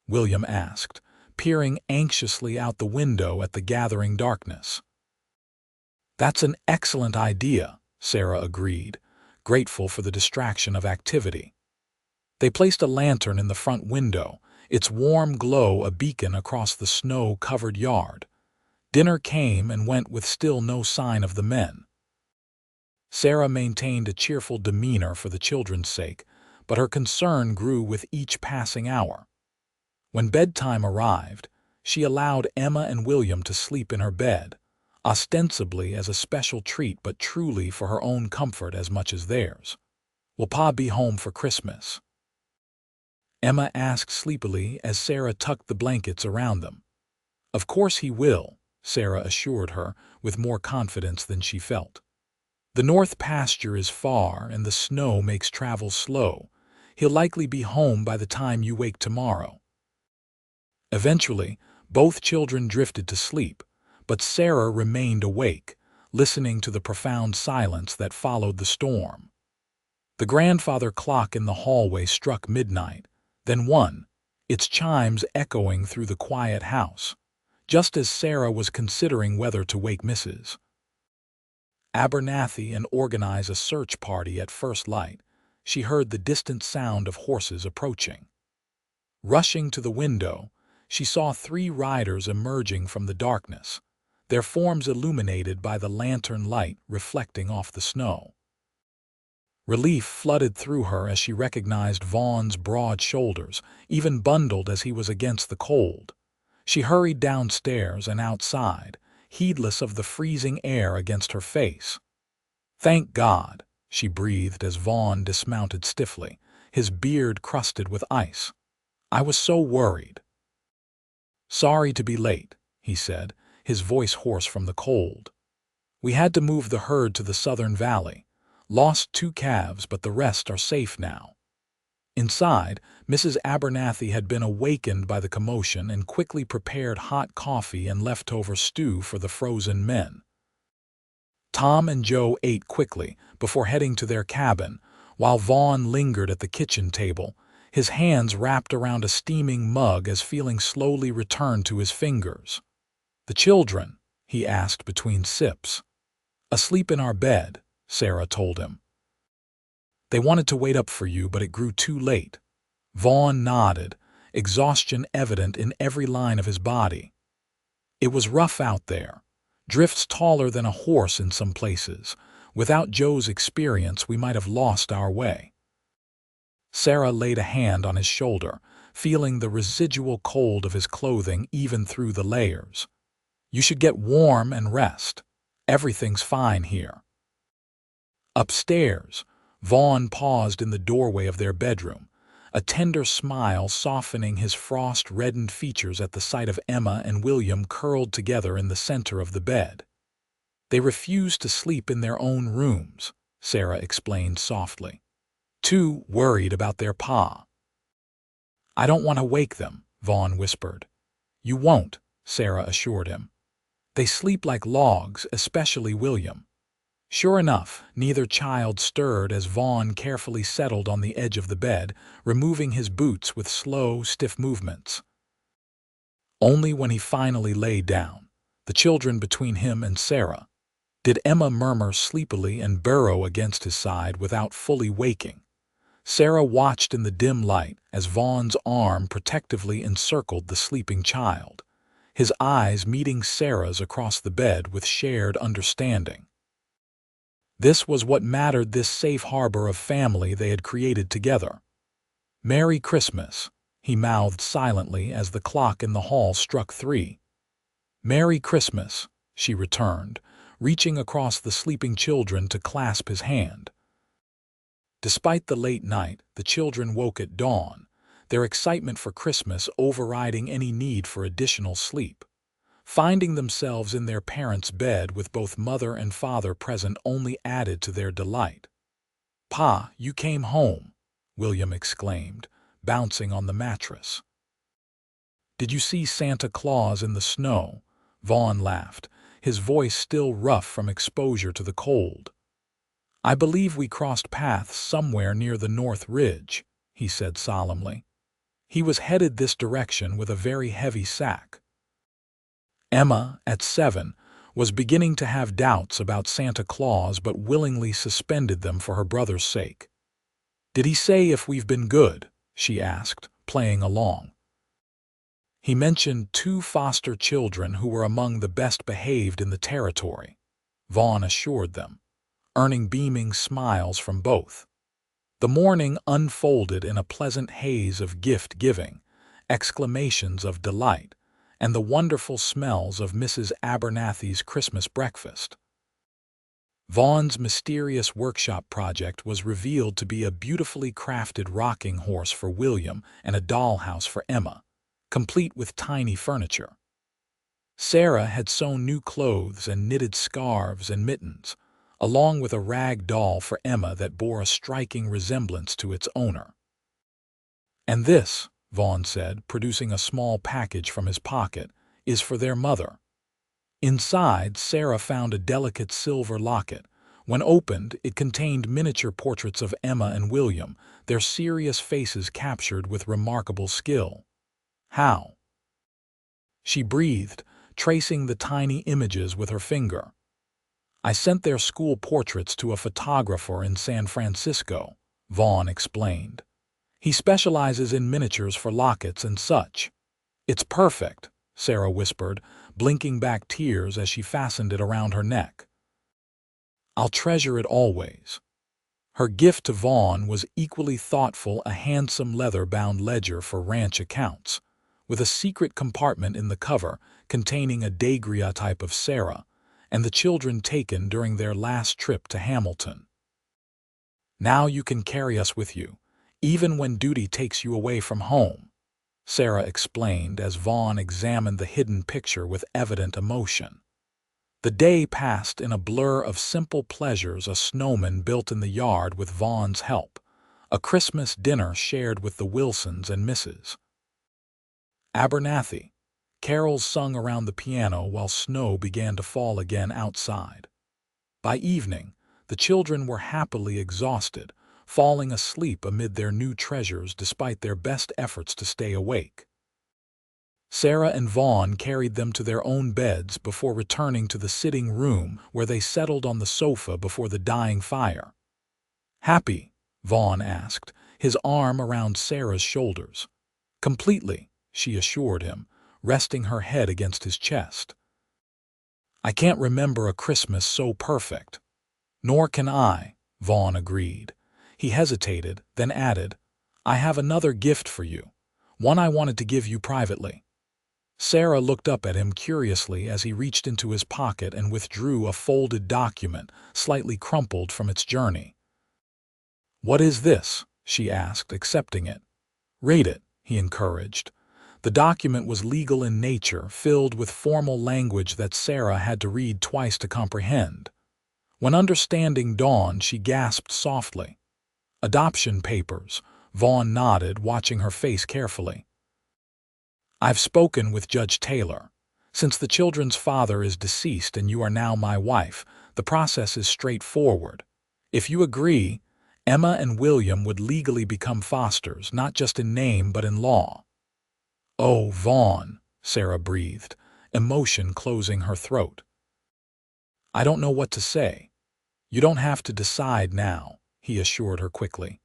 William asked, peering anxiously out the window at the gathering darkness. "That's an excellent idea," Sarah agreed, grateful for the distraction of activity. They placed a lantern in the front window, its warm glow a beacon across the snow-covered yard. Dinner came and went with still no sign of the men. Sarah maintained a cheerful demeanor for the children's sake, but her concern grew with each passing hour. When bedtime arrived, she allowed Emma and William to sleep in her bed, ostensibly as a special treat but truly for her own comfort as much as theirs. "Will Pa be home for Christmas?" Emma asked sleepily as Sarah tucked the blankets around them. "Of course he will," Sarah assured her with more confidence than she felt. "The north pasture is far and the snow makes travel slow. He'll likely be home by the time you wake tomorrow." Eventually, both children drifted to sleep, but Sarah remained awake, listening to the profound silence that followed the storm. The grandfather clock in the hallway struck midnight, then 1, its chimes echoing through the quiet house, just as Sarah was considering whether to wake Mrs. Abernathy and organize a search party at first light. She heard the distant sound of horses approaching. Rushing to the window, she saw 3 riders emerging from the darkness, their forms illuminated by the lantern light reflecting off the snow. Relief flooded through her as she recognized Vaughn's broad shoulders, even bundled as he was against the cold. She hurried downstairs and outside, heedless of the freezing air against her face. "Thank God," she breathed as Vaughn dismounted stiffly, his beard crusted with ice. I was so worried." "Sorry to be late," he said, his voice hoarse from the cold. "We had to move the herd to the southern valley. Lost 2 calves, but the rest are safe now." Inside, Mrs. Abernathy had been awakened by the commotion and quickly prepared hot coffee and leftover stew for the frozen men. Tom and Joe ate quickly before heading to their cabin, while Vaughn lingered at the kitchen table, his hands wrapped around a steaming mug as feeling slowly returned to his fingers. "The children?" he asked between sips. "Asleep in our bed," Sarah told him. "They wanted to wait up for you, but it grew too late." Vaughn nodded, exhaustion evident in every line of his body. "It was rough out there. Drifts taller than a horse in some places. Without Joe's experience, we might have lost our way." Sarah laid a hand on his shoulder, feeling the residual cold of his clothing even through the layers. "You should get warm and rest. Everything's fine here." Upstairs, Vaughn paused in the doorway of their bedroom, a tender smile softening his frost-reddened features at the sight of Emma and William curled together in the center of the bed. "They refused to sleep in their own rooms," Sarah explained softly. "Too worried about their pa." "I don't want to wake them," Vaughn whispered. "You won't," Sarah assured him. "They sleep like logs, especially William." Sure enough, neither child stirred as Vaughn carefully settled on the edge of the bed, removing his boots with slow, stiff movements. Only when he finally lay down, the children between him and Sarah, did Emma murmur sleepily and burrow against his side without fully waking. Sarah watched in the dim light as Vaughn's arm protectively encircled the sleeping child, his eyes meeting Sarah's across the bed with shared understanding. This was what mattered, this safe harbor of family they had created together. "Merry Christmas," he mouthed silently as the clock in the hall struck 3. "Merry Christmas," she returned, reaching across the sleeping children to clasp his hand. Despite the late night, the children woke at dawn, their excitement for Christmas overriding any need for additional sleep. Finding themselves in their parents' bed with both mother and father present only added to their delight. "Pa, you came home," William exclaimed, bouncing on the mattress. "Did you see Santa Claus in the snow?" Vaughn laughed, his voice still rough from exposure to the cold. "I believe we crossed paths somewhere near the North Ridge," he said solemnly. "He was headed this direction with a very heavy sack." Emma, at 7, was beginning to have doubts about Santa Claus but willingly suspended them for her brother's sake. "Did he say if we've been good?" she asked, playing along. "He mentioned 2 foster children who were among the best behaved in the territory," Vaughn assured them, earning beaming smiles from both. The morning unfolded in a pleasant haze of gift-giving, exclamations of delight, and the wonderful smells of Mrs. Abernathy's Christmas breakfast. Vaughn's mysterious workshop project was revealed to be a beautifully crafted rocking horse for William and a dollhouse for Emma, complete with tiny furniture. Sarah had sewn new clothes and knitted scarves and mittens, along with a rag doll for Emma that bore a striking resemblance to its owner. "And this," Vaughn said, producing a small package from his pocket, "is for their mother." Inside, Sarah found a delicate silver locket. When opened, it contained miniature portraits of Emma and William, their serious faces captured with remarkable skill. "How?" she breathed, tracing the tiny images with her finger. "I sent their school portraits to a photographer in San Francisco," Vaughn explained. "He specializes in miniatures for lockets and such." "It's perfect," Sarah whispered, blinking back tears as she fastened it around her neck. "I'll treasure it always." Her gift to Vaughn was equally thoughtful, a handsome leather-bound ledger for ranch accounts, with a secret compartment in the cover containing a daguerreotype of Sarah and the children taken during their last trip to Hamilton. "Now you can carry us with you, even when duty takes you away from home." Sarah explained as Vaughn examined the hidden picture with evident emotion. The day passed in a blur of simple pleasures: a snowman built in the yard with Vaughn's help, a Christmas dinner shared with the Wilsons and Mrs. Abernathy, carols sung around the piano while snow began to fall again outside. By evening, the children were happily exhausted, falling asleep amid their new treasures despite their best efforts to stay awake. Sarah and Vaughn carried them to their own beds before returning to the sitting room, where they settled on the sofa before the dying fire. "Happy?" Vaughn asked, his arm around Sarah's shoulders. "Completely," she assured him, resting her head against his chest. "I can't remember a Christmas so perfect." "Nor can I," Vaughn agreed. He hesitated, then added, "I have another gift for you, one I wanted to give you privately." Sarah looked up at him curiously as he reached into his pocket and withdrew a folded document, slightly crumpled from its journey. "What is this?" she asked, accepting it. "Read it," he encouraged. The document was legal in nature, filled with formal language that Sarah had to read twice to comprehend. When understanding dawned, she gasped softly. "Adoption papers," Vaughn nodded, watching her face carefully. "I've spoken with Judge Taylor. Since the children's father is deceased and you are now my wife, the process is straightforward. If you agree, Emma and William would legally become Fosters, not just in name but in law." "Oh, Vaughn," Sarah breathed, emotion closing her throat. "I don't know what to say." "You don't have to decide now," he assured her quickly.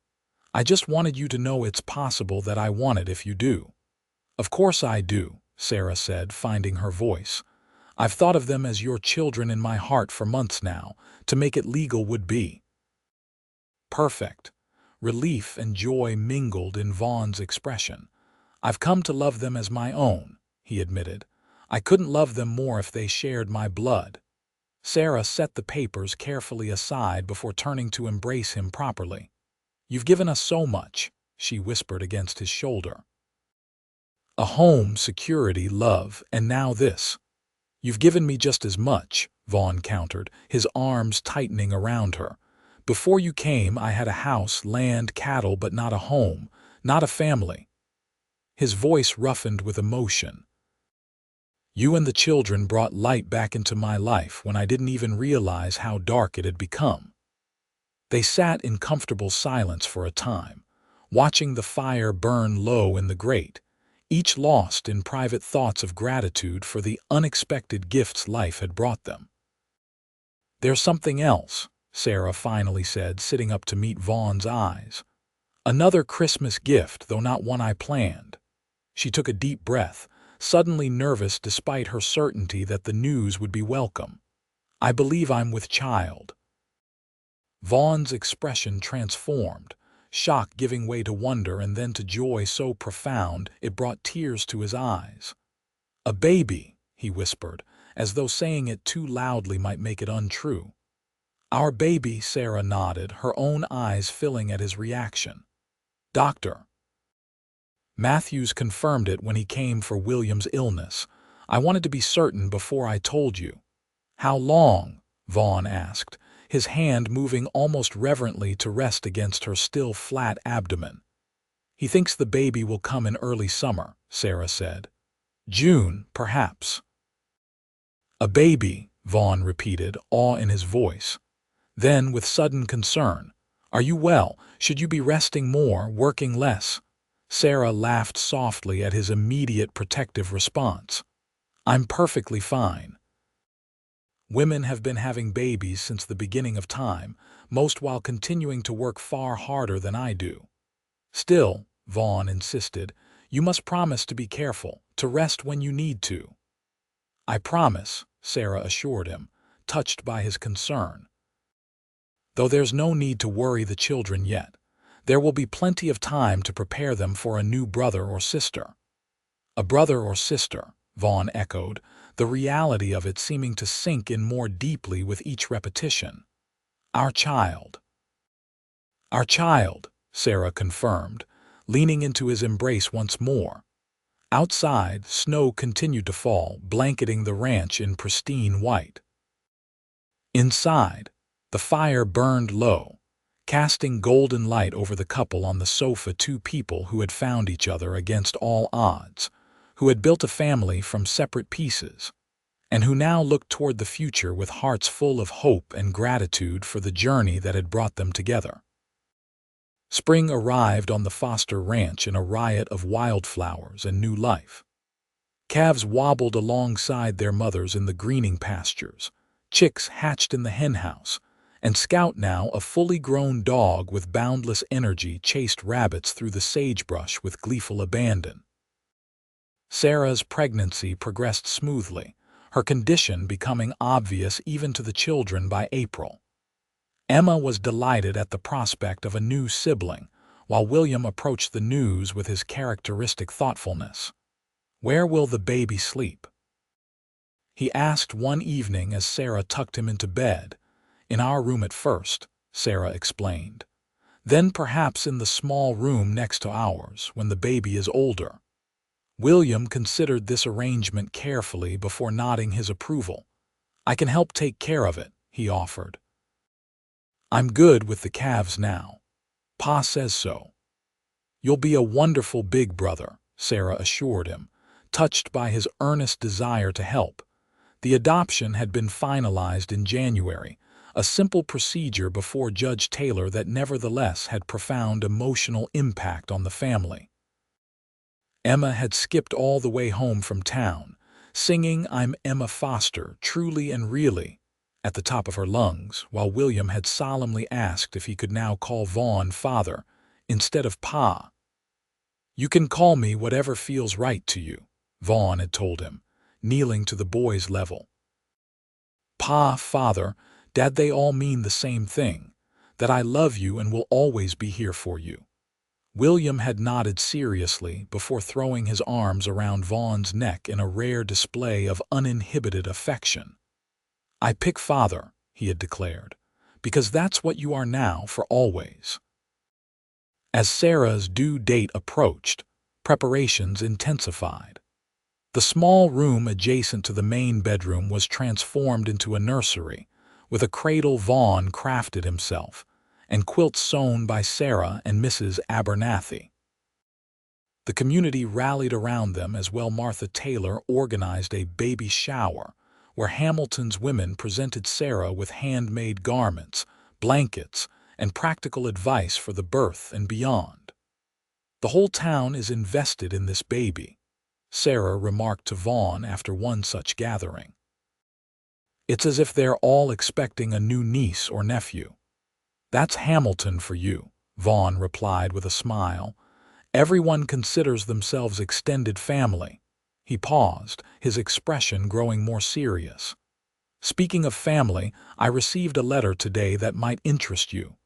"I just wanted you to know it's possible that I want it if you do." "Of course I do," Sarah said, finding her voice. "I've thought of them as your children in my heart for months now. To make it legal would be." "Perfect." Relief and joy mingled in Vaughn's expression. "I've come to love them as my own," he admitted. "I couldn't love them more if they shared my blood." Sarah set the papers carefully aside before turning to embrace him properly. "You've given us so much," she whispered against his shoulder. "A home, security, love, and now this." "You've given me just as much," Vaughn countered, his arms tightening around her. "Before you came, I had a house, land, cattle, but not a home, not a family." His voice roughened with emotion. "You and the children brought light back into my life when I didn't even realize how dark it had become." They sat in comfortable silence for a time, watching the fire burn low in the grate, each lost in private thoughts of gratitude for the unexpected gifts life had brought them. "There's something else," Sarah finally said, sitting up to meet Vaughn's eyes. "Another Christmas gift, though not one I planned." She took a deep breath, suddenly nervous despite her certainty that the news would be welcome. "I believe I'm with child." Vaughn's expression transformed, shock giving way to wonder and then to joy so profound it brought tears to his eyes. "A baby," he whispered, as though saying it too loudly might make it untrue. "Our baby," Sarah nodded, her own eyes filling at his reaction. "Doctor Matthews confirmed it when he came for William's illness. I wanted to be certain before I told you." "How long?" Vaughn asked, his hand moving almost reverently to rest against her still flat abdomen. "He thinks the baby will come in early summer," Sarah said. "June, perhaps." "A baby," Vaughn repeated, awe in his voice. Then, with sudden concern, "Are you well? Should you be resting more, working less?" Sarah laughed softly at his immediate protective response. "I'm perfectly fine." Women have been having babies since the beginning of time, most while continuing to work far harder than I do. "Still," Vaughn insisted, "you must promise to be careful, to rest when you need to." "I promise," Sarah assured him, touched by his concern. "Though there's no need to worry the children yet. There will be plenty of time to prepare them for a new brother or sister." "A brother or sister," Vaughn echoed, the reality of it seeming to sink in more deeply with each repetition. "Our child." "Our child," Sarah confirmed, leaning into his embrace once more. Outside, snow continued to fall, blanketing the ranch in pristine white. Inside, the fire burned low, casting golden light over the couple on the sofa, two people who had found each other against all odds, who had built a family from separate pieces, and who now looked toward the future with hearts full of hope and gratitude for the journey that had brought them together. Spring arrived on the Foster ranch in a riot of wildflowers and new life. Calves wobbled alongside their mothers in the greening pastures, chicks hatched in the henhouse, and Scout, now a fully grown dog with boundless energy, chased rabbits through the sagebrush with gleeful abandon. Sarah's pregnancy progressed smoothly, her condition becoming obvious even to the children by April. Emma was delighted at the prospect of a new sibling, while William approached the news with his characteristic thoughtfulness. "Where will the baby sleep?" he asked one evening as Sarah tucked him into bed. "In our room at first," Sarah explained. "Then perhaps in the small room next to ours when the baby is older." William considered this arrangement carefully before nodding his approval. "I can help take care of it," he offered. "I'm good with the calves now. Pa says so." "You'll be a wonderful big brother," Sarah assured him, touched by his earnest desire to help. The adoption had been finalized in January, a simple procedure before Judge Taylor that nevertheless had profound emotional impact on the family. Emma had skipped all the way home from town, singing "I'm Emma Foster, truly and really" at the top of her lungs, while William had solemnly asked if he could now call Vaughn father instead of pa. "You can call me whatever feels right to you," Vaughn had told him, kneeling to the boy's level. "Pa, father, Dad, they all mean the same thing, that I love you and will always be here for you." William had nodded seriously before throwing his arms around Vaughn's neck in a rare display of uninhibited affection. "I pick father," he had declared, "because that's what you are now for always." As Sarah's due date approached, preparations intensified. The small room adjacent to the main bedroom was transformed into a nursery, with a cradle Vaughn crafted himself, and quilts sewn by Sarah and Mrs. Abernathy. The community rallied around them as well. Martha Taylor organized a baby shower, where Hamilton's women presented Sarah with handmade garments, blankets, and practical advice for the birth and beyond. "The whole town is invested in this baby," Sarah remarked to Vaughn after one such gathering. "It's as if they're all expecting a new niece or nephew." "That's Hamilton for you," Vaughn replied with a smile. "Everyone considers themselves extended family." He paused, his expression growing more serious. "Speaking of family, I received a letter today that might interest you."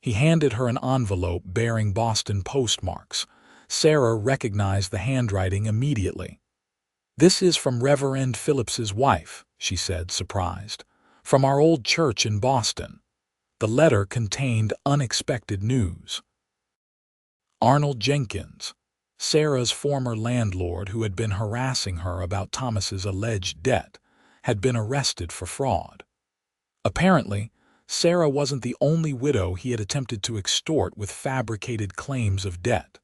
He handed her an envelope bearing Boston postmarks. Sarah recognized the handwriting immediately. "This is from Reverend Phillips's wife," she said, surprised. "From our old church in Boston." The letter contained unexpected news. Arnold Jenkins, Sarah's former landlord who had been harassing her about Thomas's alleged debt, had been arrested for fraud. Apparently, Sarah wasn't the only widow he had attempted to extort with fabricated claims of debt.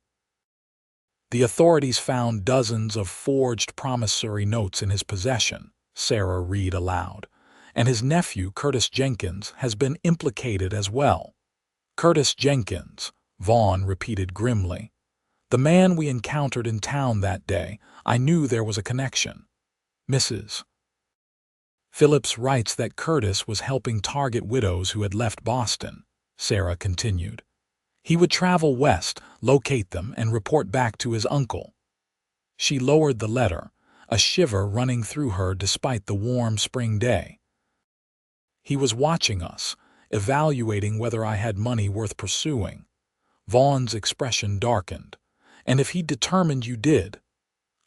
The authorities found dozens of forged promissory notes in his possession, Sarah read aloud, and his nephew, Curtis Jenkins, has been implicated as well. "Curtis Jenkins," Vaughn repeated grimly. "The man we encountered in town that day. I knew there was a connection." Mrs. Phillips writes that Curtis was helping target widows who had left Boston, Sarah continued. He would travel west, locate them, and report back to his uncle. She lowered the letter, a shiver running through her despite the warm spring day. "He was watching us, evaluating whether I had money worth pursuing." Vaughn's expression darkened. "And if he determined you did,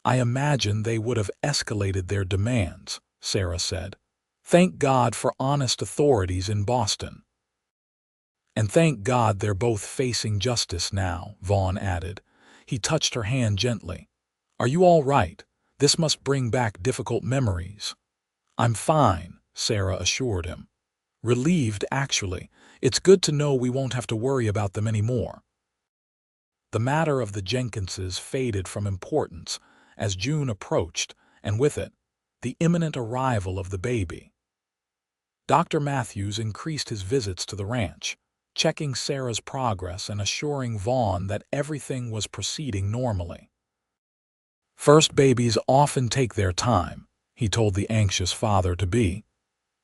I imagine they would have escalated their demands," Sarah said. "Thank God for honest authorities in Boston." "And thank God they're both facing justice now," Vaughn added. He touched her hand gently. Are you all right? This must bring back difficult memories. I'm fine, Sarah assured him. Relieved, actually. It's good to know we won't have to worry about them anymore. The matter of the Jenkinses faded from importance as June approached, and with it, the imminent arrival of the baby. Dr. Matthews increased his visits to the ranch, checking Sarah's progress and assuring Vaughn that everything was proceeding normally. First babies often take their time, he told the anxious father-to-be.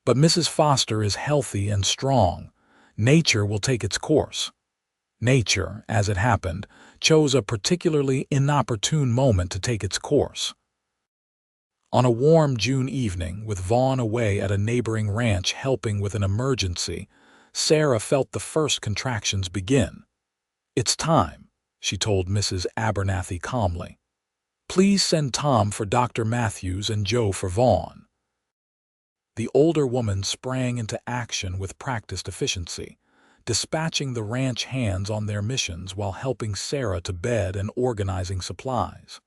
But Mrs. Foster is healthy and strong. Nature will take its course. Nature, as it happened, chose a particularly inopportune moment to take its course. On a warm June evening, with Vaughn away at a neighboring ranch helping with an emergency, Sarah felt the first contractions begin. "It's time," she told Mrs. Abernathy calmly. "Please send Tom for Dr. Matthews and Joe for Vaughn." The older woman sprang into action with practiced efficiency, dispatching the ranch hands on their missions while helping Sarah to bed and organizing supplies.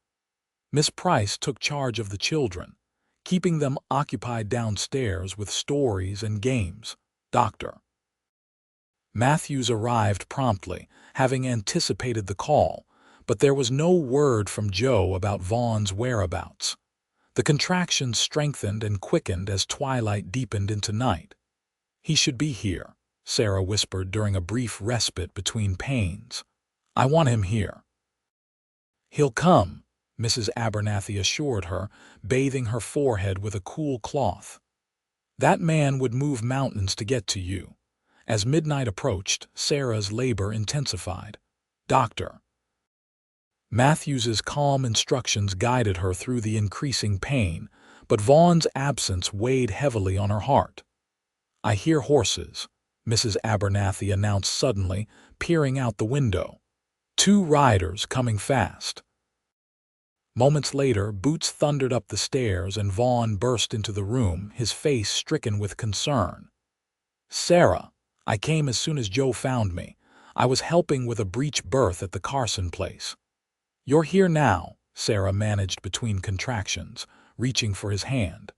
Miss Price took charge of the children, keeping them occupied downstairs with stories and games. Dr. Matthews arrived promptly, having anticipated the call, but there was no word from Joe about Vaughn's whereabouts. The contractions strengthened and quickened as twilight deepened into night. "He should be here," Sarah whispered during a brief respite between pains. "I want him here." "He'll come," Mrs. Abernathy assured her, bathing her forehead with a cool cloth. "That man would move mountains to get to you." As midnight approached, Sarah's labor intensified. Dr. Matthews's calm instructions guided her through the increasing pain, but Vaughn's absence weighed heavily on her heart. "I hear horses," Mrs. Abernathy announced suddenly, peering out the window. "Two riders coming fast." Moments later, boots thundered up the stairs and Vaughn burst into the room, his face stricken with concern. "Sarah, I came as soon as Joe found me. I was helping with a breech berth at the Carson place." "You're here now," Sarah managed between contractions, reaching for his hand.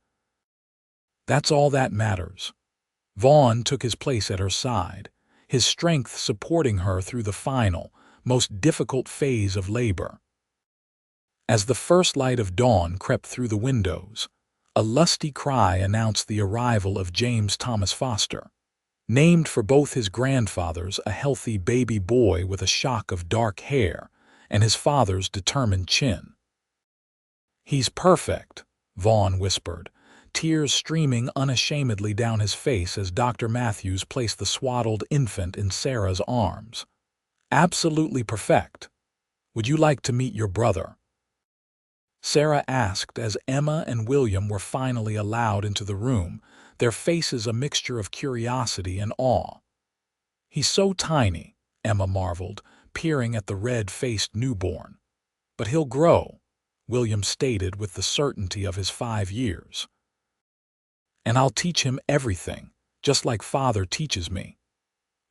"That's all that matters." Vaughn took his place at her side, his strength supporting her through the final, most difficult phase of labor. As the first light of dawn crept through the windows, a lusty cry announced the arrival of James Thomas Foster. Named for both his grandfathers, a healthy baby boy with a shock of dark hair, and his father's determined chin. "He's perfect," Vaughn whispered, tears streaming unashamedly down his face as Dr. Matthews placed the swaddled infant in Sarah's arms. "Absolutely perfect. Would you like to meet your brother?" Sarah asked as Emma and William were finally allowed into the room, their faces a mixture of curiosity and awe. "He's so tiny," Emma marveled, peering at the red-faced newborn. "But he'll grow," William stated with the certainty of his 5 years. "And I'll teach him everything, just like Father teaches me."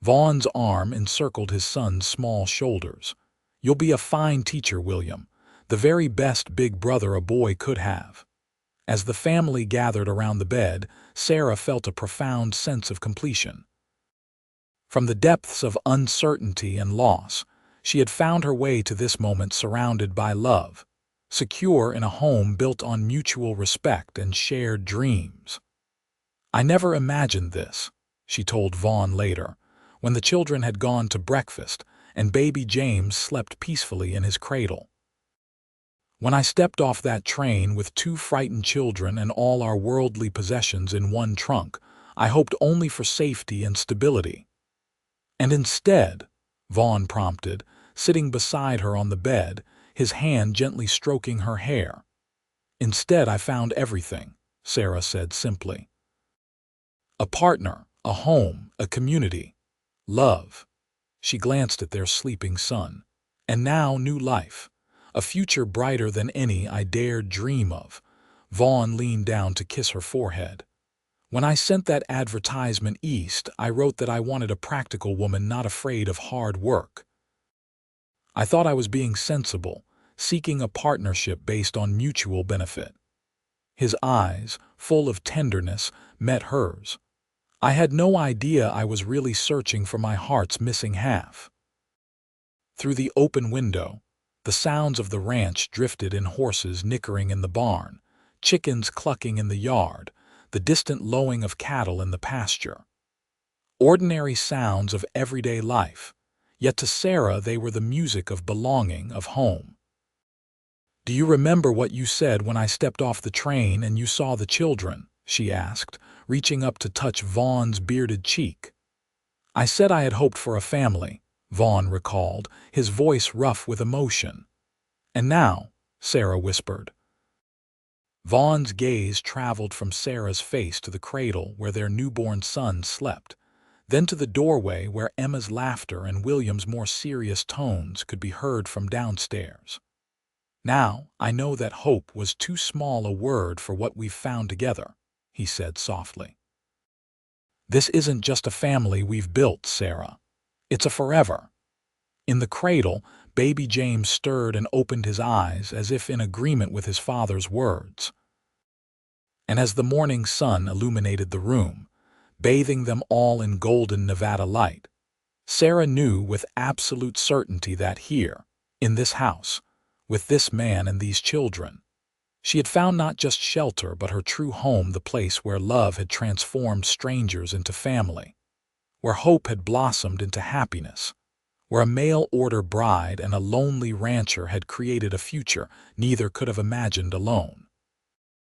Vaughn's arm encircled his son's small shoulders. "You'll be a fine teacher, William, the very best big brother a boy could have." As the family gathered around the bed, Sarah felt a profound sense of completion. From the depths of uncertainty and loss, she had found her way to this moment surrounded by love, secure in a home built on mutual respect and shared dreams. "I never imagined this," she told Vaughn later, when the children had gone to breakfast and baby James slept peacefully in his cradle. "When I stepped off that train with 2 frightened children and all our worldly possessions in one trunk, I hoped only for safety and stability." "And instead," Vaughn prompted, sitting beside her on the bed, his hand gently stroking her hair. "Instead, I found everything," Sarah said simply. "A partner, a home, a community, love." She glanced at their sleeping son. "And now new life. A future brighter than any I dared dream of." Vaughn leaned down to kiss her forehead. "When I sent that advertisement east, I wrote that I wanted a practical woman not afraid of hard work. I thought I was being sensible, seeking a partnership based on mutual benefit. His eyes, full of tenderness, met hers. I had no idea I was really searching for my heart's missing half. Through the open window, the sounds of the ranch drifted in, horses nickering in the barn, chickens clucking in the yard, the distant lowing of cattle in the pasture. Ordinary sounds of everyday life, yet to Sarah they were the music of belonging, of home. "Do you remember what you said when I stepped off the train and you saw the children?" she asked, reaching up to touch Vaughn's bearded cheek. "I said I had hoped for a family," Vaughn recalled, his voice rough with emotion. "And now," Sarah whispered. Vaughn's gaze traveled from Sarah's face to the cradle where their newborn son slept, then to the doorway where Emma's laughter and William's more serious tones could be heard from downstairs. "Now I know that hope was too small a word for what we've found together," he said softly. "This isn't just a family we've built, Sarah. It's a forever." In the cradle, baby James stirred and opened his eyes as if in agreement with his father's words. And as the morning sun illuminated the room, bathing them all in golden Nevada light, Sarah knew with absolute certainty that here, in this house, with this man and these children, she had found not just shelter but her true home, the place where love had transformed strangers into family, where hope had blossomed into happiness, where a mail-order bride and a lonely rancher had created a future neither could have imagined alone.